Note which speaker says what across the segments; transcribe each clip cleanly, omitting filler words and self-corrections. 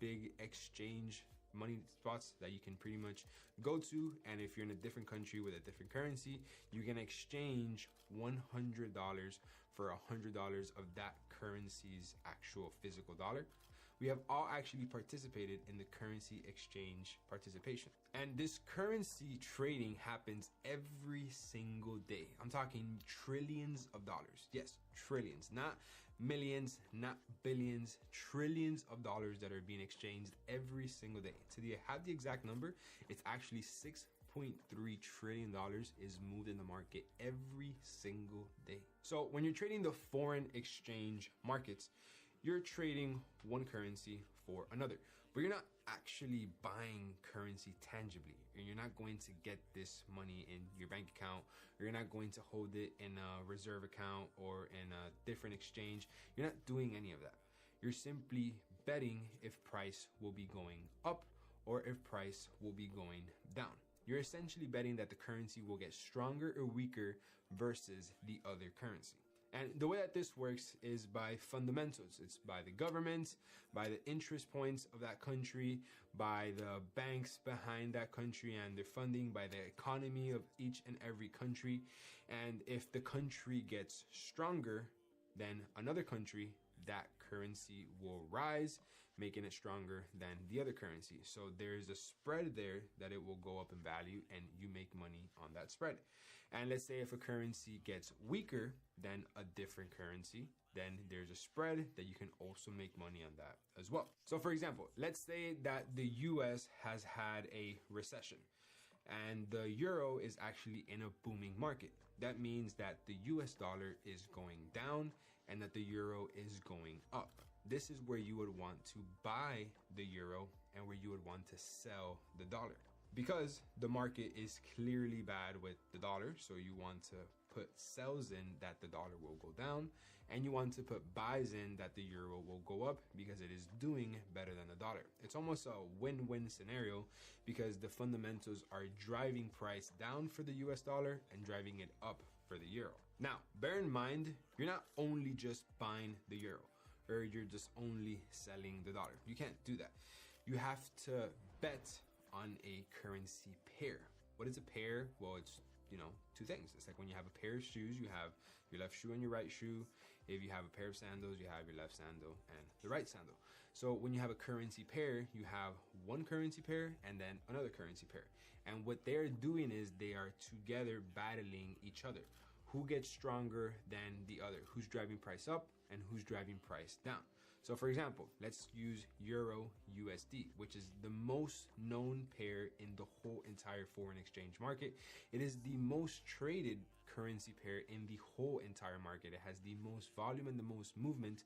Speaker 1: big exchange money spots that you can pretty much go to, and if you're in a different country with a different currency, you can exchange $100 for $100 of that currency's actual physical dollar. We have all actually participated in the currency exchange participation, and this currency trading happens every single day. I'm talking trillions of dollars. Yes, trillions, not millions, not billions, trillions of dollars that are being exchanged every single day. To have the exact number, it's actually $6.3 trillion is moved in the market every single day. So when you're trading the foreign exchange markets, you're trading one currency for another, but you're not actually buying currency tangibly. You're not going to get this money in your bank account, or you're not going to hold it in a reserve account or in a different exchange. You're not doing any of that. You're simply betting if price will be going up or if price will be going down. You're essentially betting that the currency will get stronger or weaker versus the other currency. And the way that this works is by fundamentals. It's by the government, by the interest points of that country, by the banks behind that country and their funding, by the economy of each and every country. And if the country gets stronger than another country, that currency will rise, making it stronger than the other currency. So there's a spread there that it will go up in value, and you make money on that spread. And let's say if a currency gets weaker than a different currency, then there's a spread that you can also make money on that as well. So for example, let's say that the US has had a recession and the euro is actually in a booming market. That means that the US dollar is going down and that the euro is going up. This is where you would want to buy the euro and where you would want to sell the dollar, because the market is clearly bad with the dollar. So you want to put sells in that the dollar will go down, and you want to put buys in that the euro will go up because it is doing better than the dollar. It's almost a win-win scenario because the fundamentals are driving price down for the US dollar and driving it up for the euro. Now, bear in mind, you're not only just buying the euro or you're just only selling the dollar. You can't do that. You have to bet on a currency pair. What is a pair? Well, it's, two things. It's like when you have a pair of shoes, you have your left shoe and your right shoe. If you have a pair of sandals, you have your left sandal and the right sandal. So when you have a currency pair, you have one currency pair and then another currency pair. And what they're doing is they are together battling each other. Who gets stronger than the other? Who's driving price up and who's driving price down? So for example, let's use Euro USD, which is the most known pair in the whole entire foreign exchange market. It is the most traded currency pair in the whole entire market. It has the most volume and the most movement,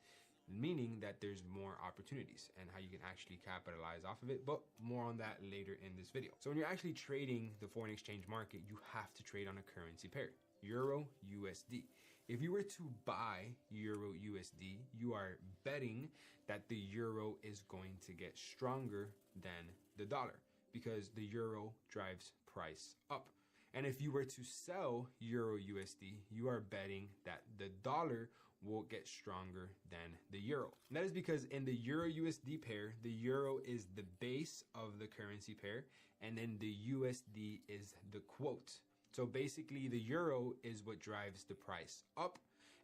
Speaker 1: meaning that there's more opportunities and how you can actually capitalize off of it, but more on that later in this video. So when you're actually trading the foreign exchange market, you have to trade on a currency pair. Euro USD. If you were to buy Euro USD, you are betting that the euro is going to get stronger than the dollar because the euro drives price up. And if you were to sell Euro USD, you are betting that the dollar will get stronger than the euro. And that is because in the Euro USD pair, the euro is the base of the currency pair, and then the USD is the quote. So basically the euro is what drives the price up,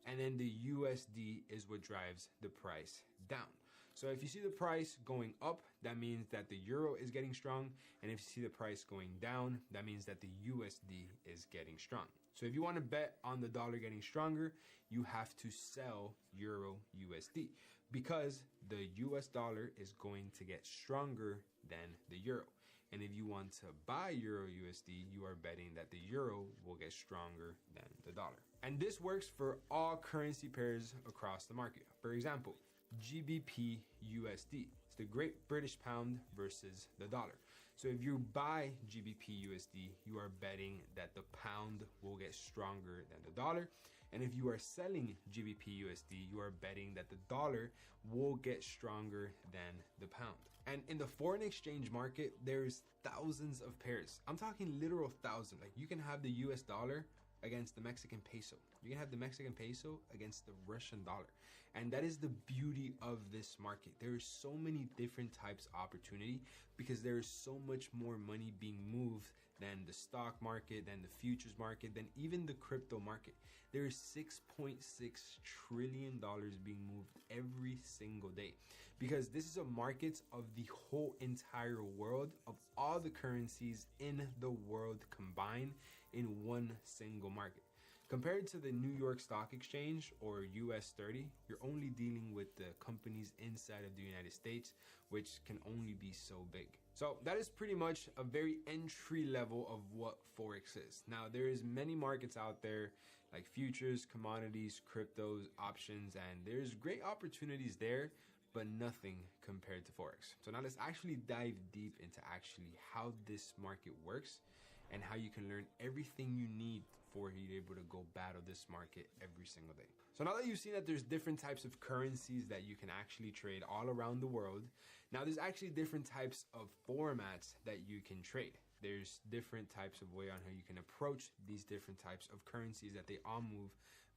Speaker 1: and then the USD is what drives the price down. So if you see the price going up, that means that the euro is getting strong. And if you see the price going down, that means that the USD is getting strong. So if you want to bet on the dollar getting stronger, you have to sell Euro USD because the US dollar is going to get stronger than the euro. And if you want to buy Euro USD, you are betting that the euro will get stronger than the dollar. And this works for all currency pairs across the market. For example, GBP USD. It's the Great British Pound versus the dollar. So if you buy GBP USD, you are betting that the pound will get stronger than the dollar. And if you are selling GBP USD, you are betting that the dollar will get stronger than the pound. And in the foreign exchange market, there's thousands of pairs. I'm talking literal thousands. Like you can have the US dollar against the Mexican peso. You can have the Mexican peso against the Russian dollar. And that is the beauty of this market. There are so many different types of opportunity because there is so much more money being moved than the stock market, than the futures market, than even the crypto market. There is $6.6 trillion being moved every single day because this is a market of the whole entire world, of all the currencies in the world combined in one single market. Compared to the New York Stock Exchange or US 30, you're only dealing with the companies inside of the United States, which can only be so big. So that is pretty much a very entry level of what Forex is. Now, there is many markets out there like futures, commodities, cryptos, options, and there's great opportunities there, but nothing compared to Forex. So now let's actually dive deep into actually how this market works and how you can learn everything you need for you to be able to go battle this market every single day. So now that you've seen that there's different types of currencies that you can actually trade all around the world, now there's actually different types of formats that you can trade. There's different types of way on how you can approach these different types of currencies that they all move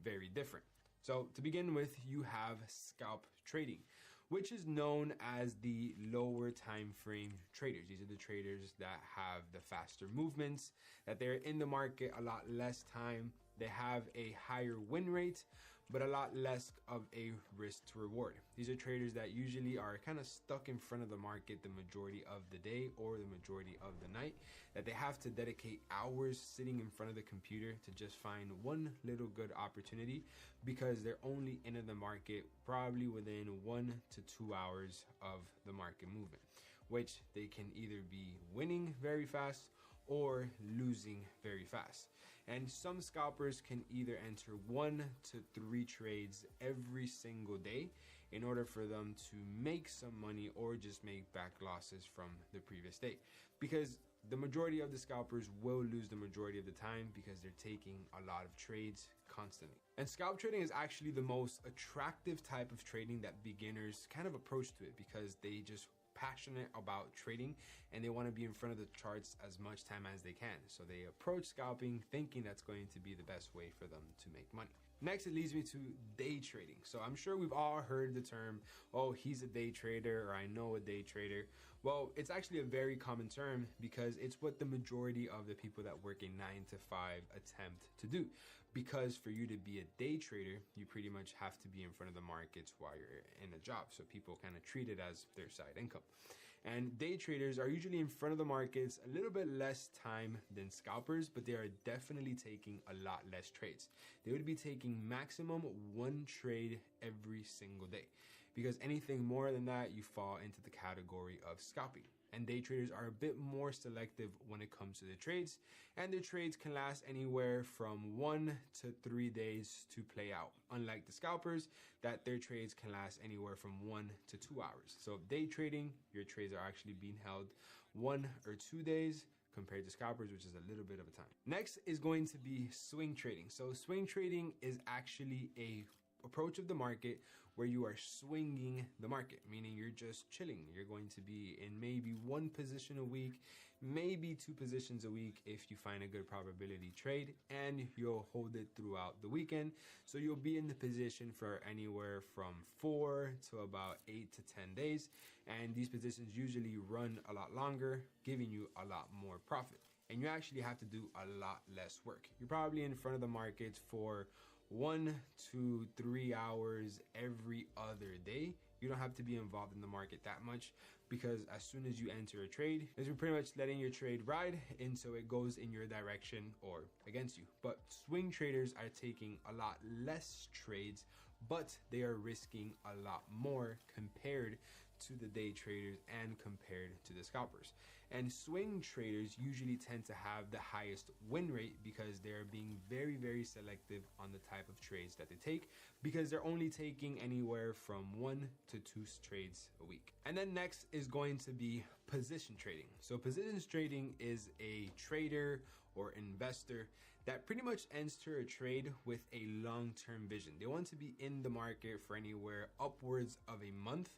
Speaker 1: very different. So to begin with, you have scalp trading, which is known as the lower time frame traders. These are the traders that have the faster movements, that they're in the market a lot less time. They have a higher win rate, but a lot less of a risk to reward. These are traders that usually are kind of stuck in front of the market the majority of the day or the majority of the night, that they have to dedicate hours sitting in front of the computer to just find one little good opportunity because they're only in the market probably within 1 to 2 hours of the market movement, which they can either be winning very fast or losing very fast. And some scalpers can either enter 1 to 3 trades every single day in order for them to make some money or just make back losses from the previous day. Because the majority of the scalpers will lose the majority of the time because they're taking a lot of trades constantly. And scalp trading is actually the most attractive type of trading that beginners kind of approach to it because they just passionate about trading and they want to be in front of the charts as much time as they can. So they approach scalping thinking that's going to be the best way for them to make money. Next, it leads me to day trading. So I'm sure we've all heard the term, oh, he's a day trader, or I know a day trader. Well, it's actually a very common term because it's what the majority of the people that work a 9 to 5 attempt to do. Because for you to be a day trader, you pretty much have to be in front of the markets while you're in a job. So people kind of treat it as their side income. And day traders are usually in front of the markets a little bit less time than scalpers, but they are definitely taking a lot less trades. They would be taking maximum 1 trade every single day, because anything more than that, you fall into the category of scalping. And day traders are a bit more selective when it comes to the trades, and their trades can last anywhere from 1 to 3 days to play out. Unlike the scalpers, that their trades can last anywhere from 1 to 2 hours. So day trading, your trades are actually being held 1 or 2 days compared to scalpers, which is a little bit of a time. Next is going to be swing trading. So swing trading is actually a approach of the market where you are swinging the market, meaning you're just chilling. You're going to be in maybe 1 position a week, maybe 2 positions a week if you find a good probability trade, and you'll hold it throughout the weekend. So you'll be in the position for anywhere from 4 to about 8 to 10 days. And these positions usually run a lot longer, giving you a lot more profit. And you actually have to do a lot less work. You're probably in front of the markets for 1 to 3 hours every other day. You don't have to be involved in the market that much because as soon as you enter a trade, you're pretty much letting your trade ride until it goes in your direction or against you. But swing traders are taking a lot less trades, but they are risking a lot more compared to the day traders and compared to the scalpers. And swing traders usually tend to have the highest win rate because they're being very, very selective on the type of trades that they take, because they're only taking anywhere from 1 to 2 trades a week. And then next is going to be position trading. So positions trading is a trader or investor that pretty much enter a trade with a long-term vision. They want to be in the market for anywhere upwards of a month.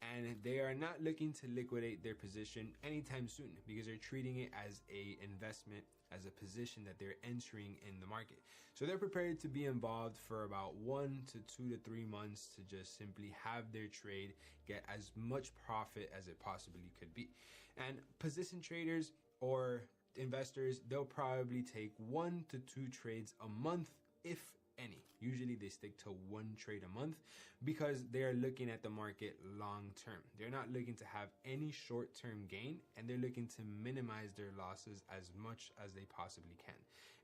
Speaker 1: and they are not looking to liquidate their position anytime soon because they're treating it as a investment, as a position that they're entering in the market. So they're prepared to be involved for about 1 to 2 to 3 months to just simply have their trade get as much profit as it possibly could be. And position traders or investors, they'll probably take 1 to 2 trades a month, if any. Usually they stick to 1 trade a month because they're looking at the market long term. They're not looking to have any short-term gain, and they're looking to minimize their losses as much as they possibly can.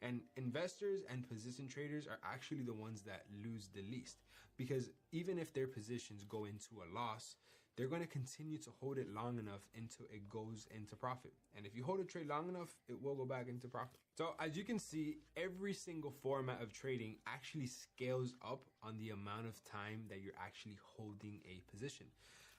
Speaker 1: And investors and position traders are actually the ones that lose the least, because even if their positions go into a loss, they're going to continue to hold it long enough until it goes into profit. And if you hold a trade long enough, it will go back into profit. So as you can see, every single format of trading actually scales up on the amount of time that you're actually holding a position.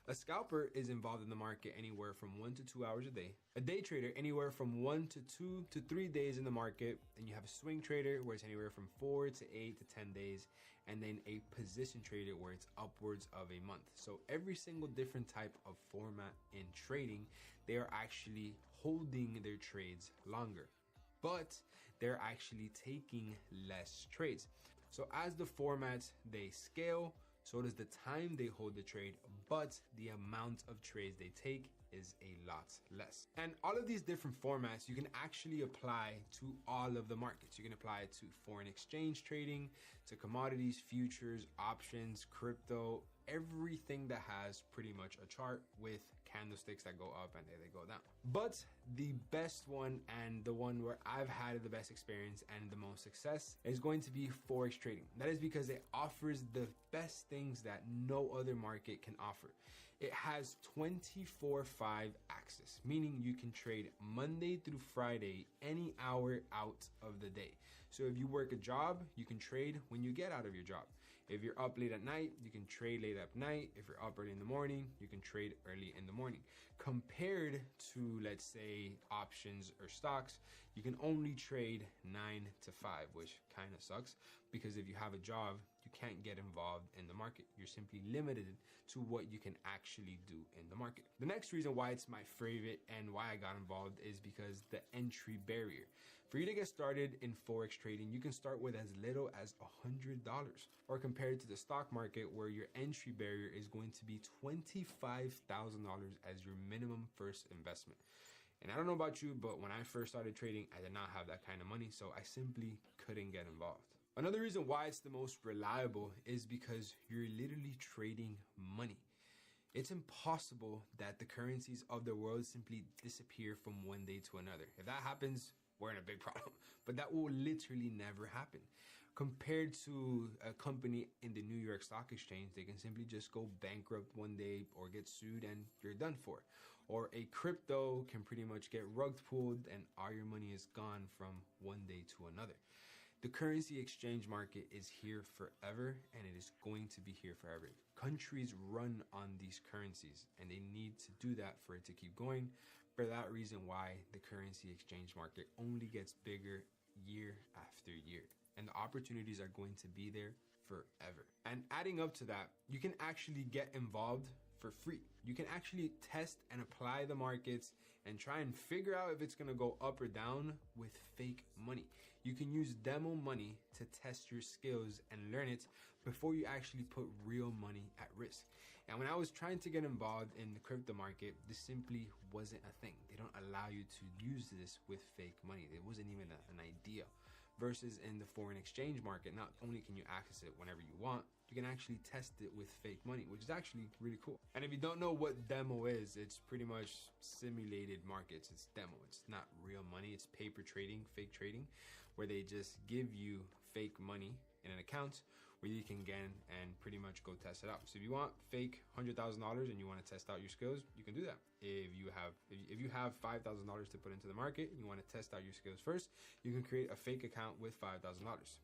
Speaker 1: A scalper is involved in the market anywhere from 1 to 2 hours a day. A day trader anywhere from 1 to 2 to 3 days in the market. And you have a swing trader where it's anywhere from 4 to 8 to 10 days. And then a position trader where it's upwards of a month. So every single different type of format in trading, they are actually holding their trades longer, but they're actually taking less trades. So as the formats, they scale, so does the time they hold the trade, but the amount of trades they take is a lot less. And all of these different formats you can actually apply to all of the markets. You can apply it to foreign exchange trading, to commodities, futures, options, crypto, everything that has pretty much a chart with candlesticks that go up and they go down. But the best one, and the one where I've had the best experience and the most success, is going to be Forex trading. That is because it offers the best things that no other market can offer. It has 24/5 access, meaning you can trade Monday through Friday, any hour out of the day. So if you work a job, you can trade when you get out of your job. If you're up late at night, you can trade late at night. If you're up early in the morning, you can trade early in the morning. Compared to, let's say, options or stocks, you can only trade 9 to 5, which kind of sucks because if you have a job, you can't get involved in the market. You're simply limited to what you can actually do in the market. The next reason why it's my favorite and why I got involved is because the entry barrier. For you to get started in Forex trading, you can start with as little as $100, or compared to the stock market where your entry barrier is going to be $25,000 as your minimum first investment. And I don't know about you, but when I first started trading, I did not have that kind of money, so I simply couldn't get involved. Another reason why it's the most reliable is because you're literally trading money. It's impossible that the currencies of the world simply disappear from one day to another. If that happens, we're in a big problem, but that will literally never happen. Compared to a company in the New York Stock Exchange, they can simply just go bankrupt one day or get sued and you're done for. Or a crypto can pretty much get rug pulled and all your money is gone from one day to another. The currency exchange market is here forever, and it is going to be here forever. Countries run on these currencies, and they need to do that for it to keep going. For that reason why the currency exchange market only gets bigger year after year, and the opportunities are going to be there forever. And adding up to that, you can actually get involved for free. You can actually test and apply the markets and try and figure out if it's going to go up or down with fake money. You can use demo money to test your skills and learn it before you actually put real money at risk. And when I was trying to get involved in the crypto market, this simply wasn't a thing. They don't allow you to use this with fake money. It wasn't even an idea. Versus in the foreign exchange market, not only can you access it whenever you want, you can actually test it with fake money, which is actually really cool. And if you don't know what demo is, it's pretty much simulated markets. It's demo. It's not real money. It's paper trading, fake trading, where they just give you fake money in an account where you can get and pretty much go test it out. So if you want fake $100,000 and you want to test out your skills, you can do that. If you have $5,000 to put into the market and you want to test out your skills first, you can create a fake account with $5,000,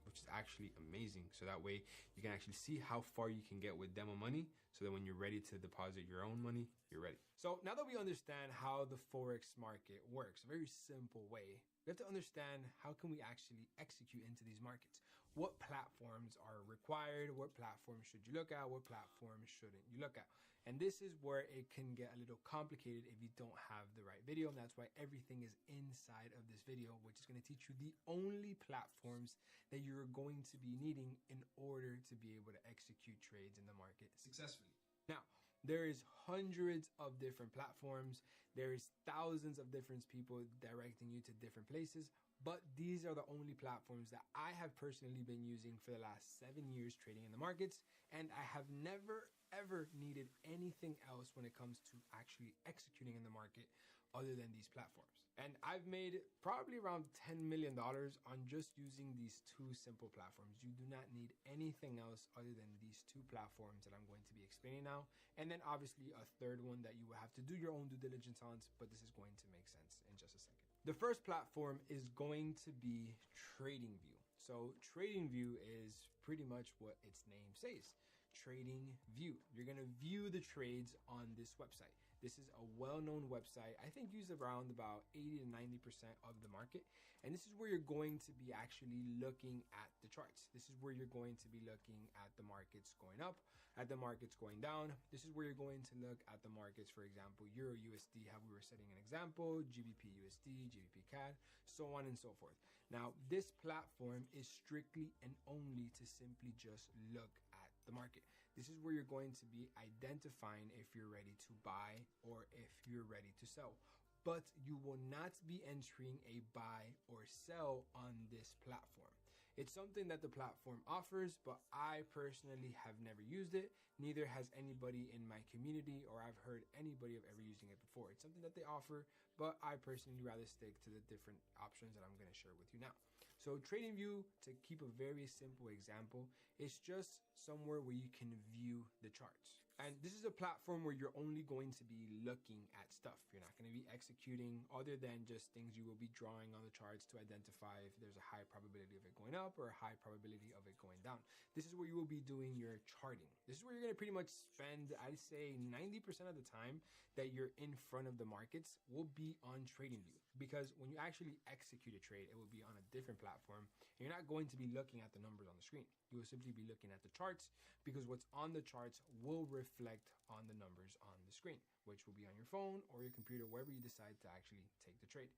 Speaker 1: which is actually amazing. So that way you can actually see how far you can get with demo money, so that when you're ready to deposit your own money, you're ready. So now that we understand how the Forex market works, a very simple way, we have to understand how can we actually execute into these markets. what platforms are required, what platforms should you look at, what platforms shouldn't you look at. And this is where it can get a little complicated if you don't have the right video. And that's why everything is inside of this video, which is going to teach you the only platforms that you're going to be needing in order to be able to execute trades in the market successfully. Now, there is hundreds of different platforms. There is thousands of different people directing you to different places, but these are the only platforms that I have personally been using for the last 7 years trading in the markets, and I have never ever needed anything else when it comes to actually executing in the market other than these platforms. And I've made probably around $10 million on just using these two simple platforms. You do not need anything else other than these two platforms that I'm going to be explaining now. And then obviously a third one that you will have to do your own due diligence on, but this is going to make sense in just a second. The first platform is going to be TradingView. So TradingView is pretty much what its name says. TradingView. You're going to view the trades on this website. This is a well-known website, I think used around about 80 to 90% of the market. And this is where you're going to be actually looking at the charts. This is where you're going to be looking at the markets going up, at the markets going down. This is where you're going to look at the markets, for example, Euro USD, how we were setting an example, GBP USD, GBP CAD, so on and so forth. Now, this platform is strictly and only to simply just look at the market. This is where you're going to be identifying if you're ready to buy or if you're ready to sell. But you will not be entering a buy or sell on this platform. It's something that the platform offers, but I personally have never used it. Neither has anybody in my community, or I've heard anybody of ever using it before. It's something that they offer, but I personally rather stick to the different options that I'm going to share with you now. So TradingView, to keep a very simple example, is just somewhere where you can view the charts. And this is a platform where you're only going to be looking at stuff. You're not going to be executing other than just things you will be drawing on the charts to identify if there's a high probability of it going up or a high probability of it going down. This is where you will be doing your charting. This is where you're going to pretty much spend, I'd say 90% of the time that you're in front of the markets will be on TradingView. Because when you actually execute a trade, it will be on a different platform. And you're not going to be looking at the numbers on the screen. You will simply be looking at the charts, because what's on the charts will reflect on the numbers on the screen, which will be on your phone or your computer, wherever you decide to actually take the trade.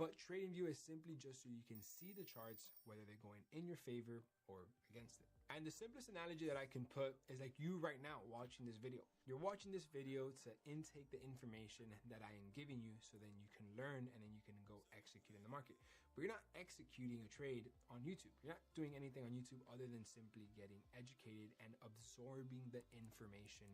Speaker 1: But TradingView is simply just so you can see the charts, whether they're going in your favor or against it. And the simplest analogy that I can put is like you right now watching this video. You're watching this video to intake the information that I am giving you, so then you can learn and then you can go execute in the market. But you're not executing a trade on YouTube. You're not doing anything on YouTube other than simply getting educated and absorbing the information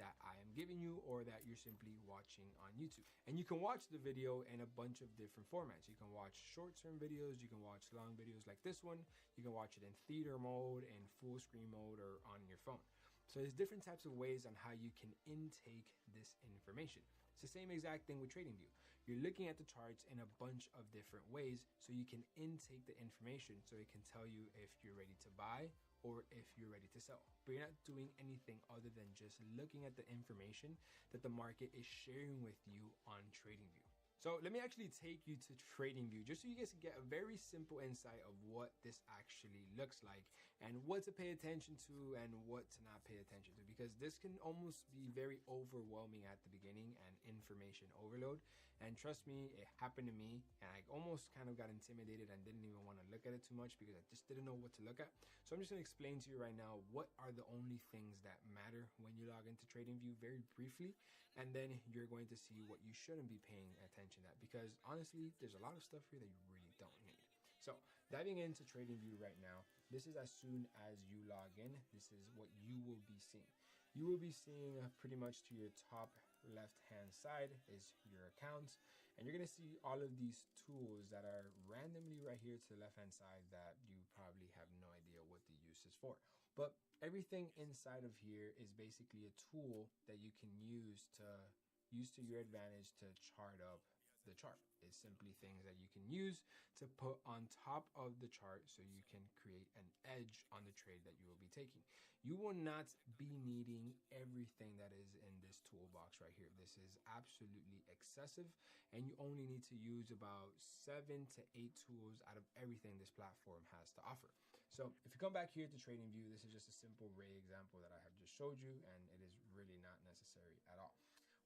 Speaker 1: that I am giving you, or that you're simply watching on YouTube. And you can watch the video in a bunch of different formats. You can watch short-term videos, you can watch long videos like this one, you can watch it in theater mode, in full screen mode, or on your phone. So there's different types of ways on how you can intake this information. It's the same exact thing with TradingView. You're looking at the charts in a bunch of different ways so you can intake the information, so it can tell you if you're ready to buy or if you're ready to sell. But you're not doing anything other than just looking at the information that the market is sharing with you on TradingView. So let me actually take you to TradingView just so you guys can get a very simple insight of what this actually looks like and what to pay attention to and what to not pay attention to, because this can almost be very overwhelming at the beginning and information overload. And trust me, it happened to me, and I almost kind of got intimidated and didn't even want to look at it too much because I just didn't know what to look at. So I'm just going to explain to you right now what are the only things that matter when you log into TradingView very briefly, and then you're going to see what you shouldn't be paying attention at, because honestly, there's a lot of stuff here that you really don't need. So diving into TradingView right now, this is as soon as you log in, this is what you will be seeing. You will be seeing pretty much to your top left hand side is your accounts, and you're going to see all of these tools that are randomly right here to the left hand side that you probably have no idea what the use is for. But everything inside of here is basically a tool that you can use to your advantage to chart up the chart. It's simply things that you can use to put on top of the chart so you can create an edge on the trade that you will be taking. You will not be needing everything that is in this toolbox right here. This is absolutely excessive, and you only need to use about 7 to 8 tools out of everything this platform has to offer. So if you come back here to TradingView, this is just a simple Ray example that I have just showed you, and it is really not necessary at all.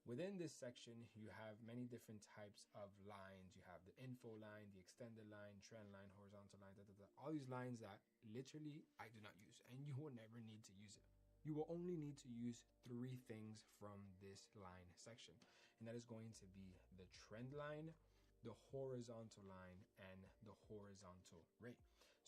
Speaker 1: Within this section, you have many different types of lines. You have the info line, the extended line, trend line, horizontal line, all these lines that literally I do not use, and you will never need to use it. You will only need to use 3 things from this line section, and that is going to be the trend line, the horizontal line, and the horizontal ray.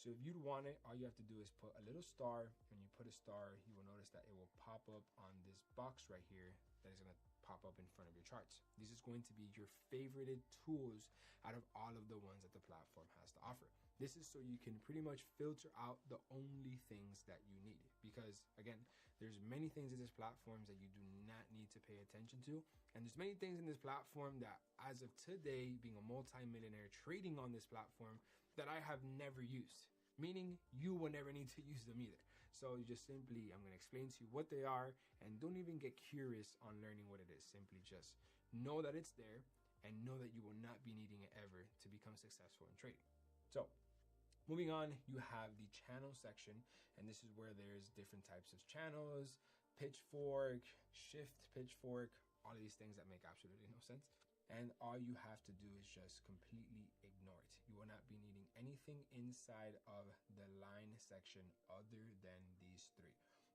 Speaker 1: So if you'd want it, all you have to do is put a little star. When you put a star, you will notice that it will pop up on this box right here that is going to pop up in front of your charts. This is going to be your favorited tools out of all of the ones that the platform has to offer. This is so you can pretty much filter out the only things that you need, because again, there's many things in this platform that you do not need to pay attention to, and there's many things in this platform that, as of today, being a multi-millionaire trading on this platform, that I have never used, meaning you will never need to use them either. So you just simply, I'm going to explain to you what they are, and don't even get curious on learning what it is. Simply just know that it's there and know that you will not be needing it ever to become successful in trading. So moving on, you have the channel section, and this is where there's different types of channels, pitchfork, shift pitchfork, all of these things that make absolutely no sense. And all you have to do is just completely ignore it. You will not be needing anything inside of the line section other than these 3,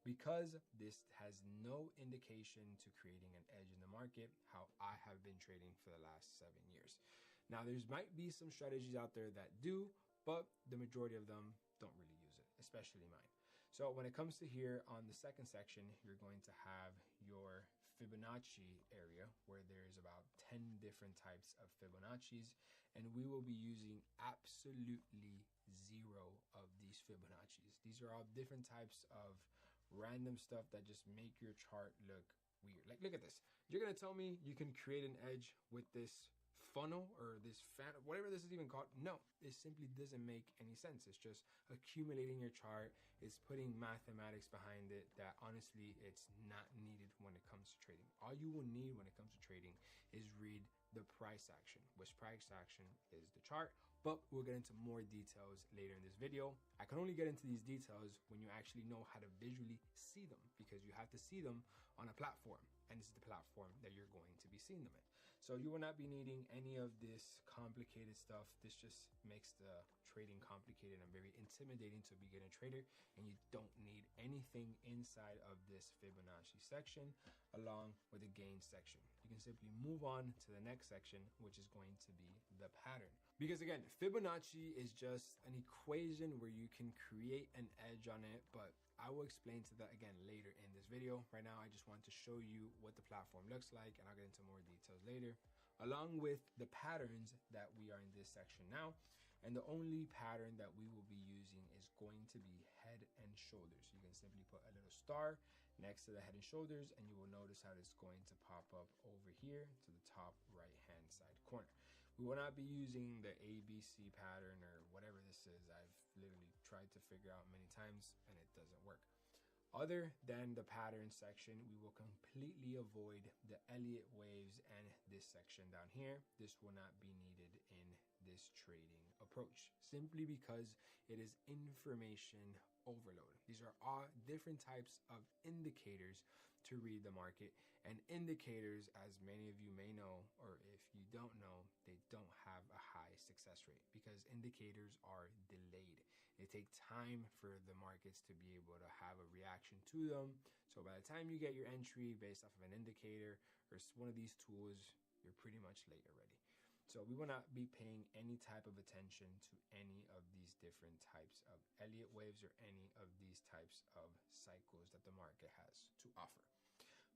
Speaker 1: because this has no indication to creating an edge in the market, how I have been trading for the last 7 years. Now, there's might be some strategies out there that do, but the majority of them don't really use it, especially mine. So when it comes to here on the second section, you're going to have your Fibonacci area, where there's about 10 different types of Fibonacci's, and we will be using absolutely 0 of these Fibonacci's. These are all different types of random stuff that just make your chart look weird. Like, look at this. You're gonna tell me you can create an edge with this funnel or this fan, whatever this is even called? No, it simply doesn't make any sense. It's just accumulating your chart. It's putting mathematics behind it that honestly it's not needed when it comes to trading. All you will need when it comes to trading is read the price action, which price action is the chart, but we'll get into more details later in this video. I can only get into these details when you actually know how to visually see them, because you have to see them on a platform, and this is the platform that you're going to be seeing them in. So you will not be needing any of this complicated stuff. This just makes the trading complicated and very intimidating to a beginner trader, and you don't need anything inside of this Fibonacci section along with the gain section. You can simply move on to the next section, which is going to be the pattern. Because again, Fibonacci is just an equation where you can create an edge on it, but I will explain to that again later in this video. Right now, I just want to show you what the platform looks like, and I'll get into more details later, along with the patterns that we are in this section now. And the only pattern that we will be using is going to be head and shoulders. You can simply put a little star next to the head and shoulders, and you will notice how it's going to pop up over here to the top right hand side corner. We will not be using the ABC pattern or whatever this is. I've literally tried to figure out many times and it doesn't work. Other than the pattern section, we will completely avoid the Elliott waves and this section down here. This will not be needed in this trading approach, simply because it is information overload. These are all different types of indicators to read the market, and indicators, as many of you may know, or if you don't know, they don't have a high success rate because indicators are delayed. It takes time for the markets to be able to have a reaction to them. So by the time you get your entry based off of an indicator or one of these tools, you're pretty much late already. So we will not be paying any type of attention to any of these different types of Elliott waves or any of these types of cycles that the market has to offer.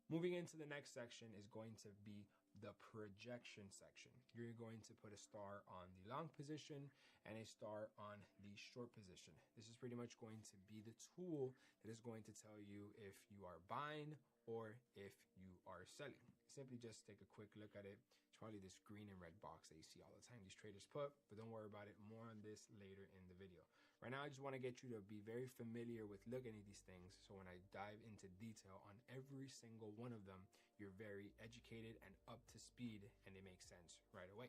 Speaker 1: Moving into the next section is going to be the projection section. You're going to put a star on the long position and a star on the short position. This is pretty much going to be the tool that is going to tell you if you are buying or if you are selling. Simply just take a quick look at it. It's probably this green and red box that you see all the time these traders put, but don't worry about it. More on this later in the video. Right now, I just want to get you to be very familiar with looking at these things, so when I dive into detail on every single one of them, you're very educated and up to speed and they make sense right away.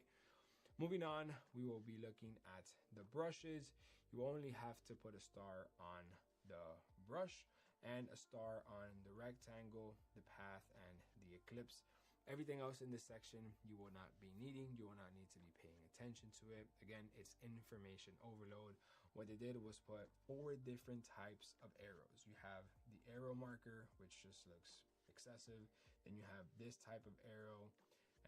Speaker 1: Moving on, we will be looking at the brushes. You only have to put a star on the brush and a star on the rectangle, the path, and the eclipse. Everything else in this section you will not be needing. You will not need to be paying attention to it. Again, it's information overload. What they did was put 4 different types of arrows. You have the arrow marker, which just looks excessive. Then you have this type of arrow,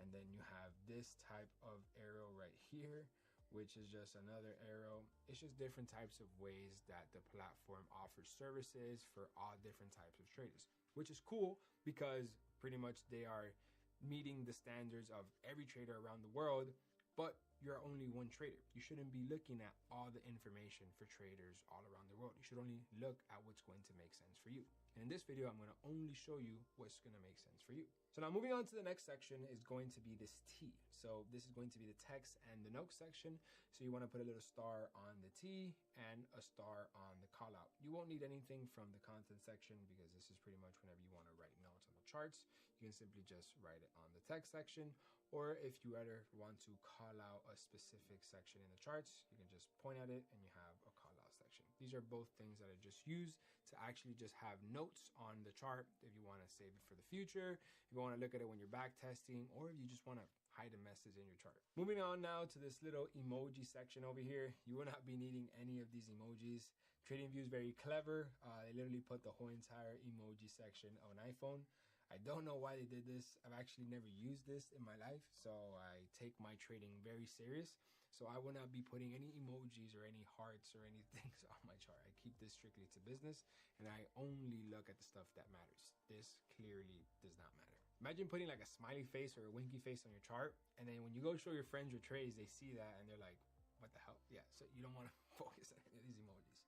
Speaker 1: and then you have this type of arrow right here, which is just another arrow. It's just different types of ways that the platform offers services for all different types of traders, which is cool because pretty much they are meeting the standards of every trader around the world, but you're only one trader. You shouldn't be looking at all the information for traders all around the world. You should only look at what's going to make sense for you. And in this video, I'm going to only show you what's going to make sense for you. So now moving on to the next section is going to be this T. So this is going to be the text and the notes section. So you want to put a little star on the T and a star on the call out. You won't need anything from the content section because this is pretty much whenever you want to write notes on the charts, you can simply just write it on the text section. Or if you ever want to call out a specific section in the charts, you can just point at it and you have a call out section. These are both things that I just use to actually just have notes on the chart if you want to save it for the future, if you want to look at it when you're back testing, or if you just want to hide a message in your chart. Moving on now to this little emoji section over here. You will not be needing any of these emojis. TradingView is very clever. They literally put the whole entire emoji section on iPhone. I don't know why they did this. I've actually never used this in my life, so I take my trading very serious. So I will not be putting any emojis or any hearts or anything on my chart. I keep this strictly to business, and I only look at the stuff that matters. This clearly does not matter. Imagine putting like a smiley face or a winky face on your chart, and then when you go show your friends your trades, they see that and they're like, what the hell? Yeah, so you don't want to focus on any of these emojis.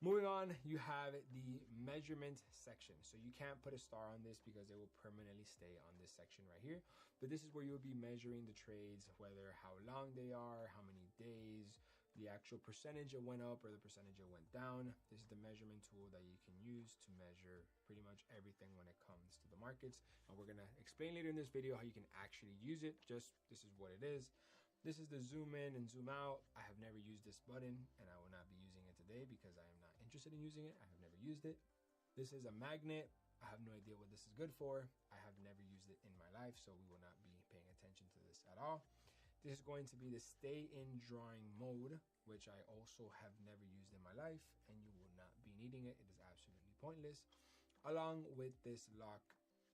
Speaker 1: Moving on, you have the measurement section. So you can't put a star on this because it will permanently stay on this section right here. But this is where you'll be measuring the trades, whether how long they are, how many days, the actual percentage it went up or the percentage it went down. This is the measurement tool that you can use to measure pretty much everything when it comes to the markets. And we're gonna explain later in this video how you can actually use it. Just this is what it is. This is the zoom in and zoom out. I have never used this button and I will not be using it today because I am not interested in using it. I have never used it. This is a magnet. I have no idea what this is good for. I have never used it in my life, so we will not be paying attention to this at all. This is going to be the stay in drawing mode, which I also have never used in my life, and you will not be needing it. It is absolutely pointless. Along with this lock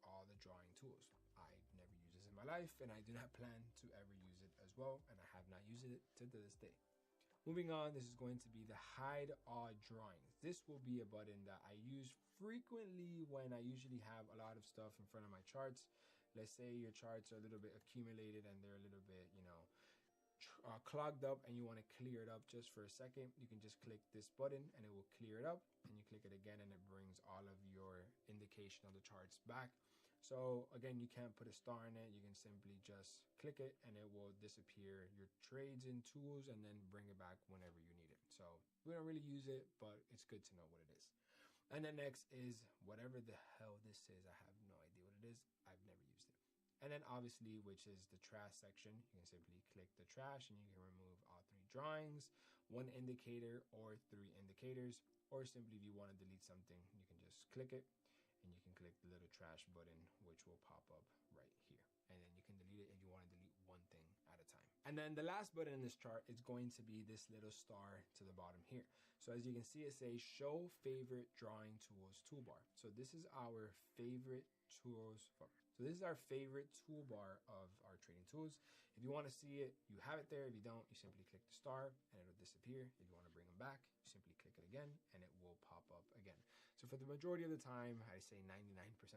Speaker 1: all the drawing tools. I never use this in my life, and I do not plan to ever use it as well, and I have not used it to this day. Moving on, this is going to be the hide all drawings. This will be a button that I use frequently when I usually have a lot of stuff in front of my charts. Let's say your charts are a little bit accumulated and they're a little bit, clogged up, and you want to clear it up just for a second. You can just click this button and it will clear it up, and you click it again and it brings all of your indication of the charts back. So again, you can't put a star in it. You can simply just click it and it will disappear your trades and tools and then bring it back whenever you need it. So we don't really use it, but it's good to know what it is. And then next is whatever the hell this is. I have no idea what it is. I've never used it. And then obviously, which is the trash section, you can simply click the trash and you can remove all 3 drawings, 1 indicator or 3 indicators, or simply if you want to delete something, you can just click it and you can click the little trash button, which will pop up right here. And then you can delete it if you want to delete 1 thing at a time. And then the last button in this chart is going to be this little star to the bottom here. So as you can see, it says show favorite drawing tools toolbar. So this is our favorite tools. So this is our favorite toolbar of our trading tools. If you want to see it, you have it there. If you don't, you simply click the star and it'll disappear. If you want to bring them back, you simply click it again and it will pop up again. So for the majority of the time, I say 99%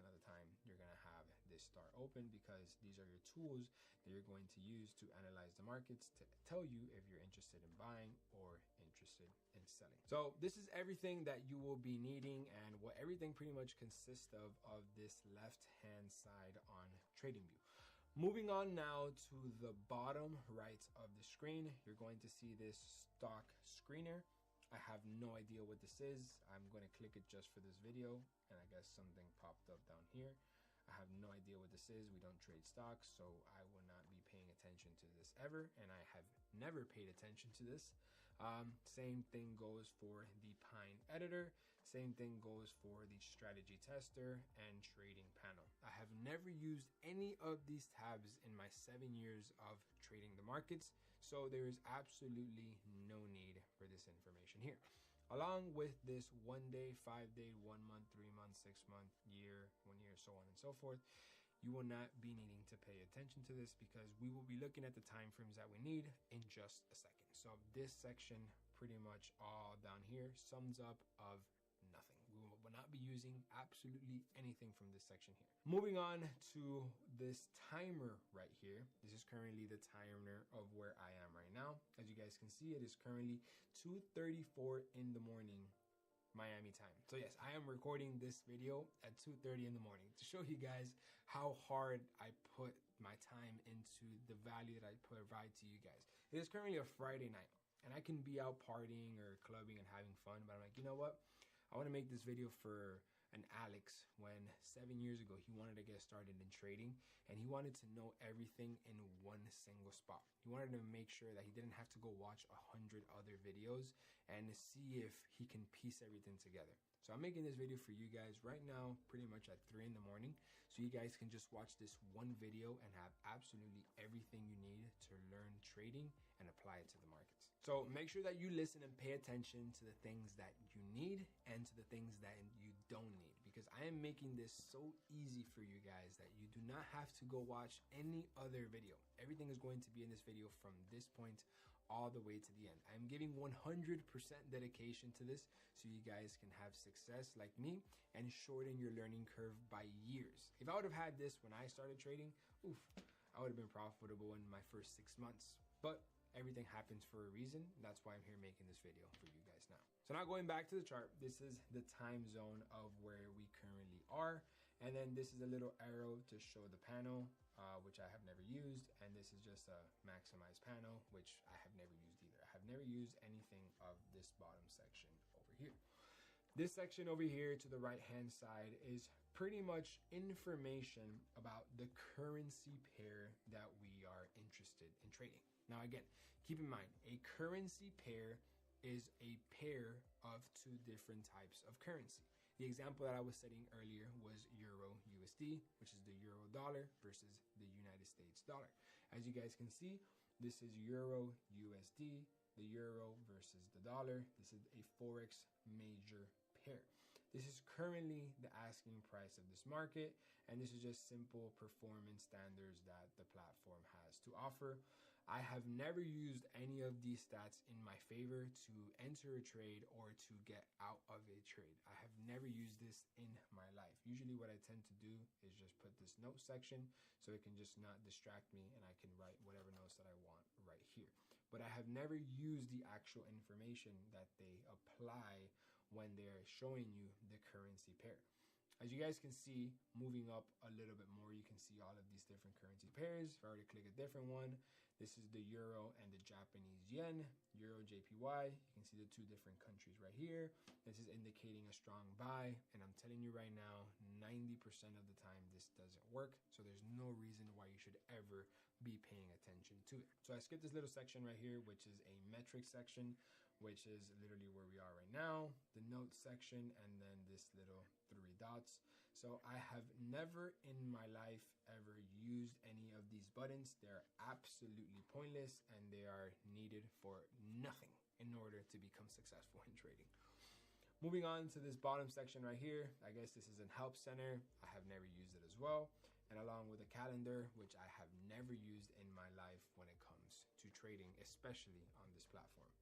Speaker 1: of the time, you're going to have this star open because these are your tools that you're going to use to analyze the markets to tell you if you're interested in buying or interested in selling. So this is everything that you will be needing and what everything pretty much consists of this left-hand side on TradingView. Moving on now to the bottom right of the screen, you're going to see this stock screener. I have no idea what this is. I'm going to click it just for this video, and I guess something popped up down here. I have no idea what this is. We don't trade stocks, so I will not be paying attention attention to this ever, and I have never paid attention to this. Same thing goes for the Pine Editor. Same thing goes for the Strategy Tester and Trading Panel. I have never used any of these tabs in my 7 years of trading the markets, so there is absolutely no need for this information here. Along with this 1 day, 5 day, 1 month, 3 months, 6 month, year, 1 year, so on and so forth, you will not be needing to pay attention to this because we will be looking at the time frames that we need in just a second. So this section, pretty much all down here, sums up of nothing. We will not be using absolutely anything from this section here. Moving on to this timer right here. This is currently the timer of where I am right now. As you guys can see, it is currently 2:34 in the morning Miami time. So yes, I am recording this video at 2:30 in the morning to show you guys how hard I put my time into the value that I provide to you guys. It is currently a Friday night and I can be out partying or clubbing and having fun, but I'm like, you know what? I want to make this video for an Alex when 7 years ago he wanted to get started in trading and he wanted to know everything in one single spot. He wanted to make sure that he didn't have to go watch 100 other videos and see if he can piece everything together. So I'm making this video for you guys right now, pretty much at 3 in the morning, so you guys can just watch this one video and have absolutely everything you need to learn trading and apply it to the markets. So make sure that you listen and pay attention to the things that you need and to the things that you don't need, because I am making this so easy for you guys that you do not have to go watch any other video. Everything is going to be in this video from this point all the way to the end. I'm giving 100% dedication to this so you guys can have success like me and shorten your learning curve by years. If I would have had this when I started trading, I would have been profitable in my first 6 months. But everything happens for a reason. That's why I'm here making this video for you guys now. So now going back to the chart, this is the time zone of where we currently are. And then this is a little arrow to show the panel, which I have never used. And this is just a maximize panel, which I have never used either. I have never used anything of this bottom section over here. This section over here to the right hand side is pretty much information about the currency pair that we are interested in trading. Now again, keep in mind, a currency pair is a pair of two different types of currency. The example that I was setting earlier was Euro USD, which is the Euro dollar versus the United States dollar. As you guys can see, this is Euro USD, the Euro versus the dollar. This is a Forex major pair. This is currently the asking price of this market, and this is just simple performance standards that the platform has to offer. I have never used any of these stats in my favor to enter a trade or to get out of a trade. I have never used this in my life. Usually what I tend to do is just put this note section so it can just not distract me and I can write whatever notes that I want right here. But I have never used the actual information that they apply when they're showing you the currency pair. As you guys can see, moving up a little bit more, you can see all of these different currency pairs. If I were to click a different one, this is the Euro and the Japanese Yen, Euro JPY. You can see the two different countries right here. This is indicating a strong buy, and I'm telling you right now, 90% of the time this doesn't work. So there's no reason why you should ever be paying attention to it. So I skipped this little section right here, which is a metric section, which is literally where we are right now, the notes section, and then this little 3 dots. So I have never in my life ever used any of these buttons. They're absolutely pointless and they are needed for nothing in order to become successful in trading. Moving on to this bottom section right here, I guess this is an help center. I have never used it as well. And along with a calendar, which I have never used in my life when it comes to trading, especially on this platform.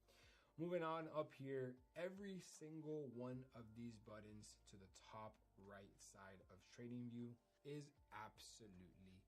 Speaker 1: Moving on up here, every single one of these buttons to the top right side of TradingView is absolutely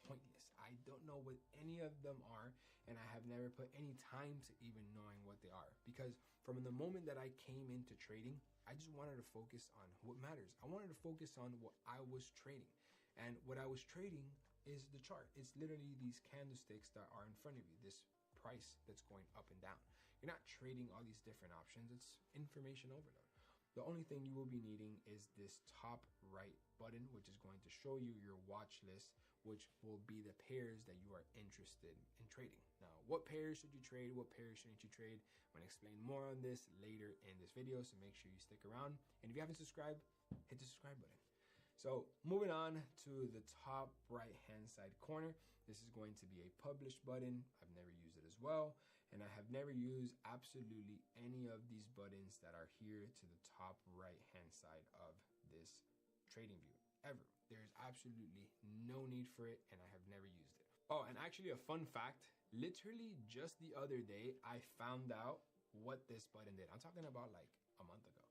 Speaker 1: pointless. I don't know what any of them are, and I have never put any time to even knowing what they are, because from the moment that I came into trading, I just wanted to focus on what matters. I wanted to focus on what I was trading, and what I was trading is the chart. It's literally these candlesticks that are in front of you, this price that's going up and down. You're not trading all these different options. It's information overload. The only thing you will be needing is this top right button, which is going to show you your watch list, which will be the pairs that you are interested in trading. Now, what pairs should you trade? What pairs shouldn't you trade? I'm gonna explain more on this later in this video, so make sure you stick around. And if you haven't subscribed, hit the subscribe button. So moving on to the top right hand side corner, this is going to be a publish button. I've never used it as well, and I have never used absolutely any of these buttons that are here to the top right hand side of this trading view ever. There's absolutely no need for it, and I have never used it. Oh, and actually a fun fact, literally just the other day, I found out what this button did. I'm talking about like a month ago.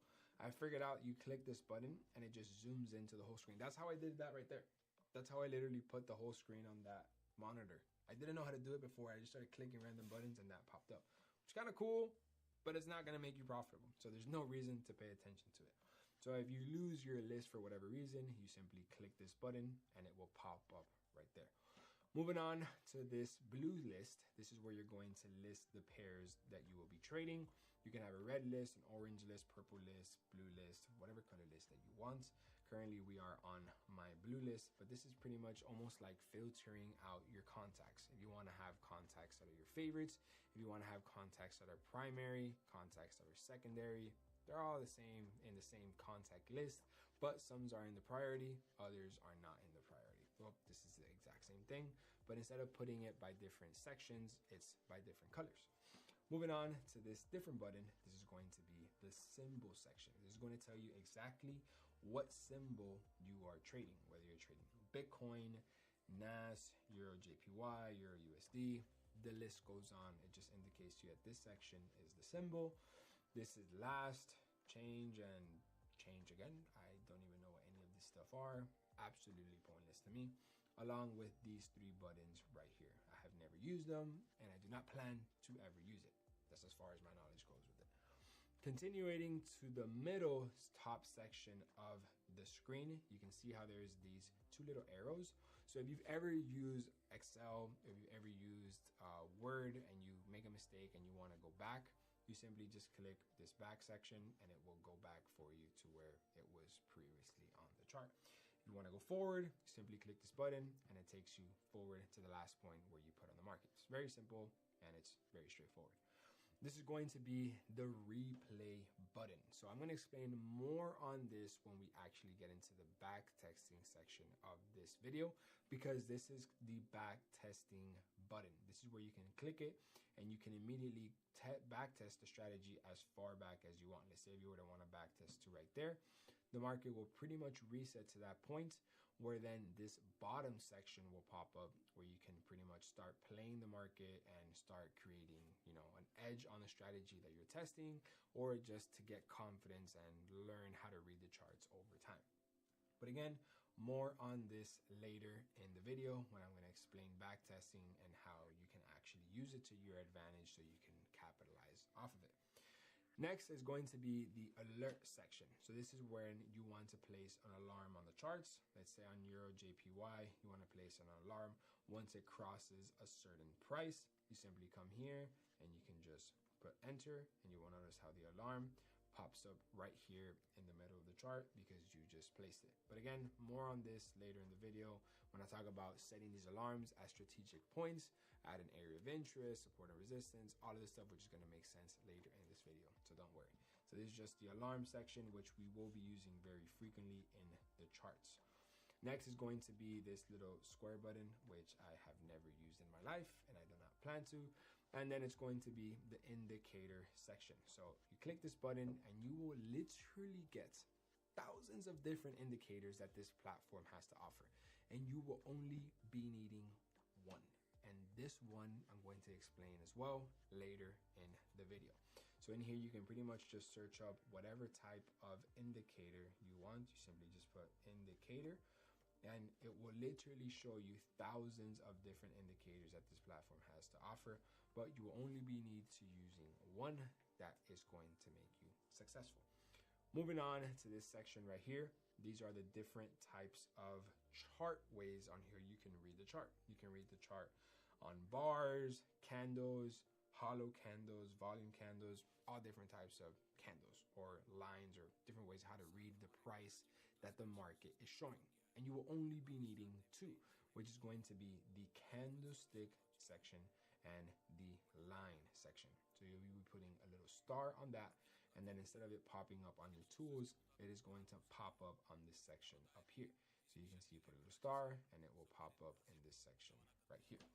Speaker 1: I figured out you click this button and it just zooms into the whole screen. That's how I did that right there. That's how I literally put the whole screen on that monitor. I didn't know how to do it before. I just started clicking random buttons and that popped up. It's kind of cool, but it's not gonna make you profitable. So there's no reason to pay attention to it. So if you lose your list for whatever reason, you simply click this button and it will pop up right there. Moving on to this blue list, this is where you're going to list the pairs that you will be trading. You can have a red list, an orange list, purple list, blue list, whatever color list that you want. Currently, we are on my blue list, but this is pretty much almost like filtering out your contacts. If you want to have contacts that are your favorites, if you want to have contacts that are primary, contacts that are secondary, they're all the same in the same contact list, but some are in the priority, others are not in the priority. Well, this is the exact same thing, but instead of putting it by different sections, it's by different colors. Moving on to this different button, this is going to be the symbol section. This is going to tell you exactly what symbol you are trading, whether you're trading Bitcoin, NAS, Euro JPY, Euro USD, the list goes on. It just indicates to you that this section is the symbol. This is last, change, and change again. I don't even know what any of this stuff are. Absolutely pointless to me. Along with these three buttons right here. I have never used them, and I do not plan to ever use it. That's as far as my knowledge goes with it. Continuing to the middle top section of the screen, you can see how there's these two little arrows. So if you've ever used Excel, if you've ever used Word, and you make a mistake and you want to go back, you simply just click this back section and it will go back for you to where it was previously on the chart. If you want to go forward, you simply click this button and it takes you forward to the last point where you put on the market. It's very simple and it's very straightforward. This is going to be the replay button. So I'm going to explain more on this when we actually get into the back testing section of this video, because this is the back testing button. This is where you can click it and you can immediately back test the strategy as far back as you want. Let's say if you were to want to back test to right there, the market will pretty much reset to that point, where then this bottom section will pop up where you can pretty much start playing the market and start creating, you know, an edge on the strategy that you're testing, or just to get confidence and learn how to read the charts over time. But again, more on this later in the video when I'm going to explain back testing and how you can actually use it to your advantage so you can capitalize off of it. Next is going to be the alert section. So this is when you want to place an alarm on the charts. Let's say on Euro JPY, you want to place an alarm once it crosses a certain price. You simply come here and you can just put enter, and you will notice how the alarm pops up right here in the middle of the chart because you just placed it. But again, more on this later in the video when I talk about setting these alarms at strategic points, at an area of interest, support and resistance, all of this stuff, which is going to make sense later in this video. So don't worry. So this is just the alarm section, which we will be using very frequently in the charts. Next is going to be this little square button, which I have never used in my life and I do not plan to. And then it's going to be the indicator section. So you click this button and you will literally get thousands of different indicators that this platform has to offer. And you will only be needing one. And this one I'm going to explain as well later in the video. So in here, you can pretty much just search up whatever type of indicator you want. You simply just put indicator, and it will literally show you thousands of different indicators that this platform has to offer, but you will only be need to using one that is going to make you successful. Moving on to this section right here, these are the different types of chart ways on here you can read the chart. You can read the chart on bars, candles, hollow candles, volume candles, all different types of candles or lines or different ways how to read the price that the market is showing. And you will only be needing two. which is going to be the candlestick section and the line section. So you'll be putting a little star on that, and then instead of it popping up on your tools, it is going to pop up on this section up here. So you can see you put a little star and it will pop up in this section right here.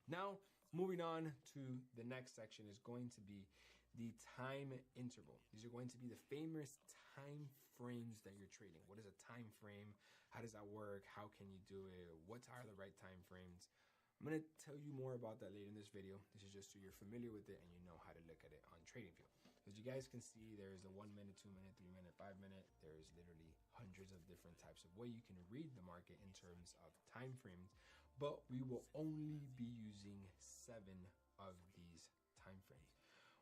Speaker 1: Now, moving on to the next section is going to be the time interval. These are going to be the famous time frames that you're trading. What is a time frame? How does that work? How can you do it? What are the right time frames? I'm going to tell you more about that later in this video. This is just so you're familiar with it and you know how to look at it on TradingView. As you guys can see, there's a 1 minute, 2 minute, 3 minute, 5 minute. There's literally hundreds of different types of way you can read the market in terms of time frames, but we will only be using 7 of these time frames.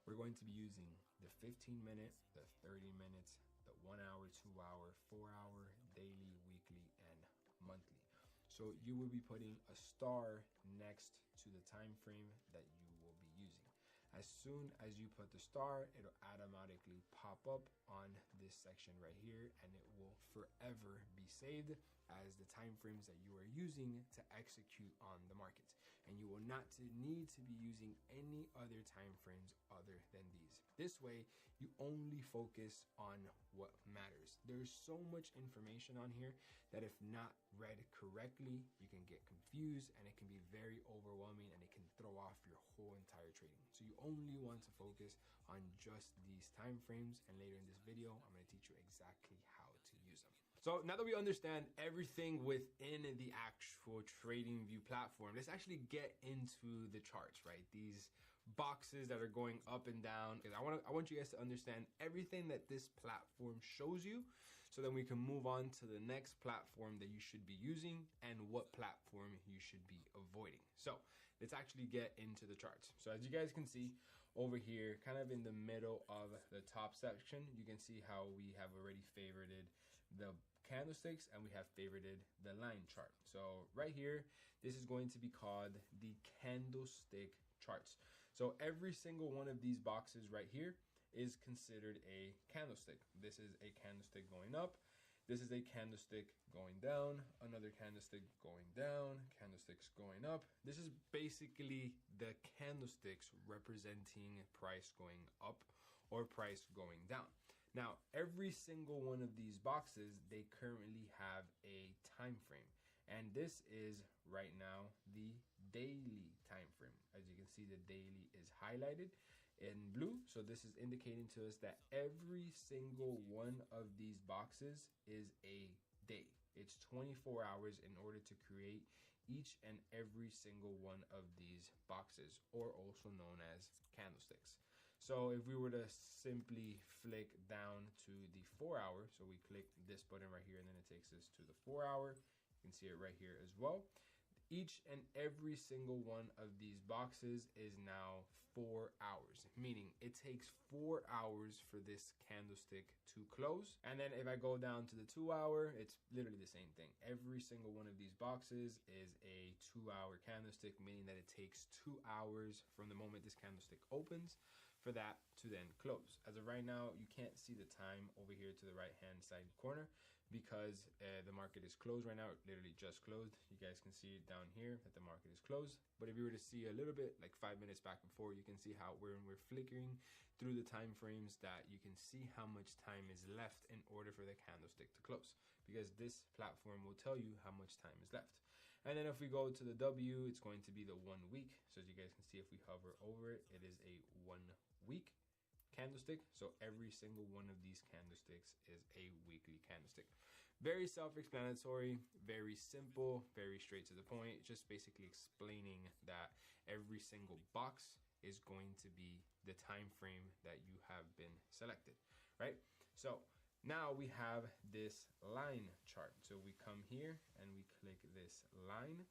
Speaker 1: We're going to be using the 15 minute, the 30 minutes, the 1 hour, 2 hour, 4 hour, daily, weekly, and monthly. So you will be putting a star next to the time frame that you will be using. As soon as you put the star, it'll automatically pop up on this section right here, and it will forever be saved as the time frames that you are using to execute on the markets. And you will not need to be using any other time frames other than these. This way, you only focus on what matters. There's so much information on here that if not read correctly, you can get confused and it can be very overwhelming and it can throw off your whole entire trading. So you only want to focus on just these time frames, and later in this video, I'm going to teach you exactly how to use them. So now that we understand everything within the actual TradingView platform, let's actually get into the charts, right? These boxes that are going up and down. Because I want you guys to understand everything that this platform shows you, so then we can move on to the next platform that you should be using and what platform you should be avoiding. So let's actually get into the charts. So as you guys can see over here, kind of in the middle of the top section, you can see how we have already favorited the candlesticks and we have favorited the line chart. So right here, this is going to be called the candlestick charts. So every single one of these boxes right here is considered a candlestick. This is a candlestick going up. This is a candlestick going down, another candlestick going down, candlesticks going up. This is basically the candlesticks representing price going up or price going down. Now, every single one of these boxes, they currently have a time frame. And this is right now the daily time frame. As you can see, the daily is highlighted in blue. So this is indicating to us that every single one of these boxes is a day. It's 24 hours in order to create each and every single one of these boxes, or also known as candlesticks. So if we were to simply flick down to the 4 hour, so we click this button right here and then it takes us to the 4 hour. You can see it right here as well. Each and every single one of these boxes is now 4 hours, meaning it takes 4 hours for this candlestick to close. And then if I go down to the 2 hour, it's literally the same thing. Every single one of these boxes is a 2 hour candlestick, meaning that it takes 2 hours from the moment this candlestick opens for that to then close. As of right now, you can't see the time over here to the right hand side corner because the market is closed right now. It literally just closed. You guys can see it down here that the market is closed. But if you were to see a little bit, like 5 minutes back before, you can see how when we're flickering through the time frames that you can see how much time is left in order for the candlestick to close, because this platform will tell you how much time is left. And then if we go to the W, it's going to be the 1 week. So as you guys can see, if we hover over it, it is a 1 week candlestick. So every single one of these candlesticks is a weekly candlestick. Very self-explanatory, very simple, very straight to the point. Just basically explaining that every single box is going to be the time frame that you have been selected, right? So now we have this line chart. So we come here and we click this line.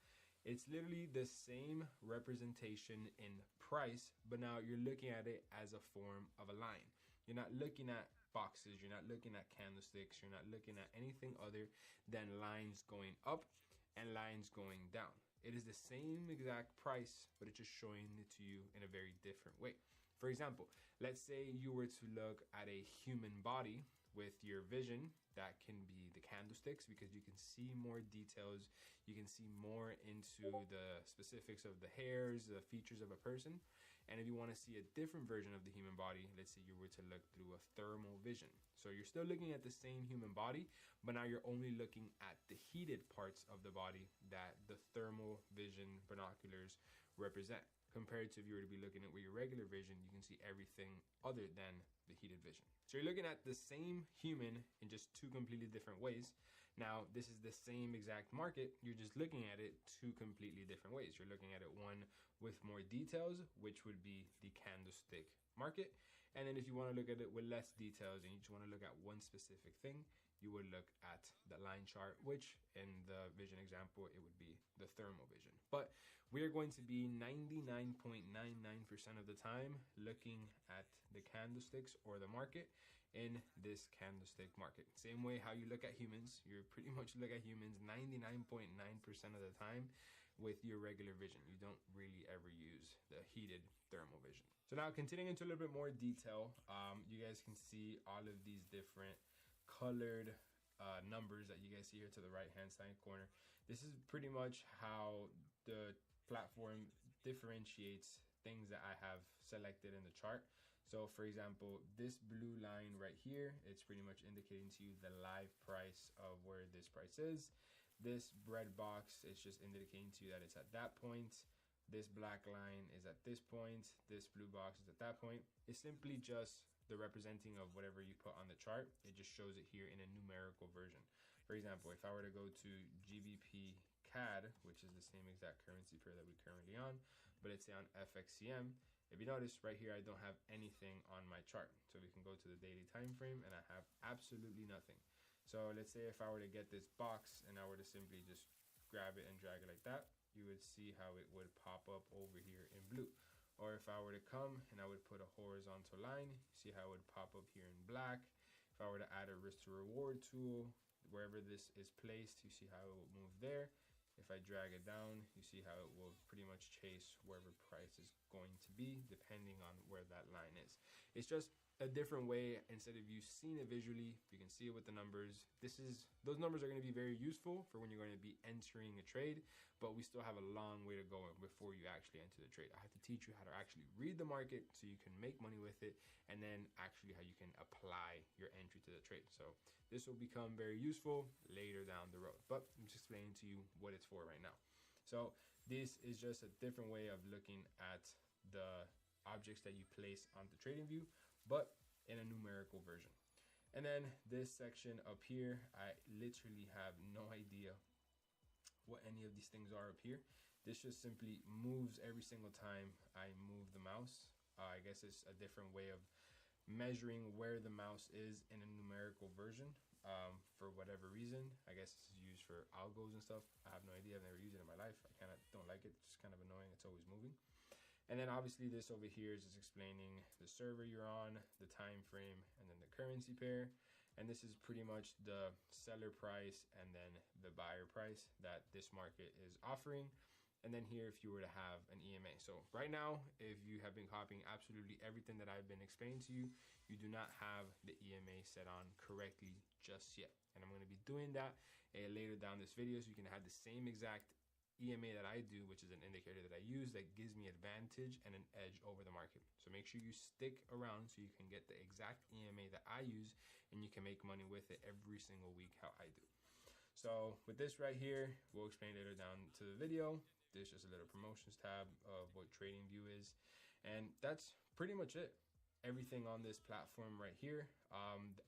Speaker 1: It's literally the same representation in price, but now you're looking at it as a form of a line. You're not looking at boxes, you're not looking at candlesticks, you're not looking at anything other than lines going up and lines going down. It is the same exact price, but it's just showing it to you in a very different way. For example, let's say you were to look at a human body with your vision, that can be the candlesticks, because you can see more details, you can see more into the specifics of the hairs, the features of a person. And if you want to see a different version of the human body, let's say you were to look through a thermal vision. So you're still looking at the same human body, but now you're only looking at the heated parts of the body that the thermal vision binoculars represent. Compared to if you were to be looking at with your regular vision, you can see everything other than the heated vision. So you're looking at the same human in just two completely different ways. Now, this is the same exact market, you're just looking at it two completely different ways. You're looking at it one with more details, which would be the candlestick market. And then if you want to look at it with less details and you just want to look at one specific thing, you would look at the line chart, which in the vision example, it would be the thermal vision. But we are going to be 99.99% of the time looking at the candlesticks or the market in this candlestick market. Same way how you look at humans, you pretty much look at humans 99.9% of the time with your regular vision. You don't really ever use the heated thermal vision. So now continuing into a little bit more detail, you guys can see all of these different colored numbers that you guys see here to the right hand side corner. This is pretty much how the platform differentiates things that I have selected in the chart. So for example, this blue line right here, it's pretty much indicating to you the live price of where this price is. This red box is just indicating to you that it's at that point. This black line is at this point. This blue box is at that point. It's simply just the representing of whatever you put on the chart. It just shows it here in a numerical version. For example, if I were to go to GBP CAD, which is the same exact currency pair that we're currently on, but let's say on FXCM, if you notice right here, I don't have anything on my chart. So we can go to the daily time frame and I have absolutely nothing. So let's say if I were to get this box and I were to simply just grab it and drag it like that, you would see how it would pop up over here in blue. Or if I were to come and I would put a horizontal line, see how it would pop up here in black. If I were to add a risk to reward tool, wherever this is placed, you see how it will move there. If I drag it down, you see how it will pretty much chase wherever price is going to be, depending on where that line is. It's just a different way. Instead of you seeing it visually, you can see it with the numbers. Those numbers are going to be very useful for when you're going to be entering a trade, but we still have a long way to go before you actually enter the trade. I have to teach you how to actually read the market so you can make money with it, and then actually how you can apply your entry to the trade. So this will become very useful later down the road, but I'm just explaining to you what it's for right now. So this is just a different way of looking at the objects that you place on the trading view, but in a numerical version. And then this section up here, I literally have no idea what any of these things are up here. This just simply moves every single time I move the mouse. I guess it's a different way of measuring where the mouse is in a numerical version. For whatever reason, I guess this is used for algos and stuff. I have no idea. I've never used it in my life. I kind of don't like it. It's just kind of annoying. It's always moving. And then obviously this over here is just explaining the server you're on, the time frame, and then the currency pair. And this is pretty much the seller price and then the buyer price that this market is offering. And then here, if you were to have an EMA. So right now, if you have been copying absolutely everything that I've been explaining to you, you do not have the EMA set on correctly just yet. And I'm going to be doing that later down this video, so you can have the same exact EMA that I do, which is an indicator that I use that gives me advantage and an edge over the market. So make sure you stick around so you can get the exact EMA that I use and you can make money with it every single week how I do. So with this right here, we'll explain later down to the video. There's just a little promotions tab of what TradingView is. And that's pretty much it. Everything on this platform right here.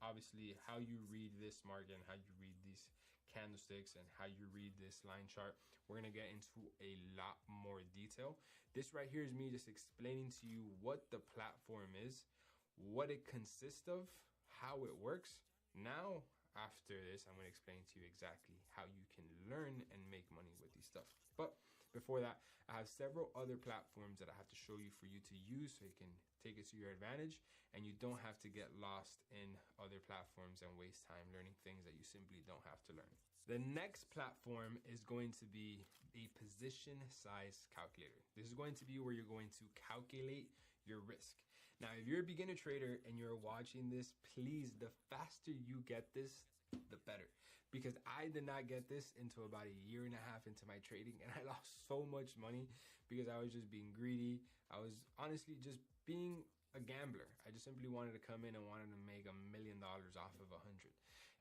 Speaker 1: Obviously how you read this market and how you read these candlesticks and how you read this line chart, we're going to get into a lot more detail. This right here is me just explaining to you what the platform is, what it consists of, how it works. Now after this, I'm going to explain to you exactly how you can learn and make money with these stuff. But before that, I have several other platforms that I have to show you for you to use so you can take it to your advantage and you don't have to get lost in other platforms and waste time learning things that you simply don't have to learn. The next platform is going to be a position size calculator. This is going to be where you're going to calculate your risk. Now, if you're a beginner trader and you're watching this, please, the faster you get this, the better. Because I did not get this until about a year and a half into my trading, and I lost so much money because I was just being greedy. I was honestly just being a gambler. I just simply wanted to come in and wanted to make $1 million off of 100.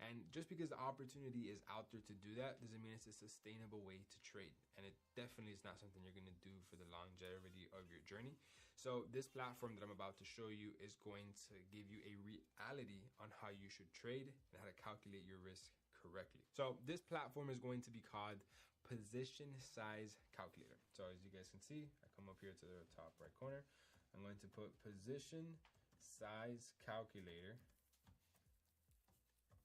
Speaker 1: And just because the opportunity is out there to do that doesn't mean it's a sustainable way to trade. And it definitely is not something you're going to do for the longevity of your journey. So this platform that I'm about to show you is going to give you a reality on how you should trade and how to calculate your risk correctly. So this platform is going to be called Position Size Calculator. So as you guys can see, I come up here to the top right corner. I'm going to put Position Size Calculator.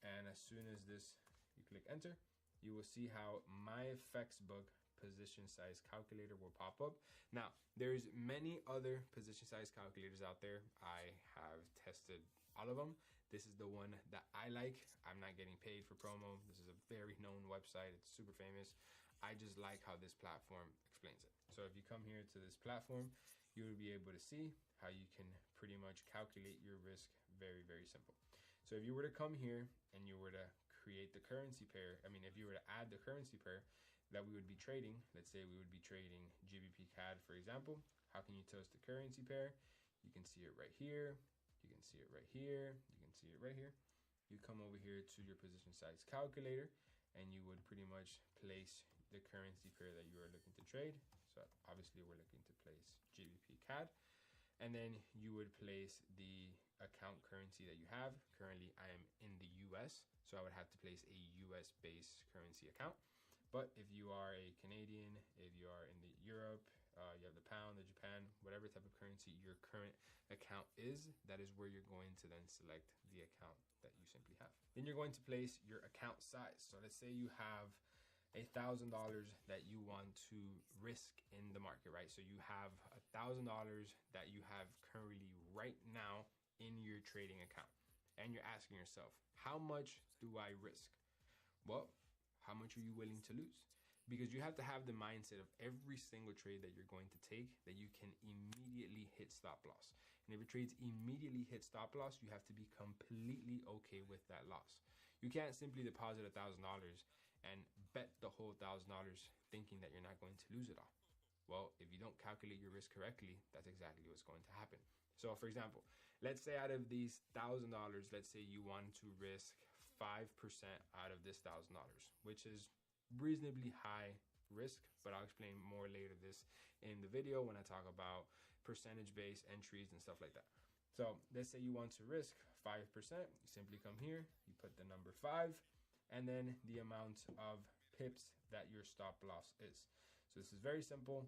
Speaker 1: And as soon as this, you click enter, you will see how MyFXBook Position Size Calculator will pop up. Now, there's many other position size calculators out there. I have tested all of them. This is the one that I like. I'm not getting paid for promo. This is a very known website. It's super famous. I just like how this platform explains it. So if you come here to this platform, you will be able to see how you can pretty much calculate your risk very, very simple. So if you were to come here and you were to create the currency pair, if you were to add the currency pair that we would be trading, let's say we would be trading GBP CAD, for example. How can you toast the currency pair? You can see it right here. You can see it right here. You can see it right here. You come over here to your position size calculator and you would pretty much place the currency pair that you are looking to trade. So obviously we're looking to place GBP CAD. And then you would place the account currency that you have. Currently, I am in the US, so I would have to place a US-based currency account. But if you are a Canadian, if you are in the Europe, you have the pound, the Japan, whatever type of currency your current account is, that is where you're going to then select the account that you simply have. Then you're going to place your account size. So let's say you have $1,000 that you want to risk in the market, right? So you have $1,000 that you have currently right now in your trading account, and you're asking yourself, how much do I risk? Well, how much are you willing to lose? Because you have to have the mindset of every single trade that you're going to take that you can immediately hit stop loss. And if your trades immediately hit stop loss, you have to be completely okay with that loss. You can't simply deposit $1,000 and bet the whole $1,000 thinking that you're not going to lose it all. Well, if you don't calculate your risk correctly, that's exactly what's going to happen. So for example, let's say out of these $1,000, let's say you want to risk 5% out of this $1,000, which is reasonably high risk, but I'll explain more later this in the video when I talk about percentage-based entries and stuff like that. So let's say you want to risk 5%, you simply come here, you put the number 5, and then the amount of pips that your stop loss is. So this is very simple.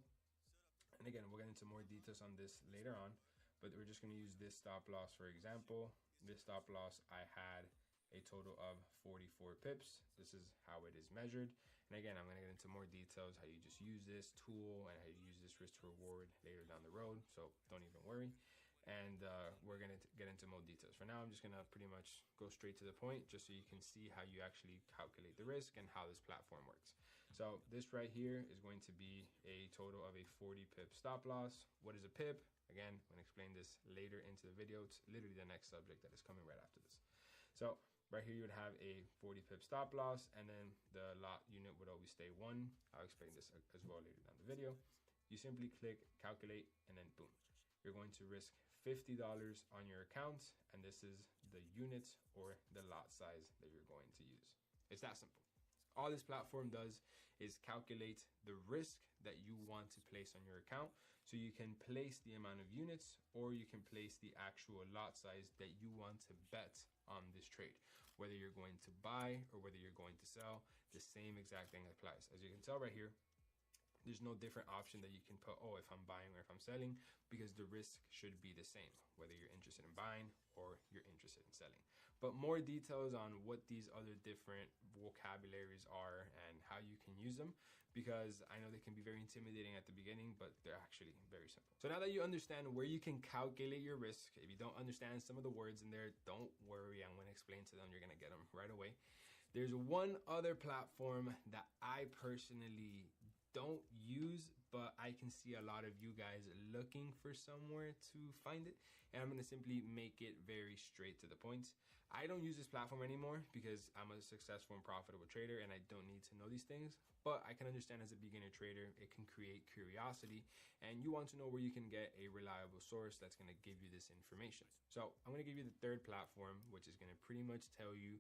Speaker 1: And again, we'll get into more details on this later on, but we're just going to use this stop loss for example. This stop loss, I had a total of 44 pips. This is how it is measured. And again, I'm going to get into more details, how you just use this tool and how you use this risk to reward later down the road. So don't even worry. And we're going to get into more details. For now, I'm just going to pretty much go straight to the point just so you can see how you actually calculate the risk and how this platform works. So this right here is going to be a total of a 40 pip stop loss. What is a pip? Again, I'm going to explain this later into the video. It's literally the next subject that is coming right after this. So right here, you would have a 40 pip stop loss, and then the lot unit would always stay 1. I'll explain this as well later down the video. You simply click calculate, and then boom. You're going to risk $50 on your account, and this is the units or the lot size that you're going to use. It's that simple. All this platform does is calculate the risk that you want to place on your account, so you can place the amount of units or you can place the actual lot size that you want to bet on this trade. Whether you're going to buy or whether you're going to sell, the same exact thing applies. As you can tell right here, there's no different option that you can put, oh, if I'm buying or if I'm selling, because the risk should be the same, whether you're interested in buying or you're interested in selling. But more details on what these other different vocabularies are and how you can use them, because I know they can be very intimidating at the beginning, but they're actually very simple. So now that you understand where you can calculate your risk, if you don't understand some of the words in there, don't worry, I'm gonna explain to them, you're gonna get them right away. There's one other platform that I personally don't use, but I can see a lot of you guys looking for somewhere to find it, and I'm gonna simply make it very straight to the point. I don't use this platform anymore because I'm a successful and profitable trader and I don't need to know these things, but I can understand as a beginner trader, it can create curiosity and you want to know where you can get a reliable source that's gonna give you this information. So I'm gonna give you the third platform, which is gonna pretty much tell you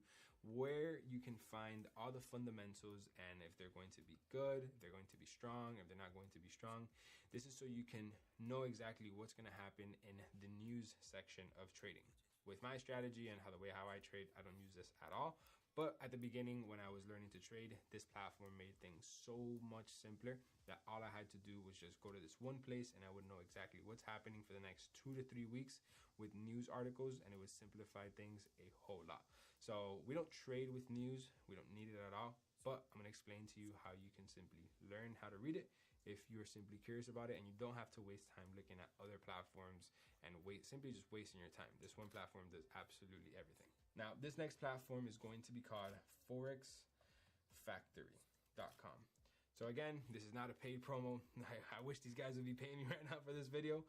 Speaker 1: where you can find all the fundamentals and if they're going to be good, if they're going to be strong, if they're not going to be strong. This is so you can know exactly what's gonna happen in the news section of trading. With my strategy and how I trade, I don't use this at all. But at the beginning, when I was learning to trade, this platform made things so much simpler that all I had to do was just go to this one place and I would know exactly what's happening for the next 2 to 3 weeks with news articles, and it would simplify things a whole lot. So we don't trade with news. We don't need it at all. But I'm going to explain to you how you can simply learn how to read it if you're simply curious about it, and you don't have to waste time looking at other platforms and simply just wasting your time. This one platform does absolutely everything. Now, this next platform is going to be called forexfactory.com. So again, this is not a paid promo. I wish these guys would be paying me right now for this video.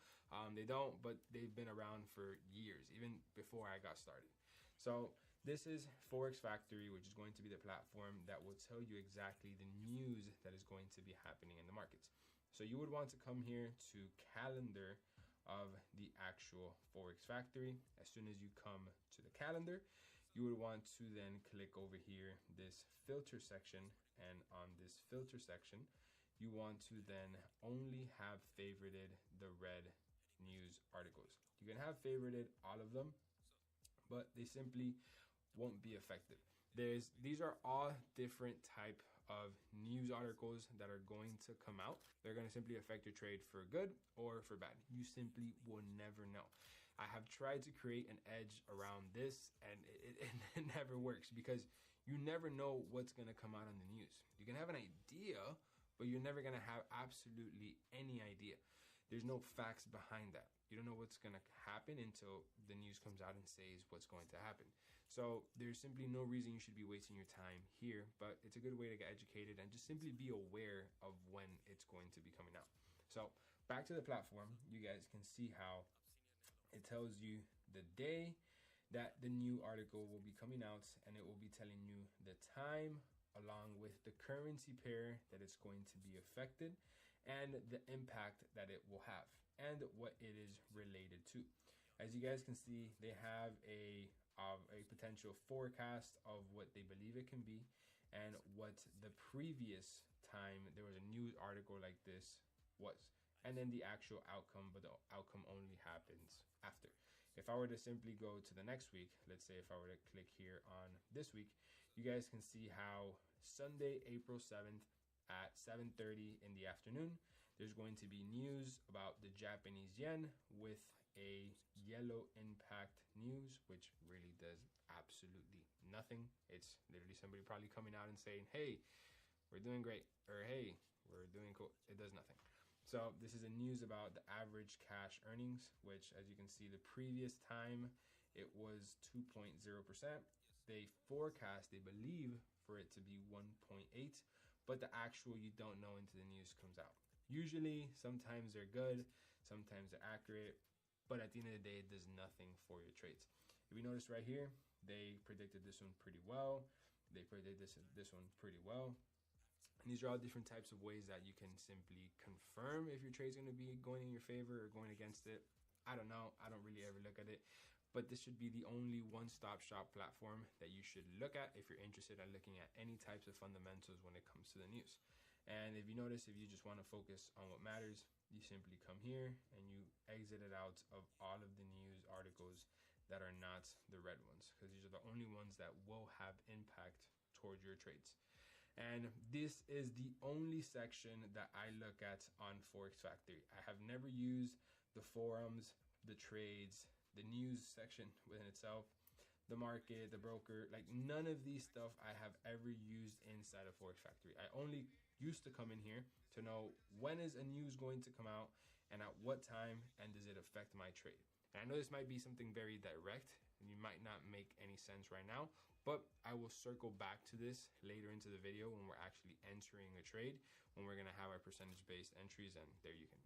Speaker 1: They don't, but they've been around for years, even before I got started. So this is Forex Factory, which is going to be the platform that will tell you exactly the news that is going to be happening in the markets. So you would want to come here to calendar of the actual Forex Factory. As soon as you come to the calendar, you would want to then click over here, this filter section. And on this filter section, you want to then only have favorited the red news articles. You can have favorited all of them, but they simply won't be effective. These are all different type of news articles that are going to come out. They're going to simply affect your trade for good or for bad. You simply will never know. I have tried to create an edge around this and it never works because you never know what's going to come out on the news. You can have an idea, but you're never going to have absolutely any idea. There's no facts behind that. You don't know what's going to happen until the news comes out and says what's going to happen. So there's simply no reason you should be wasting your time here, but it's a good way to get educated and just simply be aware of when it's going to be coming out. So back to the platform, you guys can see how it tells you the day that the new article will be coming out, and it will be telling you the time along with the currency pair that it's going to be affected and the impact that it will have and what it is related to. As you guys can see, they have a potential forecast of what they believe it can be and what the previous time there was a news article like this was, and then the actual outcome, but the outcome only happens after. If I were to simply go to the next week, let's say if I were to click here on this week, you guys can see how Sunday, April 7th at 7:30 in the afternoon, there's going to be news about the Japanese yen with a yellow impact news, which really does absolutely nothing. It's literally somebody probably coming out and saying, hey, we're doing great, or hey, we're doing cool. It does nothing. So this is a news about the average cash earnings, which as you can see, the previous time it was 2.0%. They forecast, they believe for it to be 1.8, but the actual you don't know until the news comes out. Usually, sometimes they're good, sometimes they're accurate, but at the end of the day, it does nothing for your trades. If you notice right here, they predicted this one pretty well. They predicted this one pretty well. And these are all different types of ways that you can simply confirm if your trade's going to be going in your favor or going against it. I don't know. I don't really ever look at it. But this should be the only one-stop shop platform that you should look at if you're interested in looking at any types of fundamentals when it comes to the news. And if you notice, if you just want to focus on what matters, you simply come here and you exit it out of all of the news articles that are not the red ones, because these are the only ones that will have impact towards your trades. And this is the only section that I look at on Forex Factory. I have never used the forums, the trades, the news section within itself, the market, the broker, like none of these stuff I have ever used inside of Forex Factory. I only used to come in here to know when is a news going to come out and at what time, and does it affect my trade? And I know this might be something very direct and you might not make any sense right now, but I will circle back to this later into the video when we're actually entering a trade, when we're gonna have our percentage-based entries, and there you can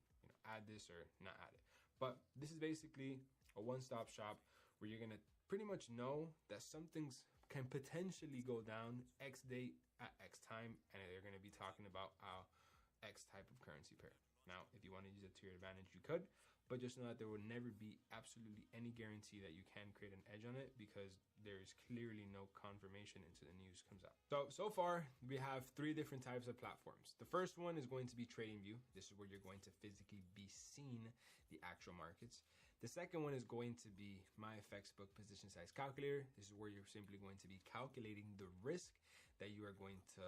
Speaker 1: add this or not add it. But this is basically a one-stop shop where you're gonna pretty much know that some things can potentially go down X date at X time, and they're gonna be talking about X type of currency pair. Now, if you want to use it to your advantage, you could, but just know that there will never be absolutely any guarantee that you can create an edge on it, because there is clearly no confirmation until the news comes out. So far, we have 3 different types of platforms. The first one is going to be TradingView. This is where you're going to physically be seeing the actual markets. The second one is going to be MyFXBook Position Size Calculator. This is where you're simply going to be calculating the risk that you are going to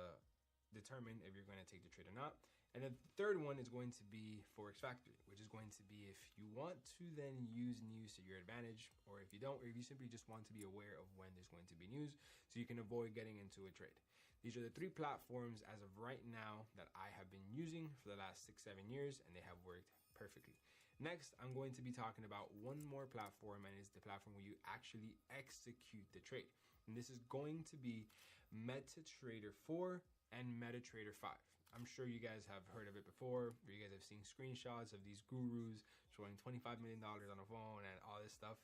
Speaker 1: determine if you're going to take the trade or not. And then the third one is going to be Forex Factory, which is going to be if you want to then use news to your advantage, or if you don't, or if you simply just want to be aware of when there's going to be news so you can avoid getting into a trade. These are the 3 platforms as of right now that I have been using for the last 6-7 years, and they have worked perfectly. Next, I'm going to be talking about one more platform, and it's the platform where you actually execute the trade. And this is going to be MetaTrader 4 and MetaTrader 5. I'm sure you guys have heard of it before, or you guys have seen screenshots of these gurus showing $25 million on a phone and all this stuff.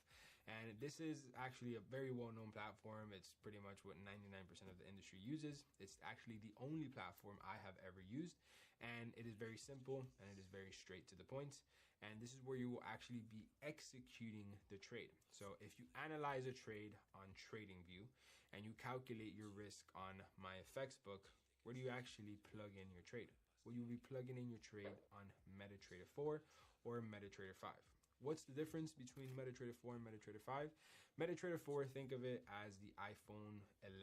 Speaker 1: And this is actually a very well-known platform. It's pretty much what 99% of the industry uses. It's actually the only platform I have ever used, and it is very simple and it is very straight to the point. And this is where you will actually be executing the trade. So if you analyze a trade on TradingView and you calculate your risk on MyFXBook, where do you actually plug in your trade? Well, you'll be plugging in your trade on MetaTrader 4 or MetaTrader 5. What's the difference between MetaTrader 4 and MetaTrader 5? MetaTrader 4, think of it as the iPhone 11,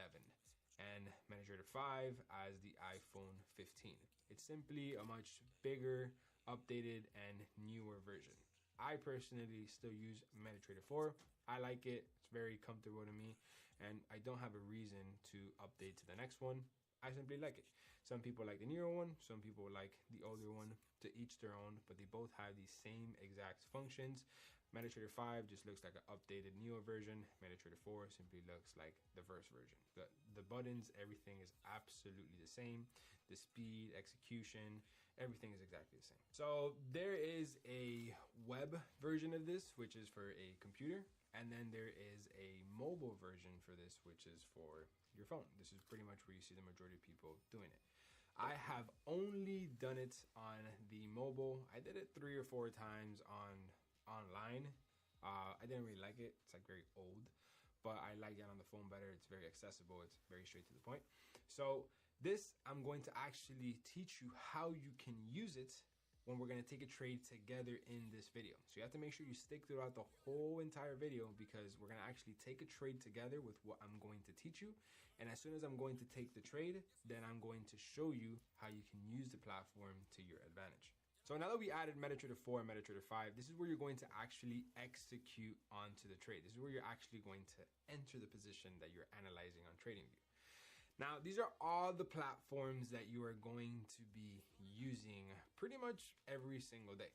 Speaker 1: and MetaTrader 5 as the iPhone 15. It's simply a much bigger, updated, and newer version. I personally still use MetaTrader 4. I like it. It's very comfortable to me, and I don't have a reason to update to the next one. I simply like it. Some people like the newer one, some people like the older one. To each their own, but they both have the same exact functions. MetaTrader 5 just looks like an updated newer version. MetaTrader 4 simply looks like the first version. The buttons, everything is absolutely the same. The speed, execution, everything is exactly the same. So there is a web version of this, which is for a computer. And then there is a mobile version for this, which is for your phone. This is pretty much where you see the majority of people doing it. I have only done it on the mobile. I did it 3 or 4 times online. I didn't really like it. It's like very old, but I like it on the phone better. It's very accessible. It's very straight to the point. So this, I'm going to actually teach you how you can use it when we're going to take a trade together in this video. So you have to make sure you stick throughout the whole entire video, because we're going to actually take a trade together with what I'm going to teach you. And as soon as I'm going to take the trade, then I'm going to show you how you can use the platform to your advantage. So now that we added MetaTrader 4 and MetaTrader 5, this is where you're going to actually execute onto the trade. This is where you're actually going to enter the position that you're analyzing on TradingView. Now, these are all the platforms that you are going to be using pretty much every single day.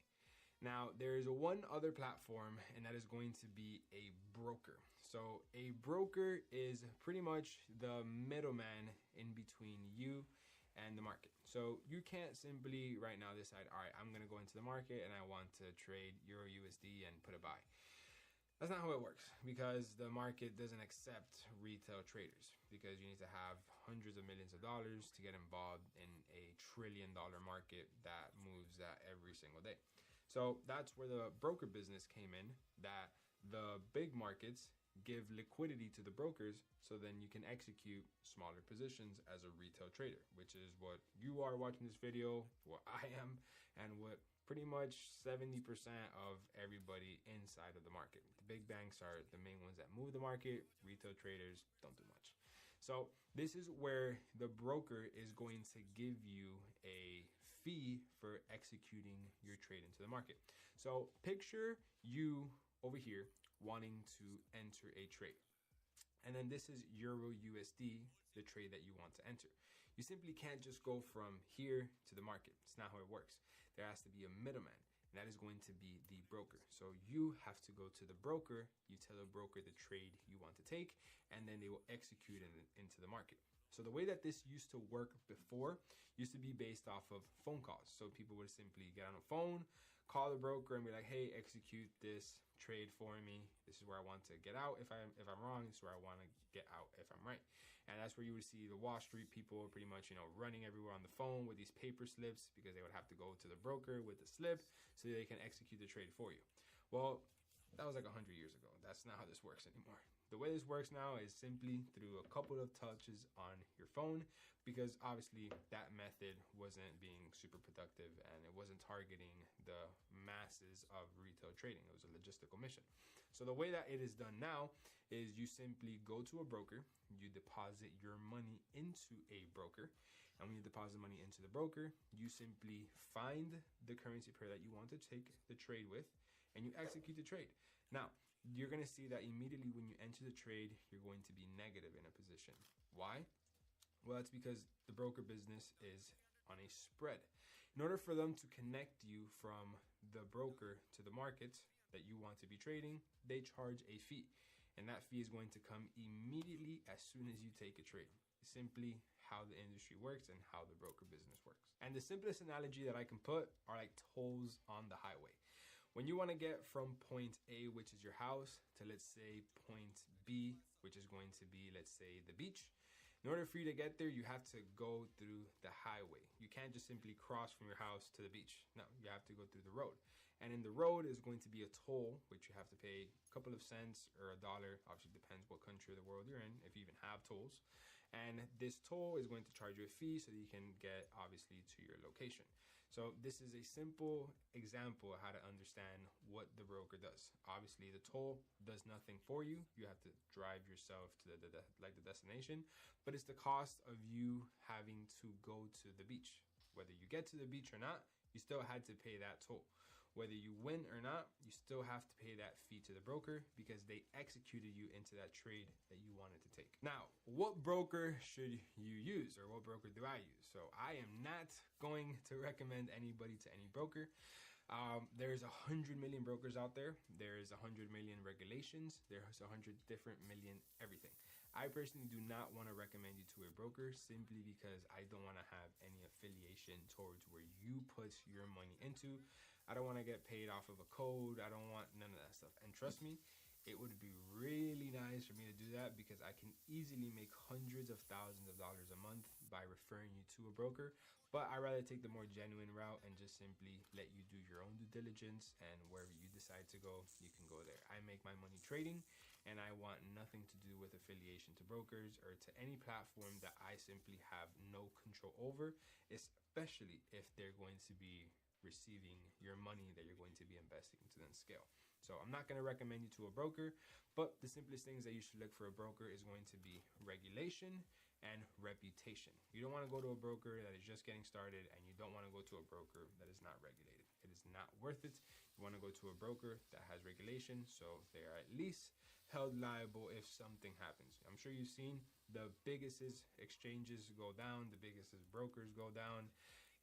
Speaker 1: Now, there is one other platform, and that is going to be a broker. So a broker is pretty much the middleman in between you and the market. So you can't simply right now decide, all right, I'm going to go into the market and I want to trade Euro USD and put a buy. That's not how it works, because the market doesn't accept retail traders, because you need to have hundreds of millions of dollars to get involved in a $1 trillion market that moves that every single day. So that's where the broker business came in, that the big markets give liquidity to the brokers, so then you can execute smaller positions as a retail trader, which is what you are watching this video, what I am, and what pretty much 70% of everybody inside of the market. The big banks are the main ones that move the market. Retail traders don't do much. So this is where the broker is going to give you a fee for executing your trade into the market. So picture you over here wanting to enter a trade. And then this is Euro USD, the trade that you want to enter. You simply can't just go from here to the market. It's not how it works. There has to be a middleman. and that is going to be the broker. So you have to go to the broker, you tell the broker the trade you want to take, and then they will execute it into the market. So the way that this used to work before used to be based off of phone calls. So people would simply get on a phone, call the broker and be like, hey, execute this trade for me. This is where I want to get out. If I'm wrong, this is where I want to get out if I'm right. And that's where you would see the Wall Street people pretty much, running everywhere on the phone with these paper slips, because they would have to go to the broker with the slip so they can execute the trade for you. Well, that was like 100 years ago. That's not how this works anymore. The way this works now is simply through a couple of touches on your phone, because obviously that method wasn't being super productive and it wasn't targeting the masses of retail trading. It was a logistical mission. So the way that it is done now is you simply go to a broker, you deposit your money into a broker, and when you deposit money into the broker, you simply find the currency pair that you want to take the trade with, and you execute the trade. Now, you're going to see that immediately when you enter the trade, you're going to be negative in a position. Why? Well, it's because the broker business is on a spread. In order for them to connect you from the broker to the market that you want to be trading, they charge a fee. And that fee is going to come immediately as soon as you take a trade. Simply how the industry works and how the broker business works. And the simplest analogy that I can put are like tolls on the highway. When you want to get from point A, which is your house, to let's say point B, which is going to be, let's say, the beach, in order for you to get there, you have to go through the highway. You can't just simply cross from your house to the beach. No, you have to go through the road. And in the road is going to be a toll, which you have to pay a couple of cents or $1. Obviously, depends what country of the world you're in, if you even have tolls. And this toll is going to charge you a fee so that you can get, obviously, to your location. So this is a simple example of how to understand what the broker does. Obviously, the toll does nothing for you. You have to drive yourself to the destination, but it's the cost of you having to go to the beach. Whether you get to the beach or not, you still had to pay that toll. Whether you win or not, you still have to pay that fee to the broker because they executed you into that trade that you wanted to take. Now, what broker should you use, or what broker do I use? So I am not going to recommend anybody to any broker. There's 100 million brokers out there. There's 100 million regulations. There's 100 different million everything. I personally do not want to recommend you to a broker simply because I don't want to have any affiliation towards where you put your money into. I don't want to get paid off of a code. I don't want none of that stuff. And trust me, it would be really nice for me to do that because I can easily make hundreds of thousands of dollars a month by referring you to a broker. But I'd rather take the more genuine route and just simply let you do your own due diligence, and wherever you decide to go, you can go there. I make my money trading, and I want nothing to do with affiliation to brokers or to any platform that I simply have no control over, especially if they're going to be receiving your money that you're going to be investing to then scale. So I'm not going to recommend you to a broker, but the simplest things that you should look for a broker is going to be regulation and reputation. You don't want to go to a broker that is just getting started, and you don't want to go to a broker that is not regulated. It is not worth it. You want to go to a broker that has regulation, so they are at least held liable if something happens. I'm sure you've seen the biggest exchanges go down, the biggest brokers go down.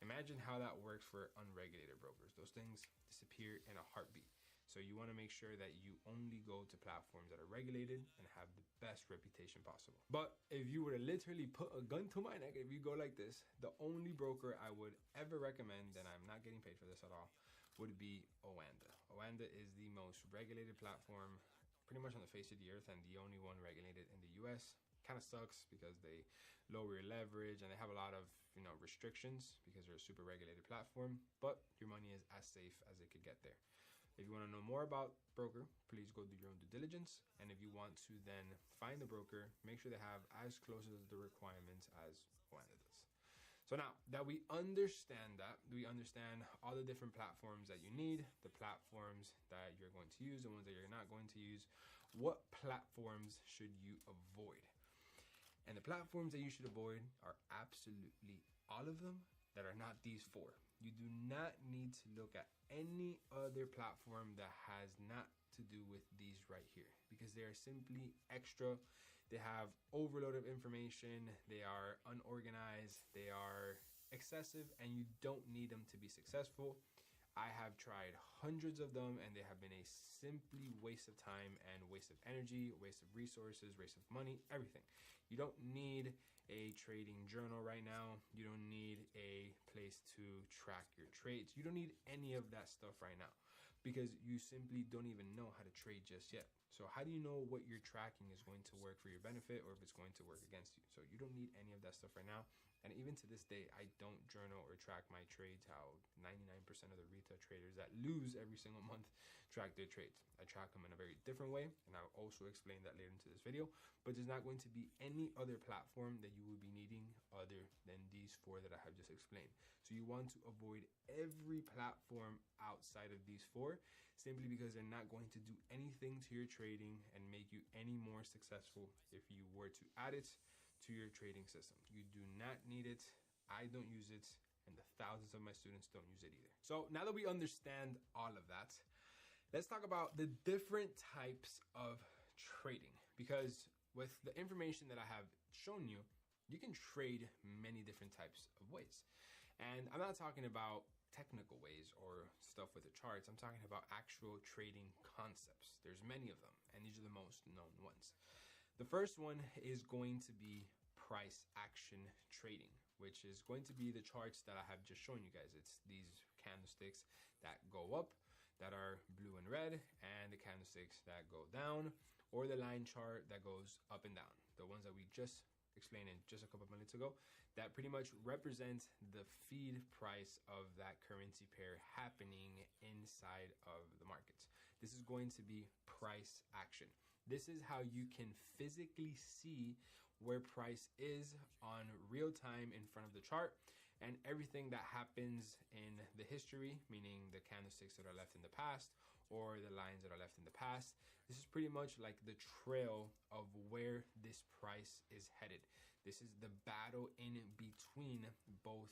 Speaker 1: Imagine how that works for unregulated brokers. Those things disappear in a heartbeat. So you want to make sure that you only go to platforms that are regulated and have the best reputation possible. But if you were to literally put a gun to my neck, if you go like this, the only broker I would ever recommend, and I'm not getting paid for this at all, would be Oanda. Oanda is the most regulated platform pretty much on the face of the earth, and the only one regulated in the US. Kind of sucks because they lower your leverage and they have a lot of restrictions because they're a super regulated platform, but your money is as safe as it could get there. If you want to know more about broker, please go do your own due diligence. And if you want to then find the broker, make sure they have as close to the requirements as Oanda does. So now that we understand all the different platforms that you need, the platforms that you're going to use, the ones that you're not going to use, what platforms should you avoid? And the platforms that you should avoid are absolutely all of them that are not these four. You do not need to look at any other platform that has not to do with these right here, because they are simply extra. They have overload of information. They are unorganized. They are excessive, and you don't need them to be successful. I have tried hundreds of them and they have been a simply waste of time and waste of energy, waste of resources, waste of money, everything. You don't need a trading journal right now. You don't need a place to track your trades. You don't need any of that stuff right now because you simply don't even know how to trade just yet. So how do you know what you're tracking is going to work for your benefit or if it's going to work against you? So you don't need any of that stuff right now. And even to this day, I don't journal or track my trades how 99% of the retail traders that lose every single month track their trades. I track them in a very different way, and I'll also explain that later into this video. But there's not going to be any other platform that you will be needing other than these four that I have just explained. So you want to avoid every platform outside of these four, simply because they're not going to do anything to your trading and make you any more successful if you were to add it to your trading system. You do not need it. I don't use it, and the thousands of my students don't use it either. So now that we understand all of that, let's talk about the different types of trading, because with the information that I have shown you, you can trade many different types of ways. And I'm not talking about technical ways or stuff with the charts. I'm talking about actual trading concepts. There's many of them, and these are the most known ones. The first one is going to be price action trading, which is going to be the charts that I have just shown you guys. It's these candlesticks that go up, that are blue and red, and the candlesticks that go down, or the line chart that goes up and down. The ones that we just explained in just a couple of minutes ago, that pretty much represent the feed price of that currency pair happening inside of the markets. This is going to be price action. This is how you can physically see where price is on real time in front of the chart, and everything that happens in the history, meaning the candlesticks that are left in the past or the lines that are left in the past. This is pretty much like the trail of where this price is headed. This is the battle in between both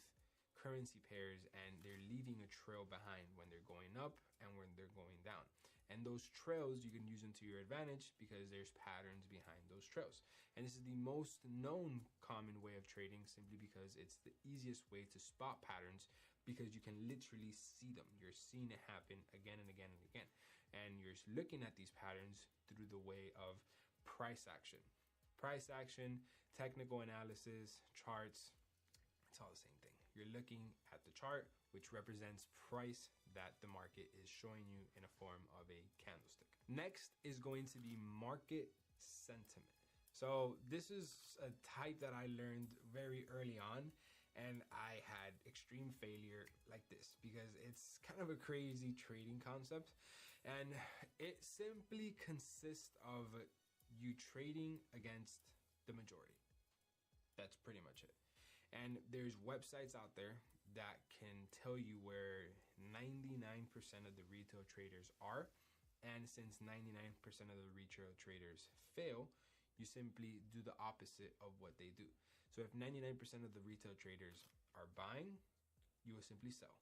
Speaker 1: currency pairs, and they're leaving a trail behind when they're going up and when they're going down. And those trails you can use them to your advantage because there's patterns behind those trails. And this is the most known common way of trading, simply because it's the easiest way to spot patterns, because you can literally see them. You're seeing it happen again and again and again. And you're looking at these patterns through the way of price action. Price action, technical analysis, charts, it's all the same thing. You're looking at the chart, which represents price that the market is showing you in a form of a candlestick. Next is going to be market sentiment. So this is a type that I learned very early on, and I had extreme failure like this because it's kind of a crazy trading concept, and it simply consists of you trading against the majority. That's pretty much it. And there's websites out there that can tell you where 99% of the retail traders are. And since 99% of the retail traders fail, you simply do the opposite of what they do. So if 99% of the retail traders are buying, you will simply sell.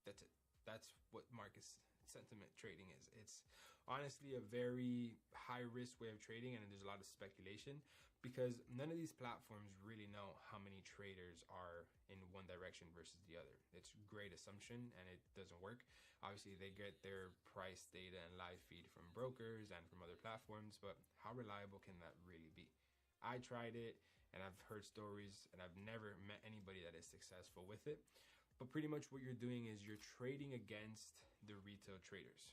Speaker 1: That's it. That's what market sentiment trading is. It's honestly a very high risk way of trading, and there's a lot of speculation because none of these platforms really know how many traders are in one direction versus the other. It's great assumption and it doesn't work. Obviously, they get their price data and live feed from brokers and from other platforms, but how reliable can that really be? I tried it and I've heard stories and I've never met anybody that is successful with it. But pretty much what you're doing is you're trading against the retail traders,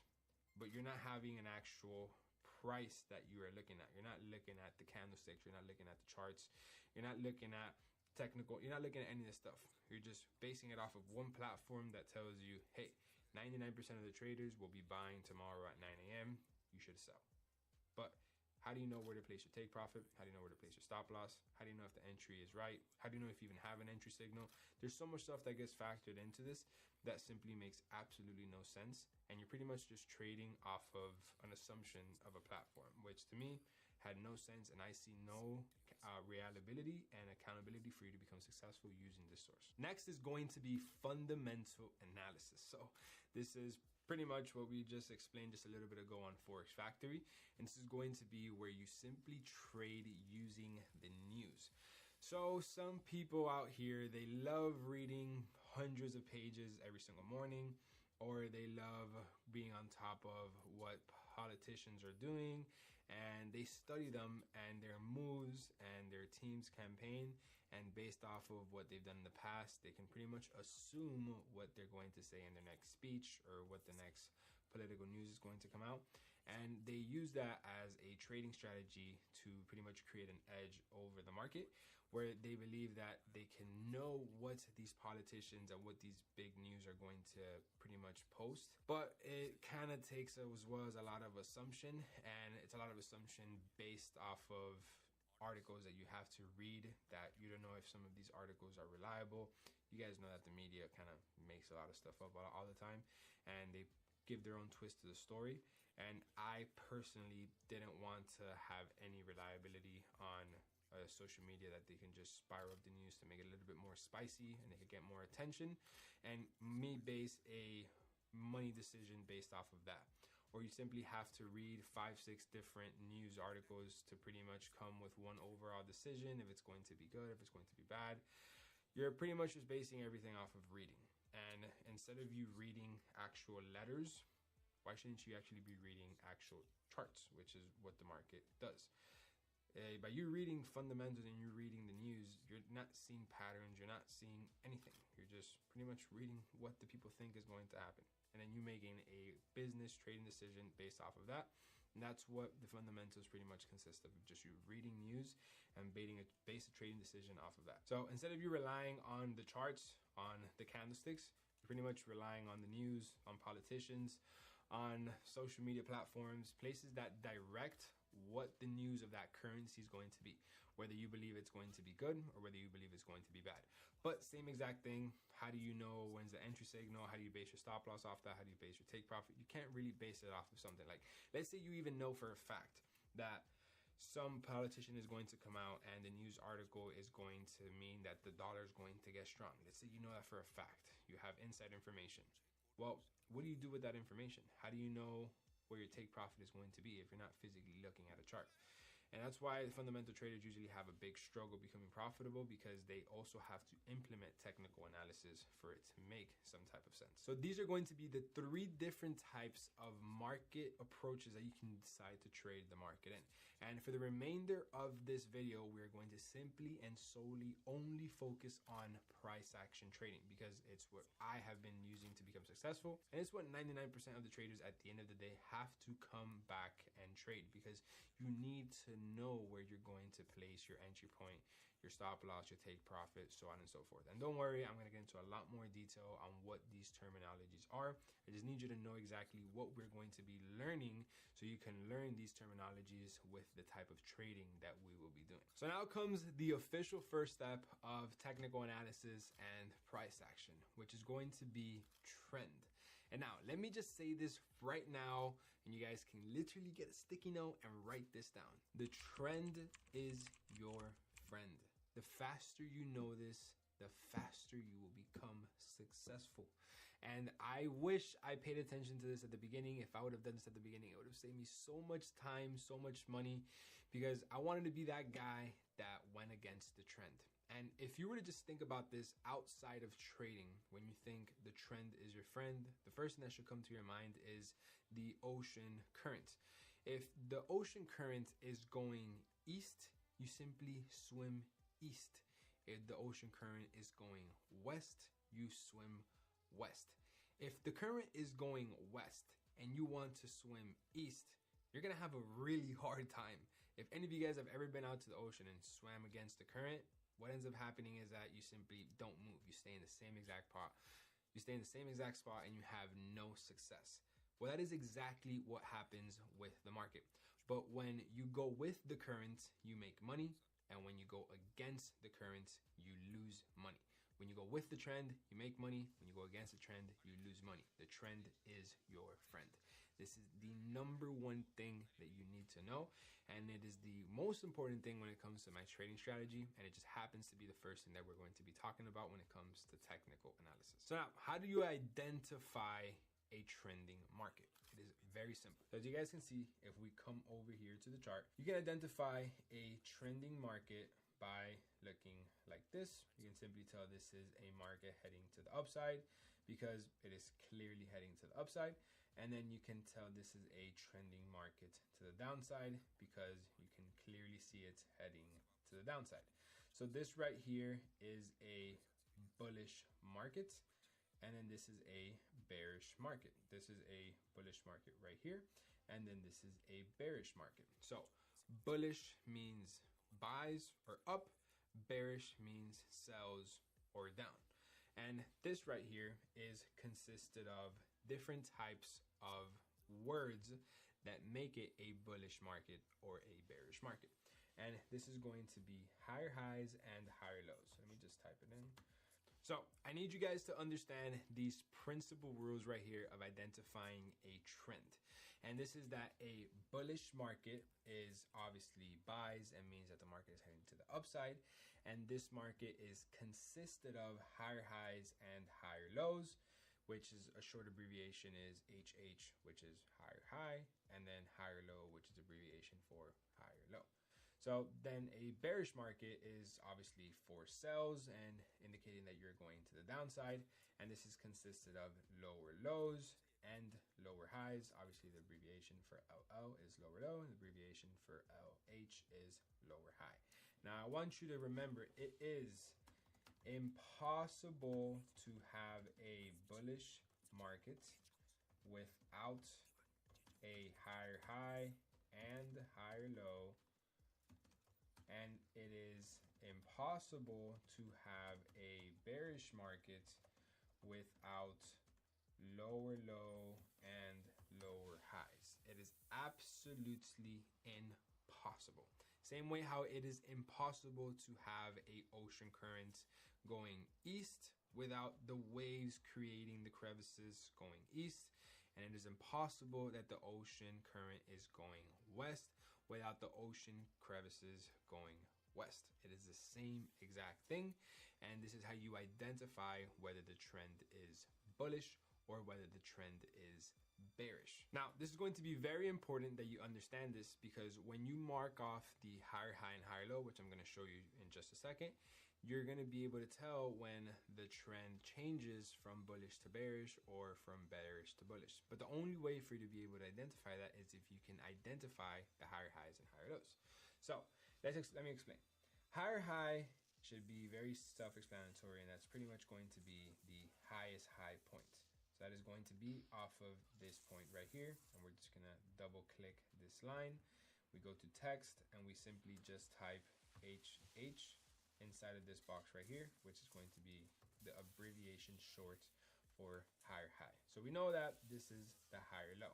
Speaker 1: but you're not having an actual price that you are looking at. You're not looking at the candlesticks. You're not looking at the charts. You're not looking at technical. You're not looking at any of this stuff. You're just basing it off of one platform that tells you, hey, 99% of the traders will be buying tomorrow at 9 a.m. You should sell. But how do you know where to place your take profit? How do you know where to place your stop loss? How do you know if the entry is right? How do you know if you even have an entry signal? There's so much stuff that gets factored into this that simply makes absolutely no sense. And you're pretty much just trading off of an assumption of a platform, which to me had no sense. And I see no reliability and accountability for you to become successful using this source. Next is going to be fundamental analysis. So this is pretty much what we just explained just a little bit ago on Forex Factory. And this is going to be where you simply trade using the news. So some people out here, they love reading hundreds of pages every single morning. or they love being on top of what politicians are doing, and they study them and their moves and their team's campaign, and based off of what they've done in the past, they can pretty much assume what they're going to say in their next speech or what the next political news is going to come out. And they use that as a trading strategy to pretty much create an edge over the market, where they believe that they can know what these politicians and what these big news are going to pretty much post. But it kind of takes as well as a lot of assumption, and it's a lot of assumption based off of articles that you have to read, that you don't know if some of these articles are reliable. You guys know that the media kind of makes a lot of stuff up all the time, and they give their own twist to the story. And I personally didn't want to have any reliability on social media, that they can just spiral up the news to make it a little bit more spicy and they could get more attention, and me base a money decision based off of that. Or you simply have to read 5-6 different news articles to pretty much come with one overall decision, if it's going to be good, if it's going to be bad. You're pretty much just basing everything off of reading. And instead of you reading actual letters, why shouldn't you actually be reading actual charts, which is what the market does? By you reading fundamentals and you reading the news, you're not seeing patterns, you're not seeing anything. You're just pretty much reading what the people think is going to happen. And then you making a business trading decision based off of that. And that's what the fundamentals pretty much consist of, just you reading news and base a trading decision off of that. So instead of you relying on the charts, on the candlesticks, you're pretty much relying on the news, on politicians, on social media platforms, places that direct what the news of that currency is going to be, whether you believe it's going to be good or whether you believe it's going to be bad. But same exact thing, how do you know when's the entry signal? How do you base your stop loss off that? How do you base your take profit? You can't really base it off of something like, let's say you even know for a fact that some politician is going to come out and the news article is going to mean that the dollar is going to get strong. Let's say you know that for a fact. You have inside information. Well, what do you do with that information? How do you know where your take profit is going to be if you're not physically looking at a chart? And that's why the fundamental traders usually have a big struggle becoming profitable, because they also have to implement technical analysis for it to make some type of sense. So these are going to be the 3 different types of market approaches that you can decide to trade the market in. And for the remainder of this video, we're going to simply and solely only focus on price action trading, because it's what I have been using to become successful. And it's what 99% of the traders at the end of the day have to come back and trade, because you need to know where you're going to place your entry point, your stop loss, your take profit, so on and so forth. And don't worry, I'm going to get into a lot more detail on what these terminologies are. I just need you to know exactly what we're going to be learning so you can learn these terminologies with the type of trading that we will be doing. So now comes the official first step of technical analysis and price action, which is going to be trend. And now, let me just say this right now, and you guys can literally get a sticky note and write this down. The trend is your friend. The faster you know this, the faster you will become successful. And I wish I paid attention to this at the beginning. If I would have done this at the beginning, it would have saved me so much time, so much money, because I wanted to be that guy that went against the trend. And if you were to just think about this outside of trading, when you think the trend is your friend, the first thing that should come to your mind is the ocean current. If the ocean current is going east, you simply swim east. If the ocean current is going west, you swim west. If the current is going west and you want to swim east, you're gonna have a really hard time. If any of you guys have ever been out to the ocean and swam against the current, what ends up happening is that you simply don't move. You stay in the same exact spot. You stay in the same exact spot and you have no success. Well, that is exactly what happens with the market. But when you go with the current, you make money. And when you go against the current, you lose money. When you go with the trend, you make money. When you go against the trend, you lose money. The trend is your friend. This is the number 1 thing that you need to know. And it is the most important thing when it comes to my trading strategy. And it just happens to be the first thing that we're going to be talking about when it comes to technical analysis. So now, how do you identify a trending market? It is very simple. So as you guys can see, if we come over here to the chart, you can identify a trending market by looking like this. You can simply tell this is a market heading to the upside. because it is clearly heading to the upside. And then you can tell this is a trending market to the downside because you can clearly see it heading to the downside. So this right here is a bullish market, and then this is a bearish market. This is a bullish market right here, and then this is a bearish market. So bullish means buys or up, bearish means sells or down. And this right here is consisted of different types of words that make it a bullish market or a bearish market. And this is going to be higher highs and higher lows. Let me just type it in. So I need you guys to understand these principal rules right here of identifying a trend. And this is that a bullish market is obviously buys and means that the market is heading to the upside. And this market is consisted of higher highs and higher lows, which is a short abbreviation is HH, which is higher high, and then higher low, which is abbreviation for higher low. So then a bearish market is obviously for sells and indicating that you're going to the downside. And this is consisted of lower lows and lower highs. Obviously the abbreviation for LL is lower low and the abbreviation for LH is lower high. Now I want you to remember it is impossible to have a bullish market without a higher high and higher low. And it is impossible to have a bearish market without lower low and lower highs. It is absolutely impossible. Same way how it is impossible to have a ocean current going east without the waves creating the crevices going east. And it is impossible that the ocean current is going west without the ocean crevices going west. It is the same exact thing. And this is how you identify whether the trend is bullish or whether the trend is bearish. Now, this is going to be very important that you understand this, because when you mark off the higher high and higher low, which I'm going to show you in just a second, you're going to be able to tell when the trend changes from bullish to bearish or from bearish to bullish. But the only way for you to be able to identify that is if you can identify the higher highs and higher lows. So let me explain. Higher high should be very self-explanatory, and that's pretty much going to be the highest high point. So that is going to be off of this point right here, and we're just going to double click this line. We go to text and we simply just type HH inside of this box right here, which is going to be the abbreviation short for higher high. So we know that this is the higher low.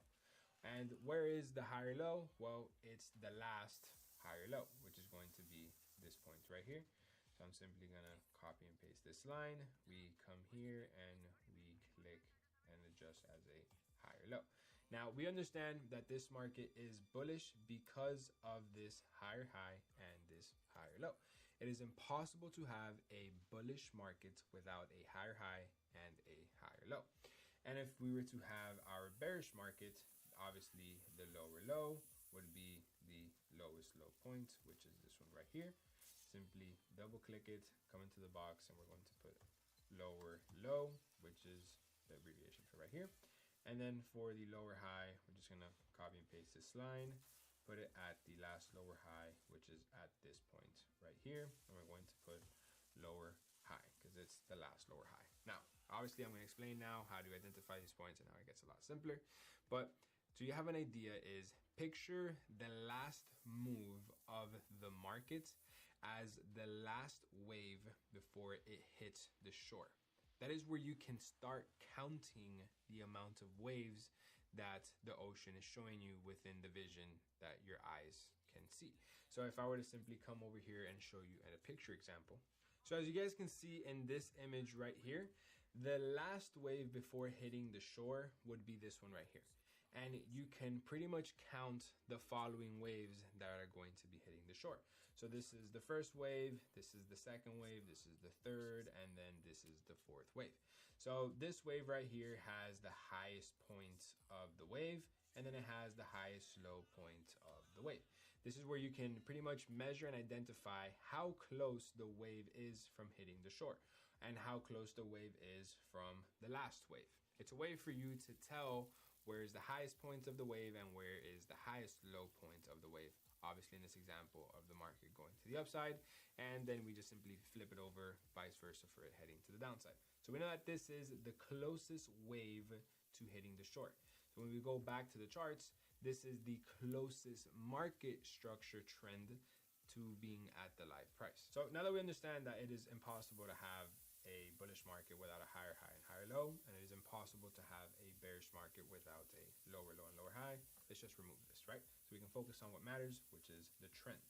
Speaker 1: And where is the higher low? Well, it's the last higher low, which is going to be this point right here. So I'm simply gonna copy and paste this line. We come here and we click and adjust as a higher low. Now we understand that this market is bullish because of this higher high and this higher low. It is impossible to have a bullish market without a higher high and a higher low. And if we were to have our bearish market, obviously the lower low would be the lowest low point, which is this one right here. Simply double click it, come into the box, and we're going to put lower low, which is the abbreviation for right here. And then for the lower high, we're just gonna copy and paste this line, put it at the last lower high, which is at this point right here. And we're going to put lower high because it's the last lower high. Now, obviously I'm gonna explain now how to identify these points, and now it gets a lot simpler. But so you have an idea is picture the last move of the market as the last wave before it hits the shore. That is where you can start counting the amount of waves that the ocean is showing you within the vision that your eyes can see. So if I were to simply come over here and show you in a picture example. So as you guys can see in this image right here, the last wave before hitting the shore would be this one right here. And you can pretty much count the following waves that are going to be hitting the shore. So this is the first wave, this is the second wave, this is the third, and then this is the fourth wave. So this wave right here has the highest point of the wave, and then it has the highest low point of the wave. This is where you can pretty much measure and identify how close the wave is from hitting the shore. and how close the wave is from the last wave. It's a way for you to tell where is the highest point of the wave and where is the highest low point of the wave. Obviously in this example of the market going to the upside, and then we just simply flip it over vice versa for it heading to the downside. So we know that this is the closest wave to hitting the short. So when we go back to the charts, this is the closest market structure trend to being at the live price. So now that we understand that it is impossible to have a bullish market without a higher high and higher low, and it is impossible to have a bearish market without a lower low and lower high, let's just remove this, right? So we can focus on what matters, which is the trend.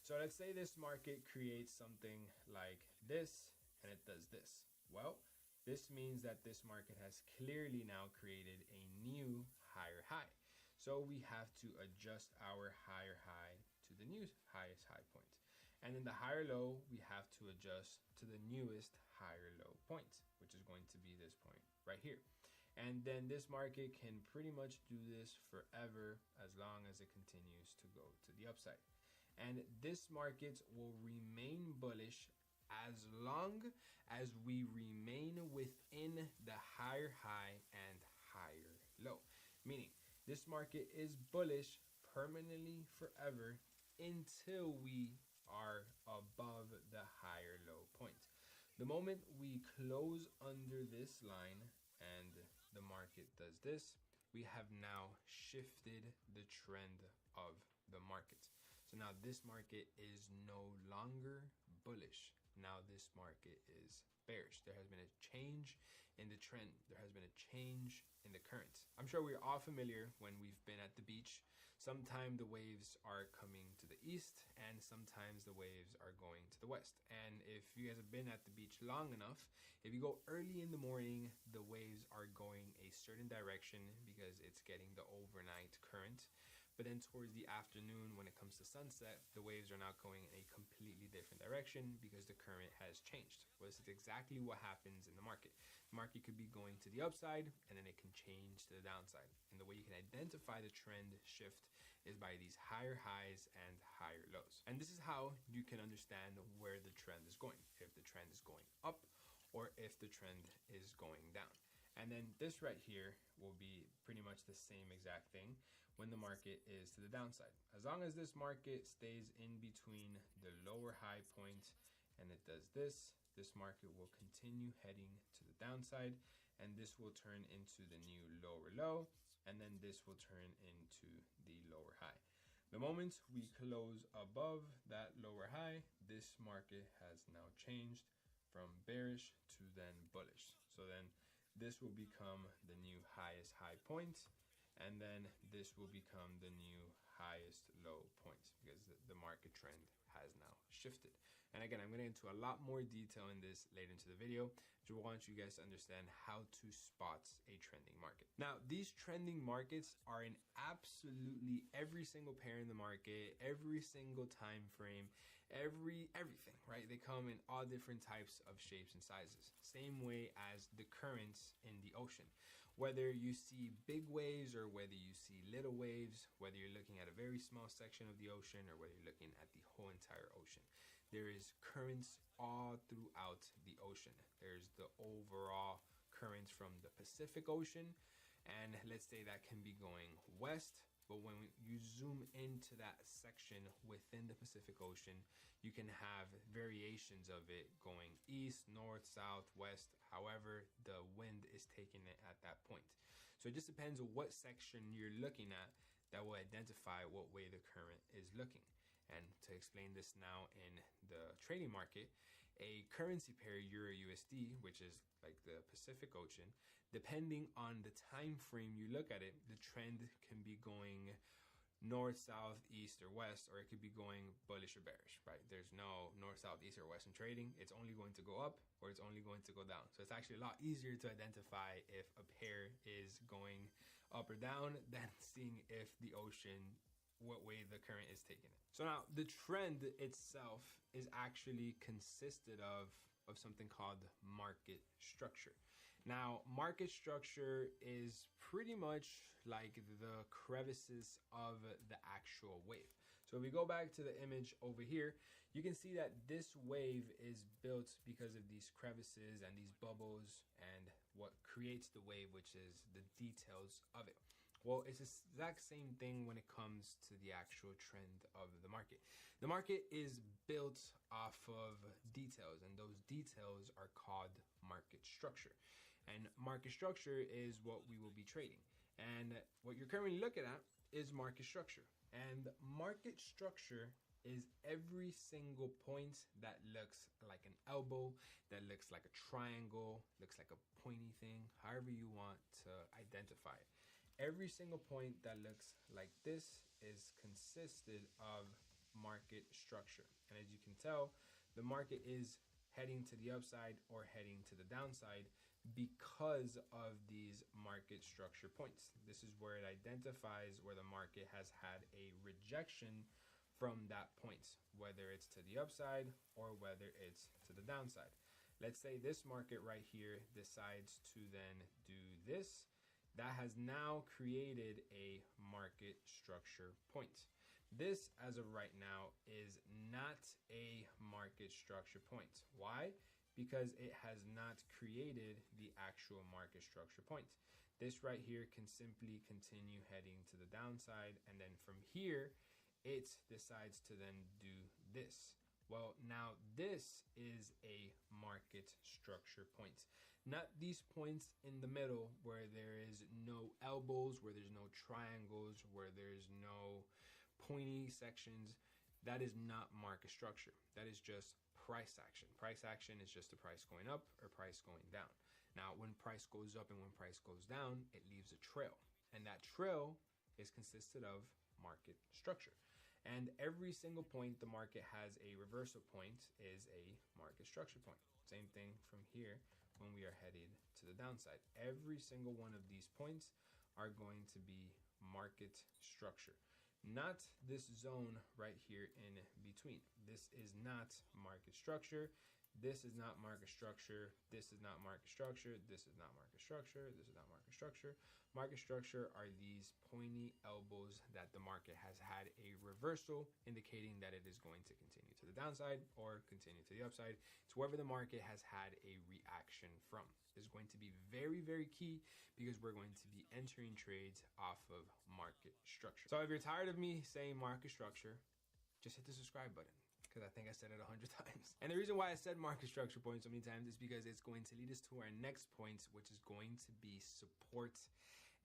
Speaker 1: So let's say this market creates something like this, and it does this. Well, this means that this market has clearly now created a new higher high. So we have to adjust our higher high to the new highest high point. And then the higher low, we have to adjust to the newest higher low point, which is going to be this point right here. And then this market can pretty much do this forever as long as it continues to go to the upside. And this market will remain bullish as long as we remain within the higher high and higher low. Meaning this market is bullish permanently forever until we are above the higher low point. The moment we close under this line and the market does this, we have now shifted the trend of the market. So now this market is no longer bullish. Now this market is bearish. There has been a change in the trend. There has been a change in the currents. I'm sure we're all familiar when we've been at the beach. Sometimes the waves are coming to the east and sometimes the waves are going to the west. And if you guys have been at the beach long enough, if you go early in the morning, the waves are going a certain direction because it's getting the overnight current. But then towards the afternoon, when it comes to sunset, the waves are now going in a completely different direction because the current has changed. Well, this is exactly what happens in the market. The market could be going to the upside and then it can change to the downside. And the way you can identify the trend shift is by these higher highs and higher lows. And this is how you can understand where the trend is going, if the trend is going up or if the trend is going down. And then this right here will be pretty much the same exact thing when the market is to the downside. As long as this market stays in between the lower high point and it does this, this market will continue heading to the downside, and this will turn into the new lower low, and then this will turn into the lower high. The moment we close above that lower high, this market has now changed from bearish to then bullish. So then this will become the new highest high point, and then this will become the new highest low point because the market trend has now shifted. And again, I'm going to get into a lot more detail in this later into the video. I want you guys to understand how to spot a trending market. Now, these trending markets are in absolutely every single pair in the market, every single time frame, everything, right? They come in all different types of shapes and sizes. Same way as the currents in the ocean. Whether you see big waves or whether you see little waves, whether you're looking at a very small section of the ocean or whether you're looking at the whole entire ocean, there is currents all throughout the ocean. There's the overall currents from the Pacific Ocean, and let's say that can be going west. But when you zoom into that section within the Pacific Ocean, you can have variations of it going east, north, south, west, however the wind is taking it at that point. So it just depends on what section you're looking at that will identify what way the current is looking. And to explain this now in the trading market, a currency pair Euro USD, which is like the Pacific Ocean, depending on the time frame you look at it, the trend can be going north, south, east, or west, or it could be going bullish or bearish, right? There's no north, south, east, or west in trading. It's only going to go up or it's only going to go down. So it's actually a lot easier to identify if a pair is going up or down than seeing if the ocean, what way the current is taking it. So now the trend itself is actually consisted of something called market structure. Now, market structure is pretty much like the crevices of the actual wave. So So if we go back to the image over here, you can see that this wave is built because of these crevices and these bubbles and what creates the wave, which is the details of it. Well, it's the exact same thing when it comes to the actual trend of the market. The market is built off of details, and those details are called market structure. And market structure is what we will be trading. And what you're currently looking at is market structure. And market structure is every single point that looks like an elbow, that looks like a triangle, looks like a pointy thing, however you want to identify it. Every single point that looks like this is consisted of market structure. And as you can tell, the market is heading to the upside or heading to the downside because of these market structure points. This is where it identifies where the market has had a rejection from that point, whether it's to the upside or whether it's to the downside. Let's say this market right here decides to then do this. That has now created a market structure point. This, as of right now, is not a market structure point. Why? Because it has not created the actual market structure point. This right here can simply continue heading to the downside, and then from here, it decides to then do this. Well, now this is a market structure point. Not these points in the middle where there is no elbows, where there's no triangles, where there's no pointy sections. That is not market structure. That is just price action. Price action is just the price going up or price going down. Now, when price goes up and when price goes down, it leaves a trail. And that trail is consisted of market structure. And every single point the market has a reversal point is a market structure point. Same thing from here when we are headed to the downside. Every single one of these points are going to be market structure. Not this zone right here in between. This is not market structure. This is not market structure. This is not market structure. This is not market structure. This is not market structure. Market structure are these pointy elbows that the market has had a reversal, indicating that it is going to continue to the downside or continue to the upside. It's wherever the market has had a reaction from. This is going to be very, very key because we're going to be entering trades off of market structure. So if you're tired of me saying market structure, just hit the subscribe button, because I think I said it 100 times. And the reason why I said market structure points so many times is because it's going to lead us to our next point, which is going to be support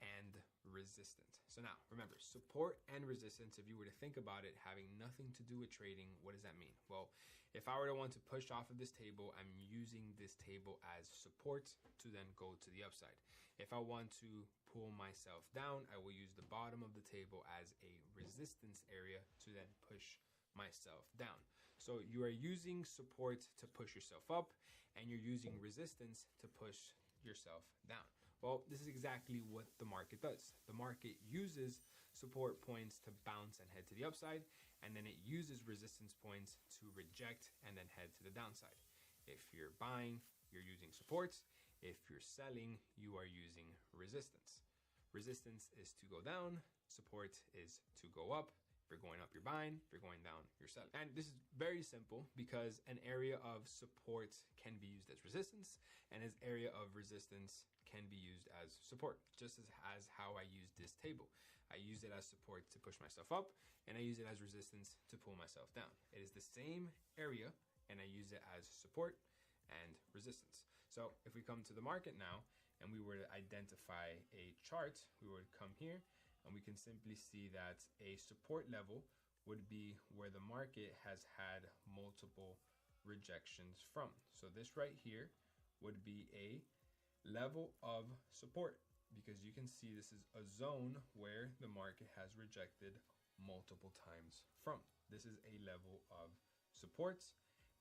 Speaker 1: and resistance. So now, remember, support and resistance, if you were to think about it, having nothing to do with trading, what does that mean? Well, if I were to want to push off of this table, I'm using this table as support to then go to the upside. If I want to pull myself down, I will use the bottom of the table as a resistance area to then push myself down. So you are using support to push yourself up, and you're using resistance to push yourself down. Well, this is exactly what the market does. The market uses support points to bounce and head to the upside, and then it uses resistance points to reject and then head to the downside. If you're buying, you're using supports. If you're selling, you are using resistance. Resistance is to go down, support is to go up. If you're going up, you're buying. If you're going down, you're selling. And this is very simple because an area of support can be used as resistance, and an area of resistance can be used as support, just as how I use this table. I use it as support to push myself up, and I use it as resistance to pull myself down. It is the same area, and I use it as support and resistance. So if we come to the market now, and we were to identify a chart, we would come here, and we can simply see that a support level would be where the market has had multiple rejections from. So this right here would be a level of support, because you can see this is a zone where the market has rejected multiple times from. This is a level of support.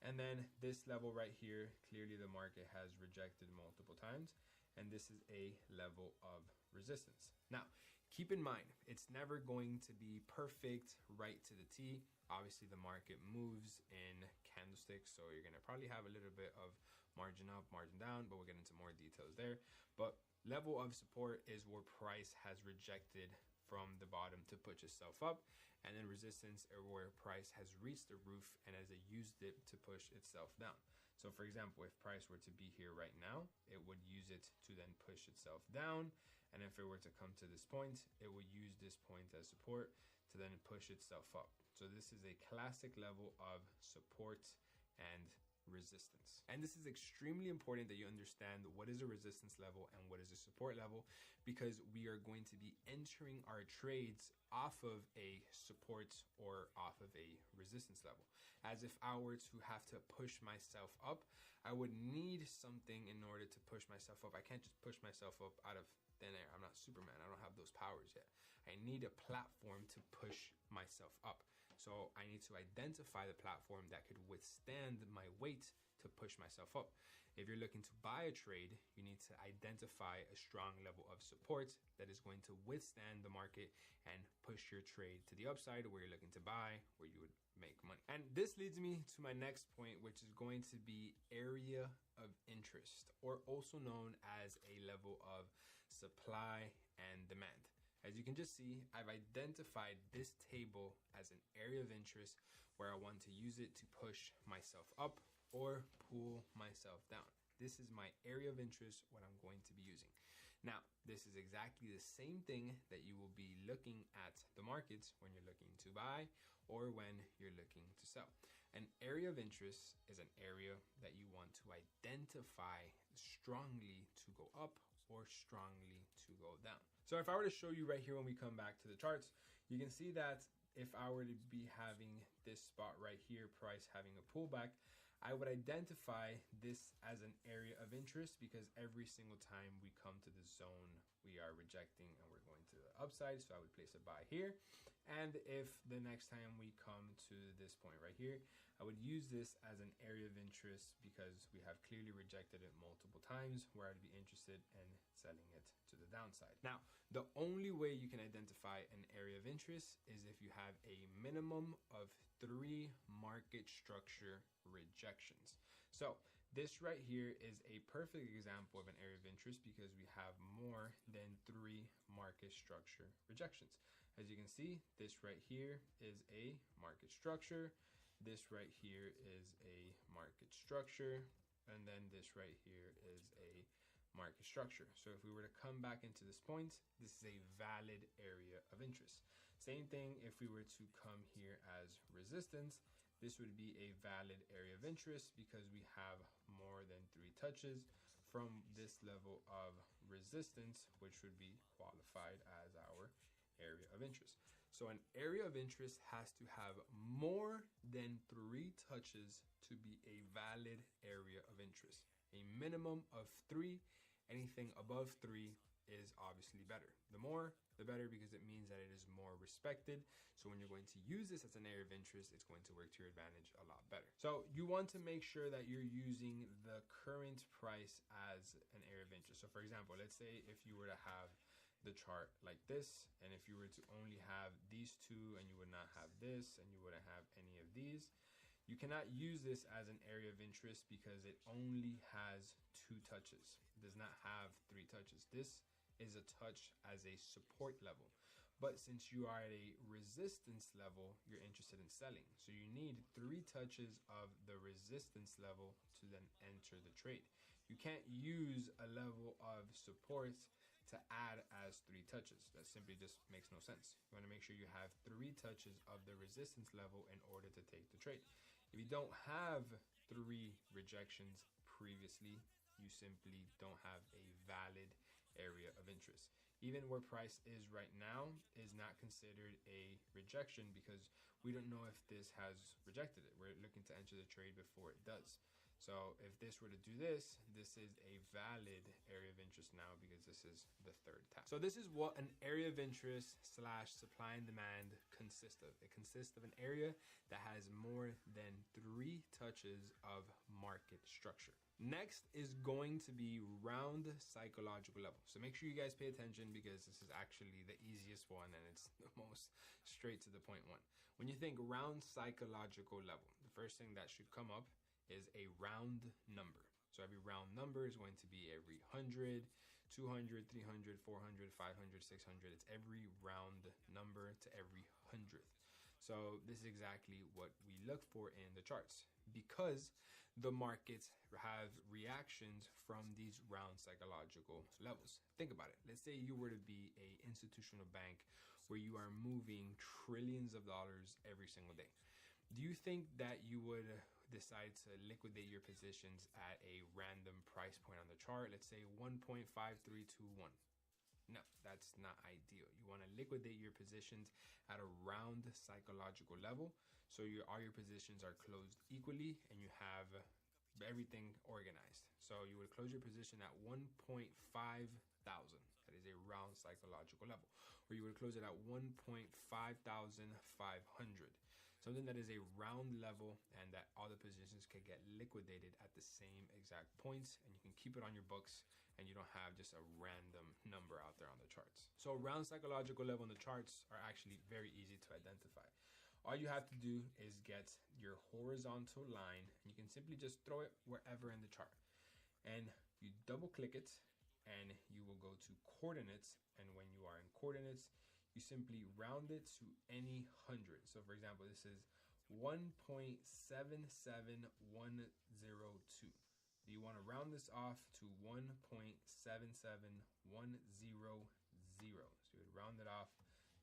Speaker 1: And then this level right here, clearly the market has rejected multiple times. And this is a level of resistance. Now, keep in mind, it's never going to be perfect right to the T. Obviously, the market moves in candlesticks, so you're going to probably have a little bit of margin up, margin down, but we'll get into more details there. But level of support is where price has rejected from the bottom to push itself up, and then resistance are where price has reached the roof and has used it to push itself down. So for example, if price were to be here right now, it would use it to then push itself down. And if it were to come to this point, it would use this point as support to then push itself up. So this is a classic level of support and resistance. And this is extremely important that you understand what is a resistance level and what is a support level, because we are going to be entering our trades off of a support or off of a resistance level. As if I were to have to push myself up, I would need something in order to push myself up. I can't just push myself up out of thin air. I'm not Superman. I don't have those powers yet. I need a platform to push myself up. So I need to identify the platform that could withstand my weight to push myself up. If you're looking to buy a trade, you need to identify a strong level of support that is going to withstand the market and push your trade to the upside where you're looking to buy, where you would make money. And this leads me to my next point, which is going to be area of interest, or also known as a level of supply and demand. As you can just see, I've identified this table as an area of interest where I want to use it to push myself up or pull myself down. This is my area of interest, what I'm going to be using. Now, this is exactly the same thing that you will be looking at the markets when you're looking to buy or when you're looking to sell. An area of interest is an area that you want to identify strongly to go up or strongly to go down. So if I were to show you right here when we come back to the charts, you can see that if I were to be having this spot right here, price having a pullback, I would identify this as an area of interest, because every single time we come to the zone, we are rejecting and we're going to the upside. So I would place a buy here. And if the next time we come to this point right here, I would use this as an area of interest because we have clearly rejected it multiple times, where I'd be interested in selling it to the downside. Now, the only way you can identify an area of interest is if you have a minimum of 3 market structure rejections. So this right here is a perfect example of an area of interest because we have more than 3 market structure rejections. As you can see, this right here is a market structure. This right here is a market structure. And then this right here is a market structure. So if we were to come back into this point, this is a valid area of interest. Same thing if we were to come here as resistance, this would be a valid area of interest because we have more than 3 touches from this level of resistance, which would be qualified as our area of interest. So an area of interest has to have more than 3 touches to be a valid area of interest. A minimum of 3, anything above 3 is obviously better. The more, the better, because it means that it is more respected. So when you're going to use this as an area of interest, it's going to work to your advantage a lot better. So you want to make sure that you're using the current price as an area of interest. So for example, let's say if you were to have the chart like this, and if you were to only have these 2 and you would not have this and you wouldn't have any of these, you cannot use this as an area of interest because it only has 2 touches. It does not have 3 touches. This is a touch as a support level. But since you are at a resistance level, you're interested in selling. So you need 3 touches of the resistance level to then enter the trade. You can't use a level of support to add as 3 touches. That simply just makes no sense. You want to make sure you have 3 touches of the resistance level in order to take the trade. If you don't have 3 rejections previously, you simply don't have a valid area of interest. Even where price is right now is not considered a rejection because we don't know if this has rejected it. We're looking to enter the trade before it does. So if this were to do this, this is a valid area of interest now because this is the 3rd tap. So this is what an area of interest / supply and demand consists of. It consists of an area that has more than 3 touches of market structure. Next is going to be round psychological level. So make sure you guys pay attention because this is actually the easiest one and it's the most straight to the point one. When you think round psychological level, the first thing that should come up is a round number. So every round number is going to be every 100, 200, 300, 400, 500, 600. It's every round number to every 100th. So this is exactly what we look for in the charts, because the markets have reactions from these round psychological levels. Think about it. Let's say you were to be a institutional bank where you are moving trillions of dollars every single day. Do you think that you would decide to liquidate your positions at a random price point on the chart? Let's say 1.5321. No, that's not ideal. You want to liquidate your positions at a round psychological level, so all your positions are closed equally and you have everything organized. So you would close your position at 1.5 thousand. That is a round psychological level. Or you would close it at 1.5500. Something that is a round level and that all the positions can get liquidated at the same exact points, and you can keep it on your books and you don't have just a random number out there on the charts. So round psychological level on the charts are actually very easy to identify. All you have to do is get your horizontal line, and you can simply just throw it wherever in the chart. And you double click it and you will go to coordinates, and when you are in coordinates, you simply round it to any 100. So for example, this is 1.77102. You want to round this off to 1.77100. So you would round it off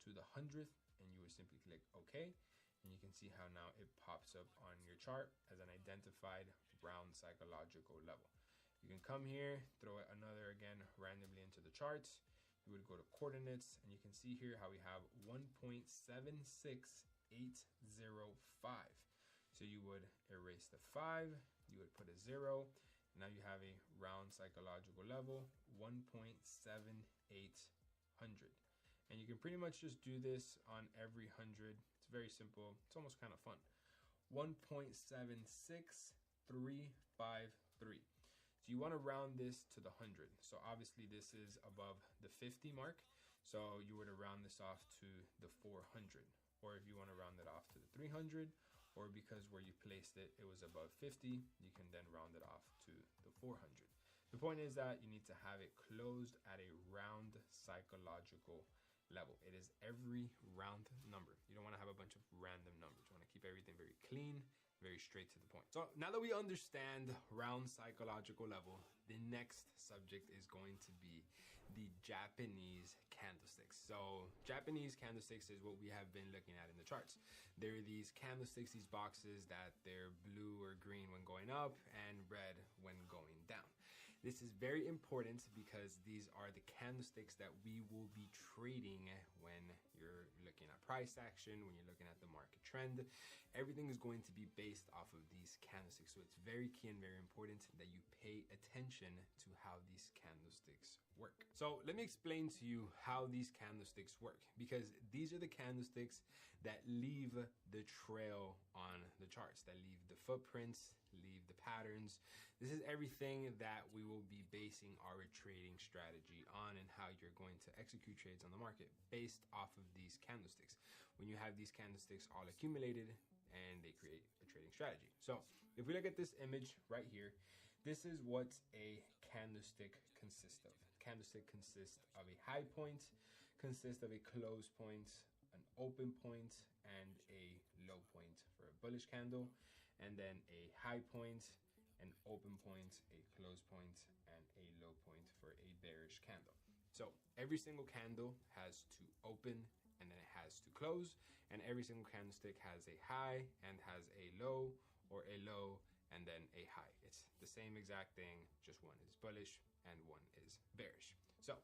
Speaker 1: to the 100th, and you would simply click OK. And you can see how now it pops up on your chart as an identified round psychological level. You can come here, throw it another again randomly into the charts. You would go to coordinates, and you can see here how we have 1.76805. So you would erase the 5, you would put a 0. Now you have a round psychological level, 1.7800. And you can pretty much just do this on every 100. It's very simple. It's almost kind of fun. 1.76353. So you want to round this to the 100. So obviously this is above the 50 mark. So you would round this off to the 400. Or if you want to round it off to the 300, or because where you placed it, it was above 50, you can then round it off to the 400. The point is that you need to have it closed at a round psychological level. It is every round number. You don't want to have a bunch of random numbers. You want to keep everything very clean, very straight to the point. So now that we understand round psychological level, the next subject is going to be the Japanese candlesticks. So Japanese candlesticks is what we have been looking at in the charts. There are these candlesticks, these boxes that they're blue or green when going up and red when going down. This is very important because these are the candlesticks that we will be trading when you're looking at price action, when you're looking at the market trend. Everything is going to be based off of these candlesticks. So it's very key and very important that you pay attention to how these candlesticks work. So let me explain to you how these candlesticks work, because these are the candlesticks that leave the trail on the charts, that leave the footprints, leave the patterns. This is everything that we will be basing our trading strategy on, and how you're going to execute trades on the market based off of these candlesticks. When you have these candlesticks all accumulated, and they create a trading strategy. So if we look at this image right here, this is what a candlestick consists of. A candlestick consists of a high point, consists of a close point, an open point, and a low point for a bullish candle, and then a high point, an open point, a close point, and a low point for a bearish candle. So every single candle has to open, and then it has to close, and every single candlestick has a high and has a low, or a low and then a high. It's the same exact thing, just one is bullish and one is bearish. So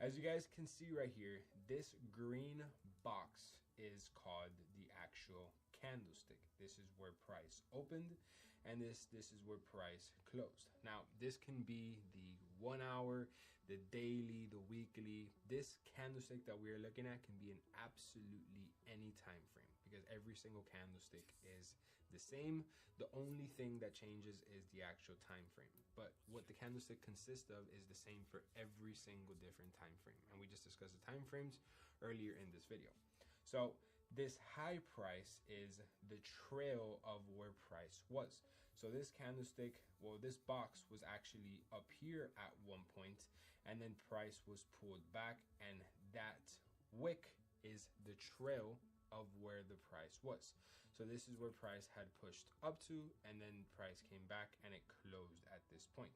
Speaker 1: as you guys can see right here, this green box is called the actual candlestick. This is where price opened, and this is where price closed. Now this can be the 1 hour, the daily, the weekly. This candlestick that we're looking at can be in absolutely any time frame, because every single candlestick is the same. The only thing that changes is the actual time frame, but what the candlestick consists of is the same for every single different time frame, and we just discussed the time frames earlier in this video. So this high price is the trail of where price was. So this candlestick, well, this box was actually up here at one point, and then price was pulled back, and that wick is the trail of where the price was. So this is where price had pushed up to, and then price came back and it closed at this point.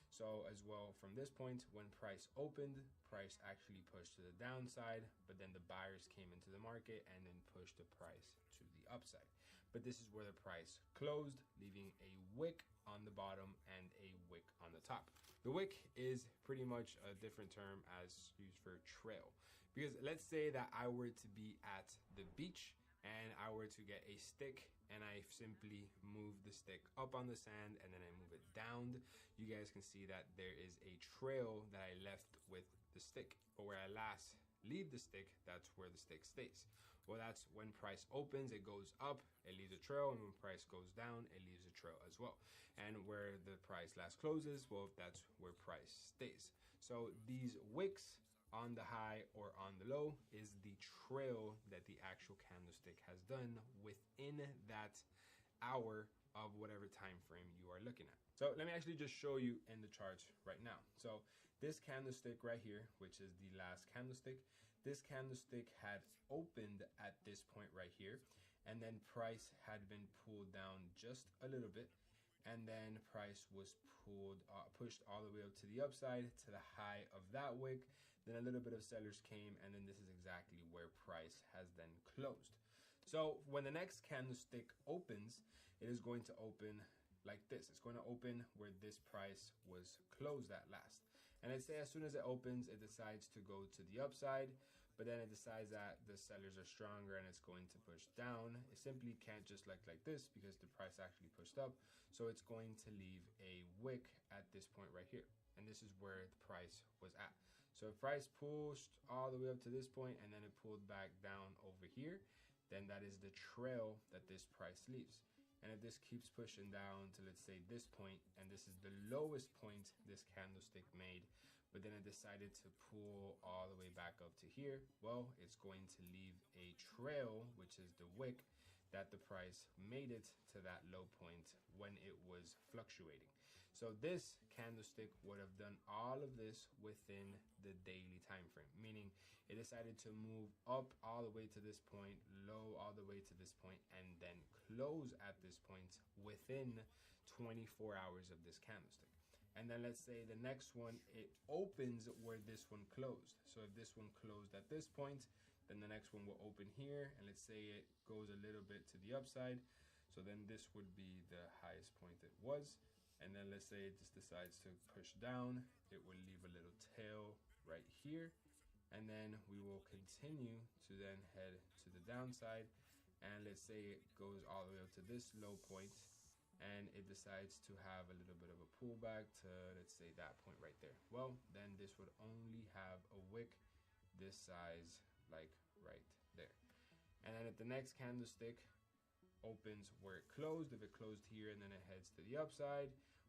Speaker 1: So as well, from this point, when price opened, price actually pushed to the downside, but then the buyers came into the market and then pushed the price to the upside. But this is where the price closed, leaving a wick on the bottom and a wick on the top. The wick is pretty much a different term as used for trail, because let's say that I were to be at the beach and I were to get a stick and I simply move the stick up on the sand and then I move it down, you guys can see that there is a trail that I left with the stick. But where I last leave the stick, that's where the stick stays. Well, that's when price opens, it goes up, it leaves a trail, and when price goes down, it leaves a trail as well. And where the price last closes, well, that's where price stays. So these wicks on the high or on the low is the trail that the actual candlestick has done within that hour of whatever time frame you are looking at. So let me actually just show you in the charts right now. So this candlestick right here, which is the last candlestick, this candlestick had opened at this point right here, and then price had been pulled down just a little bit, and then price was pushed all the way up to the upside to the high of that wick. Then a little bit of sellers came, and then this is exactly where price has then closed. So when the next candlestick opens, it is going to open like this. It's going to open where this price was closed at last. And let's say as soon as it opens, it decides to go to the upside, but then it decides that the sellers are stronger and it's going to push down. It simply can't just like this because the price actually pushed up. So it's going to leave a wick at this point right here. And this is where the price was at. So if price pushed all the way up to this point and then it pulled back down over here, then that is the trail that this price leaves. And if this keeps pushing down to, let's say, this point, and this is the lowest point this candlestick made, but then it decided to pull all the way back up to here, well, it's going to leave a trail, which is the wick, that the price made it to that low point when it was fluctuating. So this candlestick would have done all of this within the daily time frame, meaning it decided to move up all the way to this point, low all the way to this point, and then close at this point within 24 hours of this candlestick. And then let's say the next one, it opens where this one closed. So if this one closed at this point, then the next one will open here, and let's say it goes a little bit to the upside. So then this would be the highest point it was. And then let's say it just decides to push down, it will leave a little tail right here. And then we will continue to then head to the downside. And let's say it goes all the way up to this low point, and it decides to have a little bit of a pullback to, let's say, that point right there. Well, then this would only have a wick this size, like right there. And then at the next candlestick opens where it closed. If it closed here and then it heads to the upside,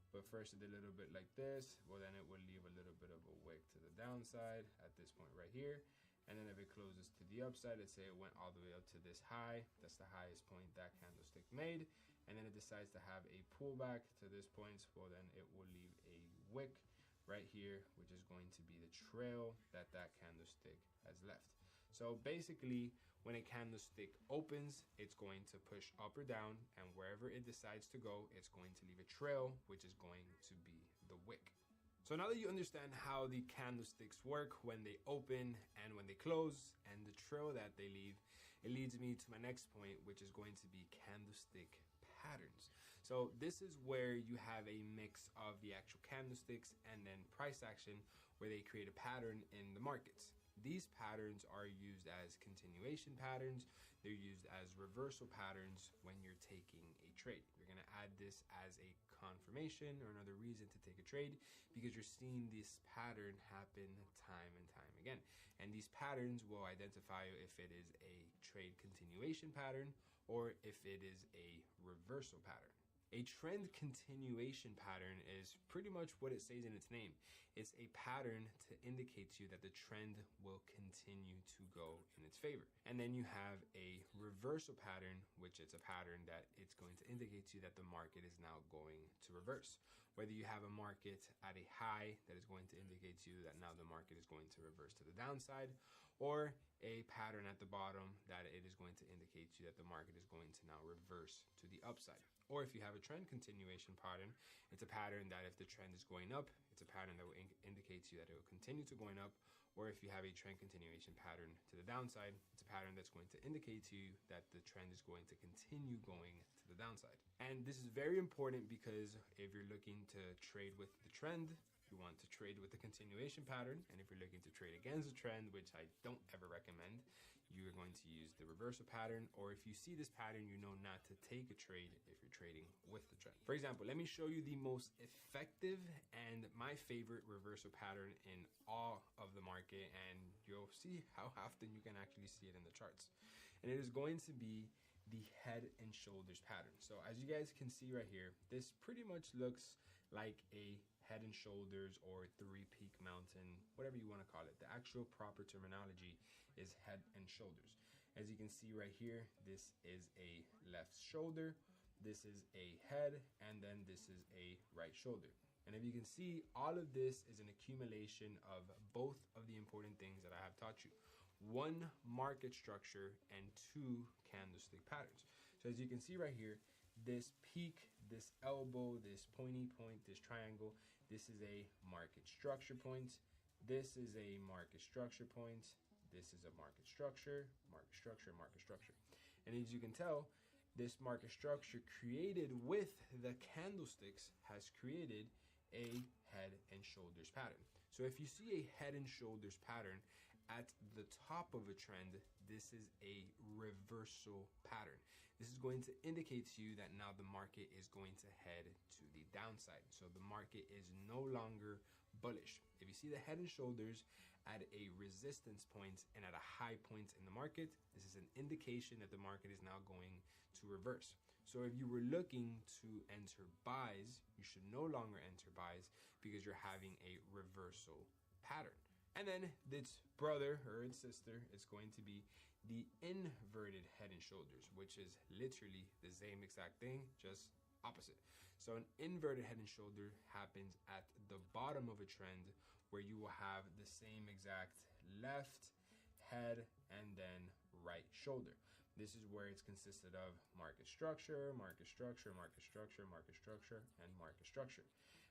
Speaker 1: but first it did a little bit like this, well, then it will leave a little bit of a wick to the downside at this point right here. And then if it closes to the upside, let's say it went all the way up to this high, that's the highest point that candlestick made, and then it decides to have a pullback to this point, well, then it will leave a wick right here, which is going to be the trail that that candlestick has left. So basically, when a candlestick opens, it's going to push up or down, and wherever it decides to go, it's going to leave a trail, which is going to be the wick. So now that you understand how the candlesticks work when they open and when they close, and the trail that they leave, it leads me to my next point, which is going to be candlestick patterns. So this is where you have a mix of the actual candlesticks and then price action, where they create a pattern in the markets. These patterns are used as continuation patterns. They're used as reversal patterns when you're taking a trade. You're going to add this as a confirmation or another reason to take a trade, because you're seeing this pattern happen time and time again. And these patterns will identify if it is a trade continuation pattern or if it is a reversal pattern. A trend continuation pattern is pretty much what it says in its name. It's a pattern to indicate to you that the trend will continue to go in its favor. And then you have a reversal reversal pattern, which it's a pattern that it's going to indicate to you that the market is now going to reverse. Whether you have a market at a high that is going to indicate to you that now the market is going to reverse to the downside, or a pattern at the bottom that it is going to indicate to you that the market is going to now reverse to the upside. Or if you have a trend continuation pattern, it's a pattern that if the trend is going up, it's a pattern that will indicate to you that it will continue to going up. Or if you have a trend continuation pattern to the downside, it's a pattern that's going to indicate to you that the trend is going to continue going to the downside. And this is very important because if you're looking to trade with the trend, you want to trade with the continuation pattern. And if you're looking to trade against the trend, which I don't ever recommend, you're going to use the reversal pattern. Or if you see this pattern, you know not to take a trade if you're trading with the trend. For example, let me show you the most effective and my favorite reversal pattern in all of the market, and you'll see how often you can actually see it in the charts. And it is going to be the head and shoulders pattern. So as you guys can see right here, this pretty much looks like a head and shoulders or three peak mountain, whatever you want to call it. The actual proper terminology is head and shoulders. As you can see right here, this is a left shoulder, this is a head, and then this is a right shoulder. And if you can see, all of this is an accumulation of both of the important things that I have taught you. One, market structure, and two, candlestick patterns. So as you can see right here, this peak, this elbow, this pointy point, this triangle, this is a market structure point. This is a market structure point. This is a market structure, market structure, market structure. And as you can tell, this market structure created with the candlesticks has created a head and shoulders pattern. So if you see a head and shoulders pattern at the top of a trend, this is a reversal pattern. This is going to indicate to you that now the market is going to head to the downside. So the market is no longer bullish. If you see the head and shoulders at a resistance point and at a high point in the market, this is an indication that the market is now going to reverse. So if you were looking to enter buys, you should no longer enter buys because you're having a reversal pattern. And then its brother or its sister is going to be the inverted head and shoulders, which is literally the same exact thing, just opposite. So an inverted head and shoulder happens at the bottom of a trend where you will have the same exact left head and then right shoulder. This is where it's consisted of market structure, market structure, market structure, market structure, and market structure.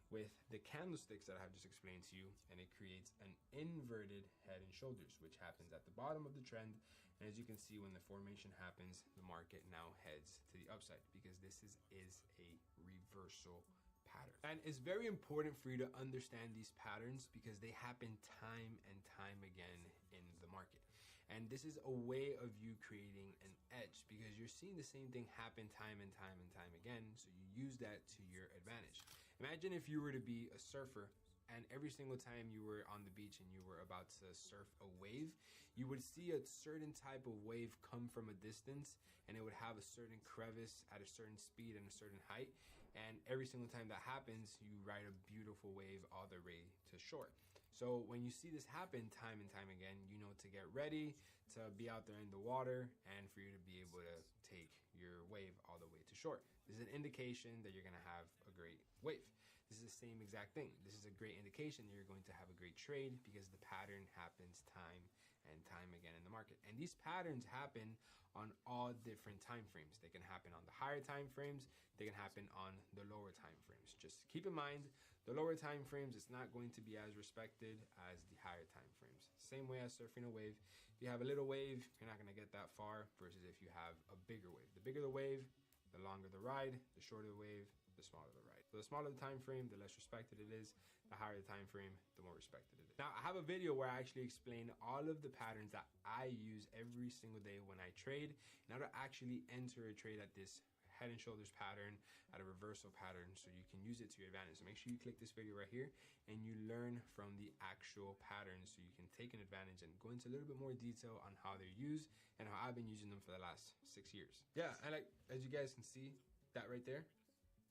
Speaker 1: With the candlesticks that I have just explained to you, and it creates an inverted head and shoulders, which happens at the bottom of the trend. And as you can see, when the formation happens, the market now heads to the upside because this is a reversal pattern. And it's very important for you to understand these patterns because they happen time and time again in the market. And this is a way of you creating an edge because you're seeing the same thing happen time and time and time again. So you use that to your advantage. Imagine if you were to be a surfer and every single time you were on the beach and you were about to surf a wave, you would see a certain type of wave come from a distance and it would have a certain crevice at a certain speed and a certain height. And every single time that happens, you ride a beautiful wave all the way to shore. So when you see this happen time and time again, you know to get ready to be out there in the water and for you to be able to take your wave all the way to shore. This is an indication that you're going to have a great wave. This is the same exact thing. This is a great indication that you're going to have a great trade because the pattern happens time and time again in the market. And these patterns happen on all different time frames. They can happen on the higher time frames. They can happen on the lower time frames. Just keep in mind, the lower time frames, it's not going to be as respected as the higher time frames. Same way as surfing a wave. If you have a little wave, you're not going to get that far versus if you have a bigger wave. The bigger the wave, the longer the ride, the shorter the wave, the smaller the ride. So the smaller the time frame, the less respected it is. The higher the time frame, the more respected it is. Now, I have a video where I actually explain all of the patterns that I use every single day when I trade in order to actually enter a trade at this head and shoulders pattern, at a reversal pattern, so you can use it to your advantage. So make sure you click this video right here and you learn from the actual patterns so you can take an advantage and go into a little bit more detail on how they're used and how I've been using them for the last 6 years. Yeah, and like as you guys can see, that right there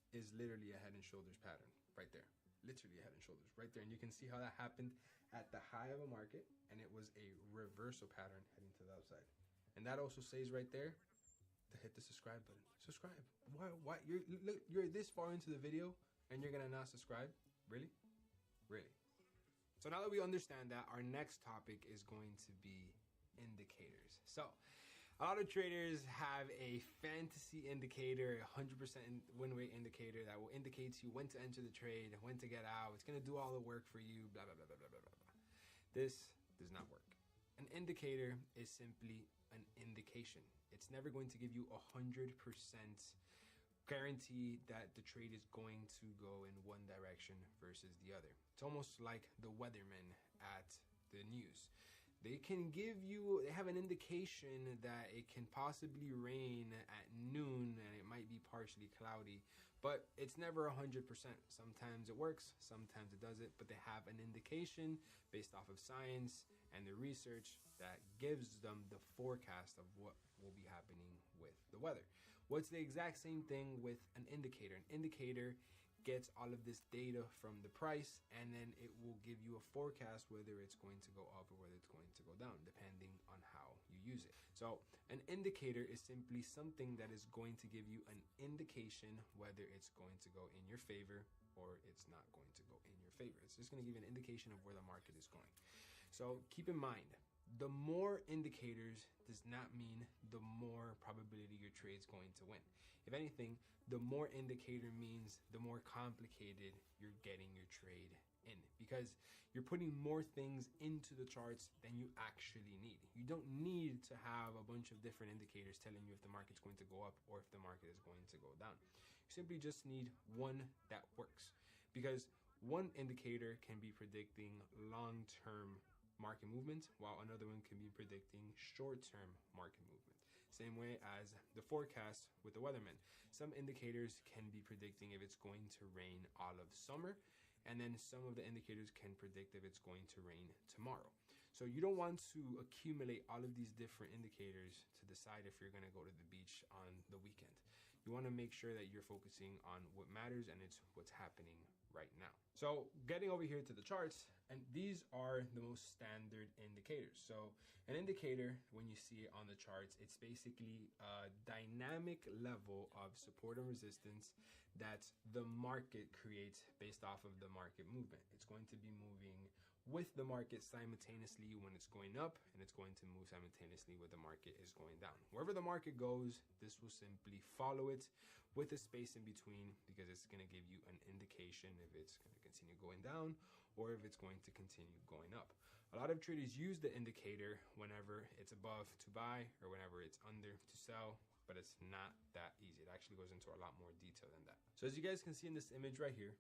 Speaker 1: is literally a head and shoulders pattern right there. Literally a head and shoulders right there. And you can see how that happened at the high of a market and it was a reversal pattern heading to the upside. And that also says right there, to hit the subscribe button. Subscribe. Why you're this far into the video and you're gonna not subscribe? Really? Really? So now that we understand that, our next topic is going to be indicators. So a lot of traders have a fantasy indicator, 100% win rate indicator that will indicate to you when to enter the trade, when to get out. It's going to do all the work for you, blah, blah, blah, blah, blah, blah, blah. This does not work. An indicator is simply an indication. It's never going to give you 100% guarantee that the trade is going to go in one direction versus the other. It's almost like the weathermen at the news. They have an indication that it can possibly rain at noon and it might be partially cloudy, but it's never 100%. Sometimes it works, sometimes it doesn't, but they have an indication based off of science and the research that gives them the forecast of what will be happening with the weather. What's the exact same thing with an indicator? An indicator gets all of this data from the price, and then it will give you a forecast whether it's going to go up or whether it's going to go down, depending on how you use it. So an indicator is simply something that is going to give you an indication whether it's going to go in your favor or it's not going to go in your favor. It's just going to give you an indication of where the market is going. So keep in mind, the more indicators does not mean the more probability your trade's going to win. If anything, the more indicator means the more complicated you're getting your trade in, because you're putting more things into the charts than you actually need. You don't need to have a bunch of different indicators telling you if the market's going to go up or if the market is going to go down. You simply just need one that works, because one indicator can be predicting long-term market movement, while another one can be predicting short-term market movement. Same way as the forecast with the weatherman. Some indicators can be predicting if it's going to rain all of summer, and then some of the indicators can predict if it's going to rain tomorrow. So you don't want to accumulate all of these different indicators to decide if you're going to go to the beach on the weekend. You want to make sure that you're focusing on what matters, and it's what's happening right now. So getting over here to the charts, and these are the most standard indicators. So an indicator, when you see it on the charts, it's basically a dynamic level of support and resistance that the market creates based off of the market movement. It's going to be moving with the market simultaneously when it's going up, and it's going to move simultaneously when the market is going down. Wherever the market goes, this will simply follow it with a space in between, because it's going to give you an indication if it's going to continue going down or if it's going to continue going up. A lot of traders use the indicator whenever it's above to buy or whenever it's under to sell, but it's not that easy. It actually goes into a lot more detail than that. So as you guys can see in this image right here,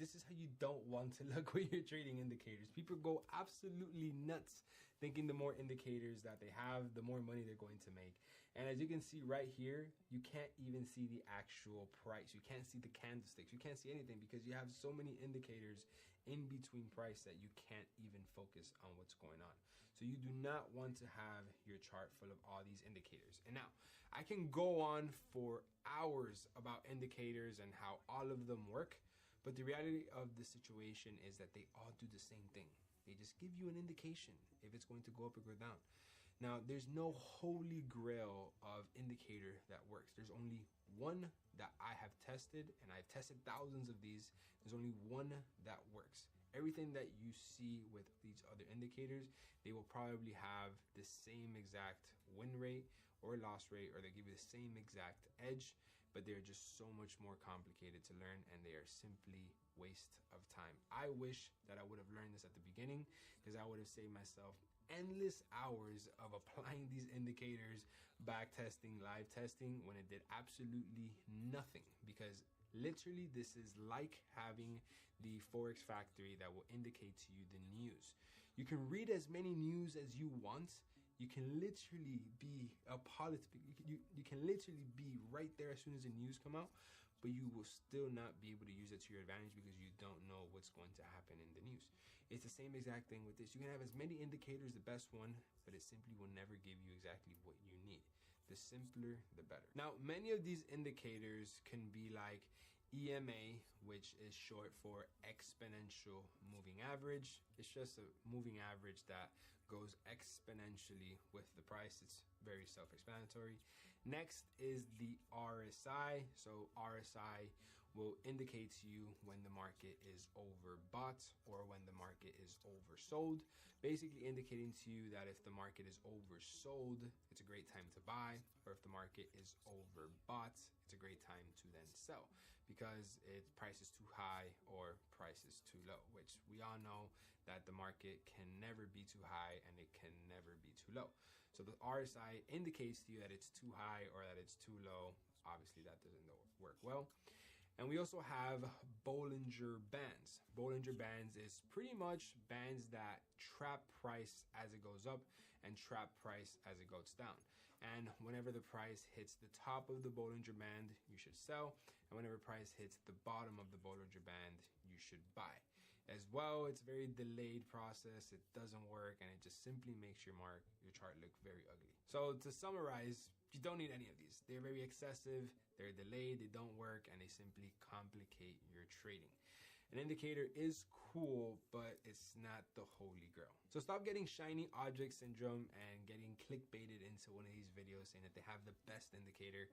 Speaker 1: this is how you don't want to look when you're trading indicators. People go absolutely nuts thinking the more indicators that they have, the more money they're going to make. And as you can see right here, you can't even see the actual price. You can't see the candlesticks. You can't see anything because you have so many indicators in between price that you can't even focus on what's going on. So you do not want to have your chart full of all these indicators. And now I can go on for hours about indicators and how all of them work. But the reality of the situation is that they all do the same thing. They just give you an indication if it's going to go up or go down. Now, there's no holy grail of indicator that works. There's only one that I have tested, and I've tested thousands of these. There's only one that works. Everything that you see with these other indicators, they will probably have the same exact win rate or loss rate, or they give you the same exact edge, but they're just so much more complicated to learn, and they are simply waste of time. I wish that I would have learned this at the beginning, because I would have saved myself endless hours of applying these indicators, back testing, live testing, when it did absolutely nothing. Because literally this is like having the Forex Factory that will indicate to you the news. You can read as many news as you want. You can literally be a you can literally be right there as soon as the news come out, but you will still not be able to use it to your advantage because you don't know what's going to happen in the news. It's the same exact thing with this. You can have as many indicators, the best one, but it simply will never give you exactly what you need. The simpler, the better. Now, many of these indicators can be like EMA, which is short for exponential moving average. It's just a moving average that goes exponentially with the price. It's very self-explanatory. Next is the RSI. So RSI will indicate to you when the market is overbought or when the market is oversold, basically indicating to you that if the market is oversold, it's a great time to buy, or if the market is overbought, it's a great time to then sell because its price is too high or price is too low, which we all know that the market can never be too high and it can never be too low. So the RSI indicates to you that it's too high or that it's too low. Obviously that doesn't work well. And we also have Bollinger Bands. Bollinger Bands is pretty much bands that trap price as it goes up and trap price as it goes down. And whenever the price hits the top of the Bollinger Band, you should sell. And whenever price hits the bottom of the Bollinger Band, you should buy. As well, it's a very delayed process. It doesn't work and it just simply makes your chart look very ugly. So to summarize, you don't need any of these. They're very excessive, they're delayed, they don't work, and they simply complicate your trading. An indicator is cool, but it's not the holy grail. So stop getting shiny object syndrome and getting clickbaited into one of these videos saying that they have the best indicator.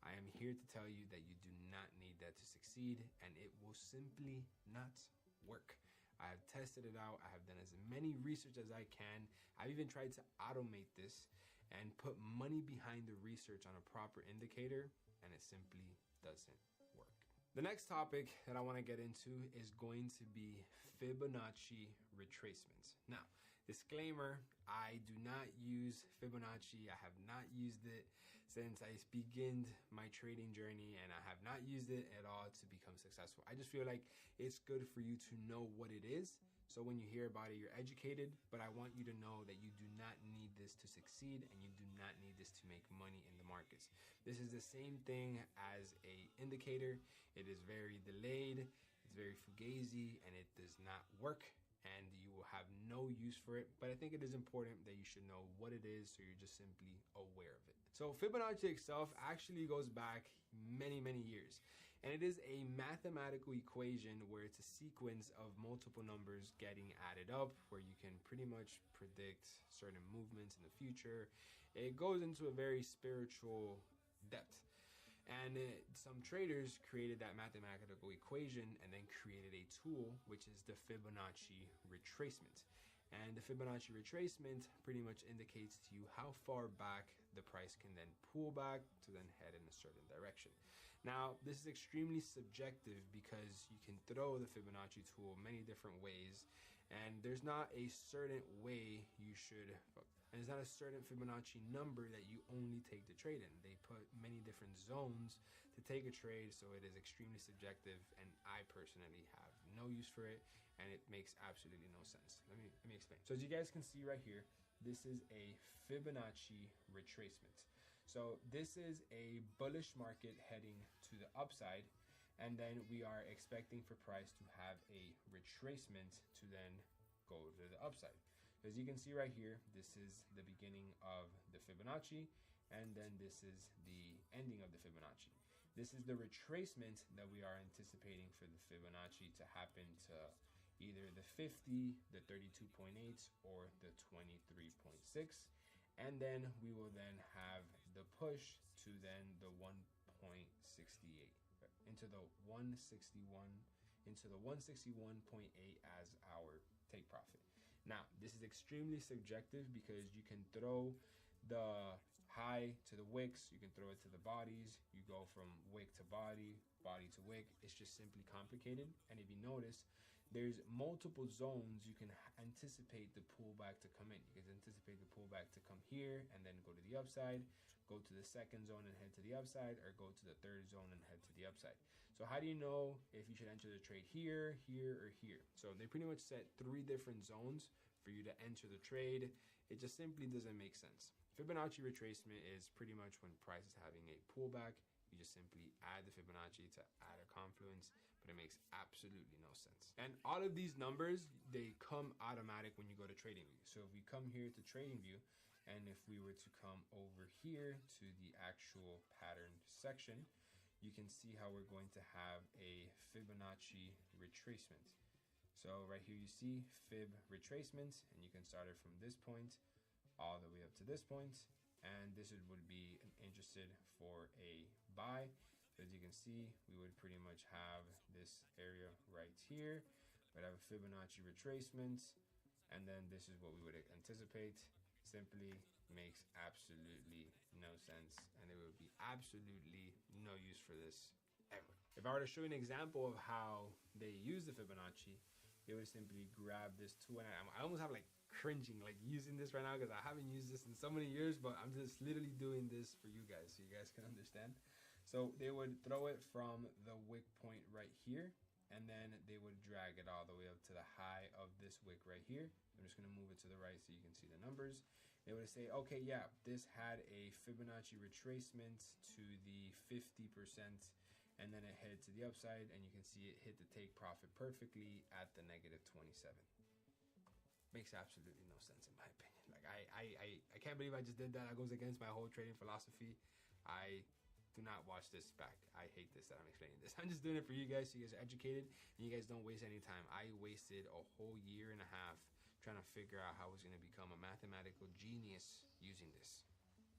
Speaker 1: I am here to tell you that you do not need that to succeed, and it will simply not work. I have tested it out. I have done as many research as I can. I've even tried to automate this and put money behind the research on a proper indicator, and it simply doesn't work. The next topic that I want to get into is going to be Fibonacci retracements. Now, disclaimer, I do not use Fibonacci. I have not used it since I began my trading journey, and I have not used it at all to become successful. I just feel like it's good for you to know what it is. So when you hear about it, you're educated, but I want you to know that you do not need this to succeed and you do not need this to make money in the markets. This is the same thing as a indicator. It is very delayed, it's very fugazi, and it does not work, and you will have no use for it. But I think it is important that you should know what it is so you're just simply aware of it. So Fibonacci itself actually goes back many, many years. And it is a mathematical equation where it's a sequence of multiple numbers getting added up, where you can pretty much predict certain movements in the future. It goes into a very spiritual depth. And some traders created that mathematical equation and then created a tool, which is the Fibonacci retracement. And the Fibonacci retracement pretty much indicates to you how far back the price can then pull back to then head in a certain direction. Now, this is extremely subjective because you can throw the Fibonacci tool many different ways, and there's not a certain way you should, and there's not a certain Fibonacci number that you only take the trade in. They put many different zones to take a trade, so it is extremely subjective, and I personally have no use for it, and it makes absolutely no sense. Let me explain. So as you guys can see right here, this is a Fibonacci retracement. So this is a bullish market heading to the upside, and then we are expecting for price to have a retracement to then go to the upside. As you can see right here, this is the beginning of the Fibonacci, and then this is the ending of the Fibonacci. This is the retracement that we are anticipating for the Fibonacci to happen to either the 50, the 32.8, or the 23.6. And then we will then have the push to then the 1.68 into the 161.8 as our take profit. Now, this is extremely subjective because you can throw the high to the wicks, you can throw it to the bodies, you go from wick to body, body to wick. It's just simply complicated. And if you notice, there's multiple zones you can anticipate the pullback to come in. You can anticipate the pullback to come here and then go to the upside, go to the second zone and head to the upside, or go to the third zone and head to the upside. So how do you know if you should enter the trade here, here, or here? So they pretty much set 3 different zones for you to enter the trade. It just simply doesn't make sense. Fibonacci retracement is pretty much when price is having a pullback. You just simply add the Fibonacci to add a confluence, but it makes absolutely no sense. And all of these numbers, they come automatic when you go to TradingView. So if we come here to TradingView, and if we were to come over here to the actual pattern section, you can see how we're going to have a Fibonacci retracement. So right here you see Fib retracement, and you can start it from this point all the way up to this point, and this would be interested for a buy. So as you can see, we would pretty much have this area right here. We'd have a Fibonacci retracement, and then this is what we would anticipate. Simply makes absolutely no sense, and there would be absolutely no use for this ever. If I were to show you an example of how they use the Fibonacci, they would simply grab this tool, and I almost have like cringing like using this right now because I haven't used this in so many years, but I'm just literally doing this for you guys so you guys can understand. So they would throw it from the wick point right here, and then they would drag it all the way up to the high of this wick right here. I'm just gonna move it to the right so you can see the numbers. They would say, okay, yeah, this had a Fibonacci retracement to the 50%, and then it headed to the upside, and you can see it hit the take profit perfectly at the -27. Makes absolutely no sense in my opinion. Like I can't believe I just did that. That goes against my whole trading philosophy. I do not watch this back. I hate this that I'm explaining this. I'm just doing it for you guys so you guys are educated and you guys don't waste any time. I wasted a whole year and a half trying to figure out how I was going to become a mathematical genius using this.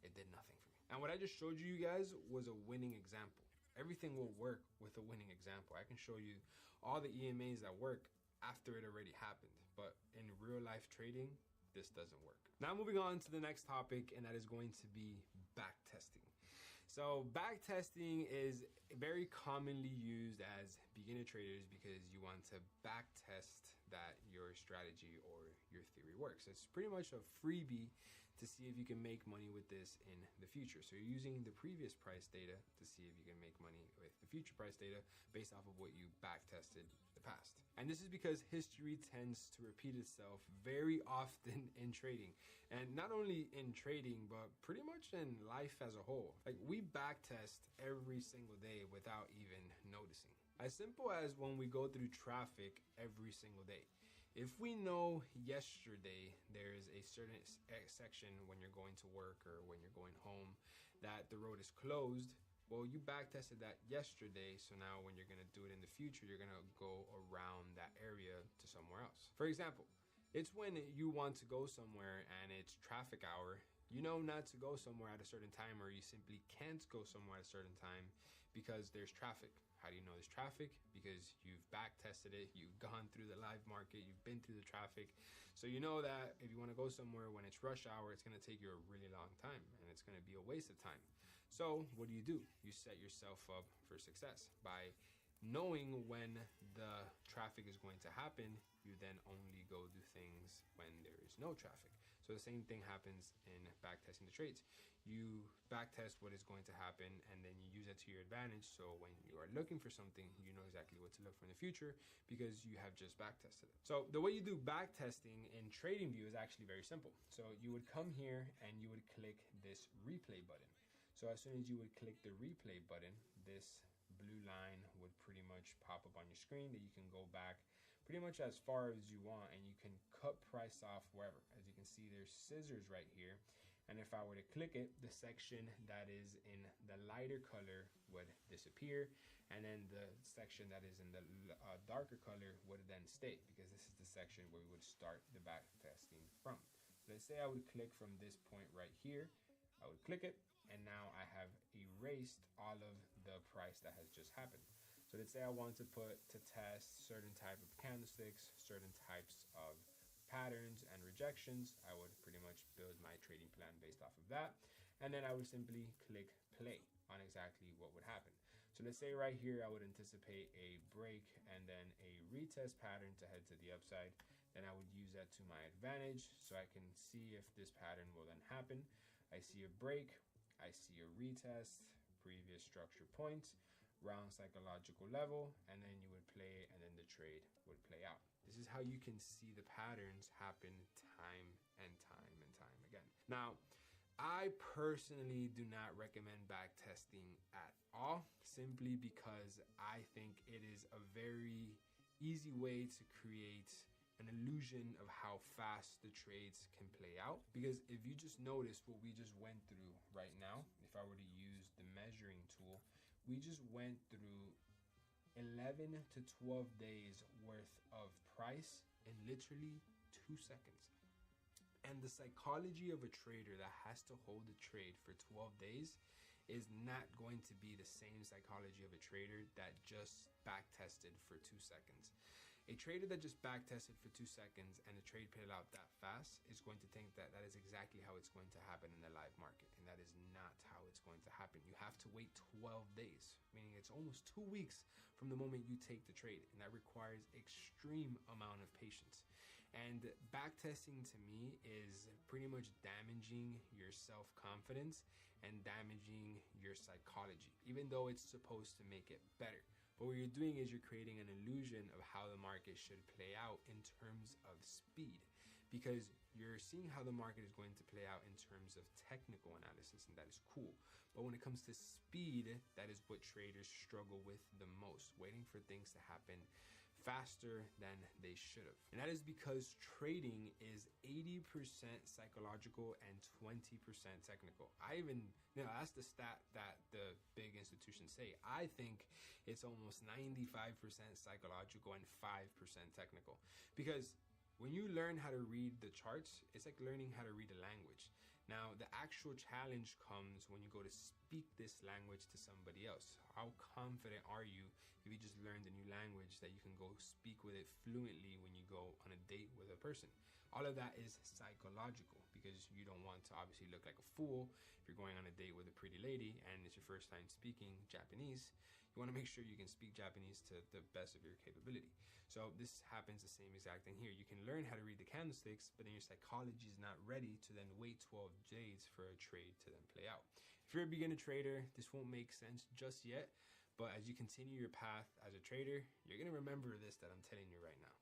Speaker 1: It did nothing for me. And what I just showed you guys was a winning example. Everything will work with a winning example. I can show you all the EMAs that work after it already happened, but in real life trading, this doesn't work. Now moving on to the next topic, and that is going to be back testing. So back testing is very commonly used as beginner traders because you want to back test that your strategy or your theory works. It's pretty much a freebie to see if you can make money with this in the future. So you're using the previous price data to see if you can make money with the future price data based off of what you back tested the past. And this is because history tends to repeat itself very often in trading. And not only in trading, but pretty much in life as a whole. Like we back test every single day without even noticing. As simple as when we go through traffic every single day. If we know yesterday there is a certain section when you're going to work or when you're going home that the road is closed, well, you back tested that yesterday, so now when you're gonna do it in the future, you're gonna go around that area to somewhere else. For example, it's when you want to go somewhere and it's traffic hour, you know not to go somewhere at a certain time, or you simply can't go somewhere at a certain time because there's traffic. How do you know there's traffic? Because you've back tested it, you've gone through the live market, you've been through the traffic. So you know that if you want to go somewhere when it's rush hour, it's going to take you a really long time and it's going to be a waste of time. So what do? You set yourself up for success by knowing when the traffic is going to happen. You then only go do things when there is no traffic. So the same thing happens in backtesting the trades. You backtest what is going to happen and then you use it to your advantage. So when you are looking for something, you know exactly what to look for in the future because you have just backtested it. So the way you do backtesting in TradingView is actually very simple. So you would come here and you would click this replay button. So as soon as you would click the replay button, this blue line would pretty much pop up on your screen that you can go back pretty much as far as you want and you can cut price off wherever. As you can see, there's scissors right here, and if I were to click it, the section that is in the lighter color would disappear, and then the section that is in the darker color would then stay, because this is the section where we would start the back testing from. Let's say I would click from this point right here, I would click it, and now I have erased all of the price that has just happened. So let's say I want to test certain type of candlesticks, certain types of patterns and rejections. I would pretty much build my trading plan based off of that. And then I would simply click play on exactly what would happen. So let's say right here, I would anticipate a break and then a retest pattern to head to the upside. Then I would use that to my advantage so I can see if this pattern will then happen. I see a break, I see a retest, previous structure points, round psychological level, and then you would play it and then the trade would play out. This is how you can see the patterns happen time and time again. Now, I personally do not recommend back testing at all, simply because I think it is a very easy way to create an illusion of how fast the trades can play out. Because if you just notice what we just went through right now, if I were to use the measuring tool, we just went through 11 to 12 days worth of price in literally 2 seconds. And the psychology of a trader that has to hold a trade for 12 days is not going to be the same psychology of a trader that just back tested for 2 seconds. A trader that just back tested for 2 seconds and the trade played out that fast is going to think that that is exactly how it's going to happen in the live market. And that is not how it's going to happen. You have to wait 12 days, meaning it's almost 2 weeks from the moment you take the trade. And that requires extreme amount of patience. And back testing to me is pretty much damaging your self-confidence and damaging your psychology, even though it's supposed to make it better. But what you're doing is you're creating an illusion of how the market should play out in terms of speed, because you're seeing how the market is going to play out in terms of technical analysis, and that is cool. But when it comes to speed, that is what traders struggle with the most, waiting for things to happen faster than they should have. And that is because trading is 80% psychological and 20% technical. That's the stat that the big institutions say. I think it's almost 95% psychological and 5% technical. Because when you learn how to read the charts, it's like learning how to read a language. Now, the actual challenge comes when you go to speak this language to somebody else. How confident are you if you just learned a new language that you can go speak with it fluently when you go on a date with a person? All of that is psychological, because you don't want to obviously look like a fool if you're going on a date with a pretty lady and it's your first time speaking Japanese. You want to make sure you can speak Japanese to the best of your capability. So this happens the same exact thing here. You can learn how to read the candlesticks, but then your psychology is not ready to then wait 12 days for a trade to then play out. If you're a beginner trader, this won't make sense just yet, but as you continue your path as a trader, you're going to remember this that I'm telling you right now.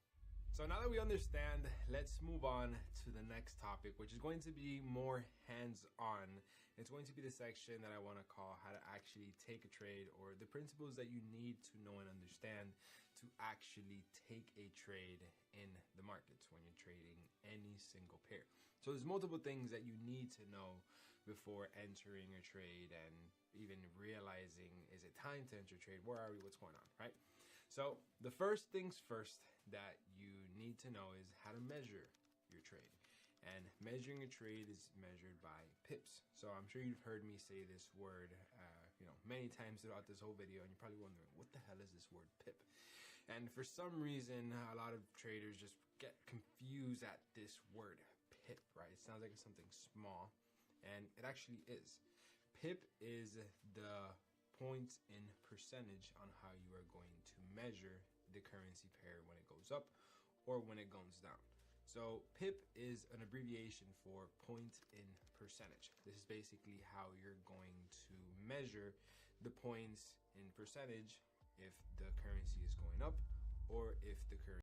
Speaker 1: So now that we understand, let's move on to the next topic, which is going to be more hands-on. It's going to be the section that I want to call how to actually take a trade, or the principles that you need to know and understand to actually take a trade in the markets when you're trading any single pair. So there's multiple things that you need to know before entering a trade and even realizing, is it time to enter a trade? Where are we? What's going on, right? So the first things first that you need to know is how to measure your trade. And measuring a trade is measured by pips. So I'm sure you've heard me say this word many times throughout this whole video, and you're probably wondering, what the hell is this word pip? And for some reason, a lot of traders just get confused at this word pip, right? It sounds like it's something small, and it actually is. Pip is the points in percentage on how you are going to measure the currency pair when it goes up or when it goes down. So PIP is an abbreviation for point in percentage. This is basically how you're going to measure the points in percentage if the currency is going up or if the currency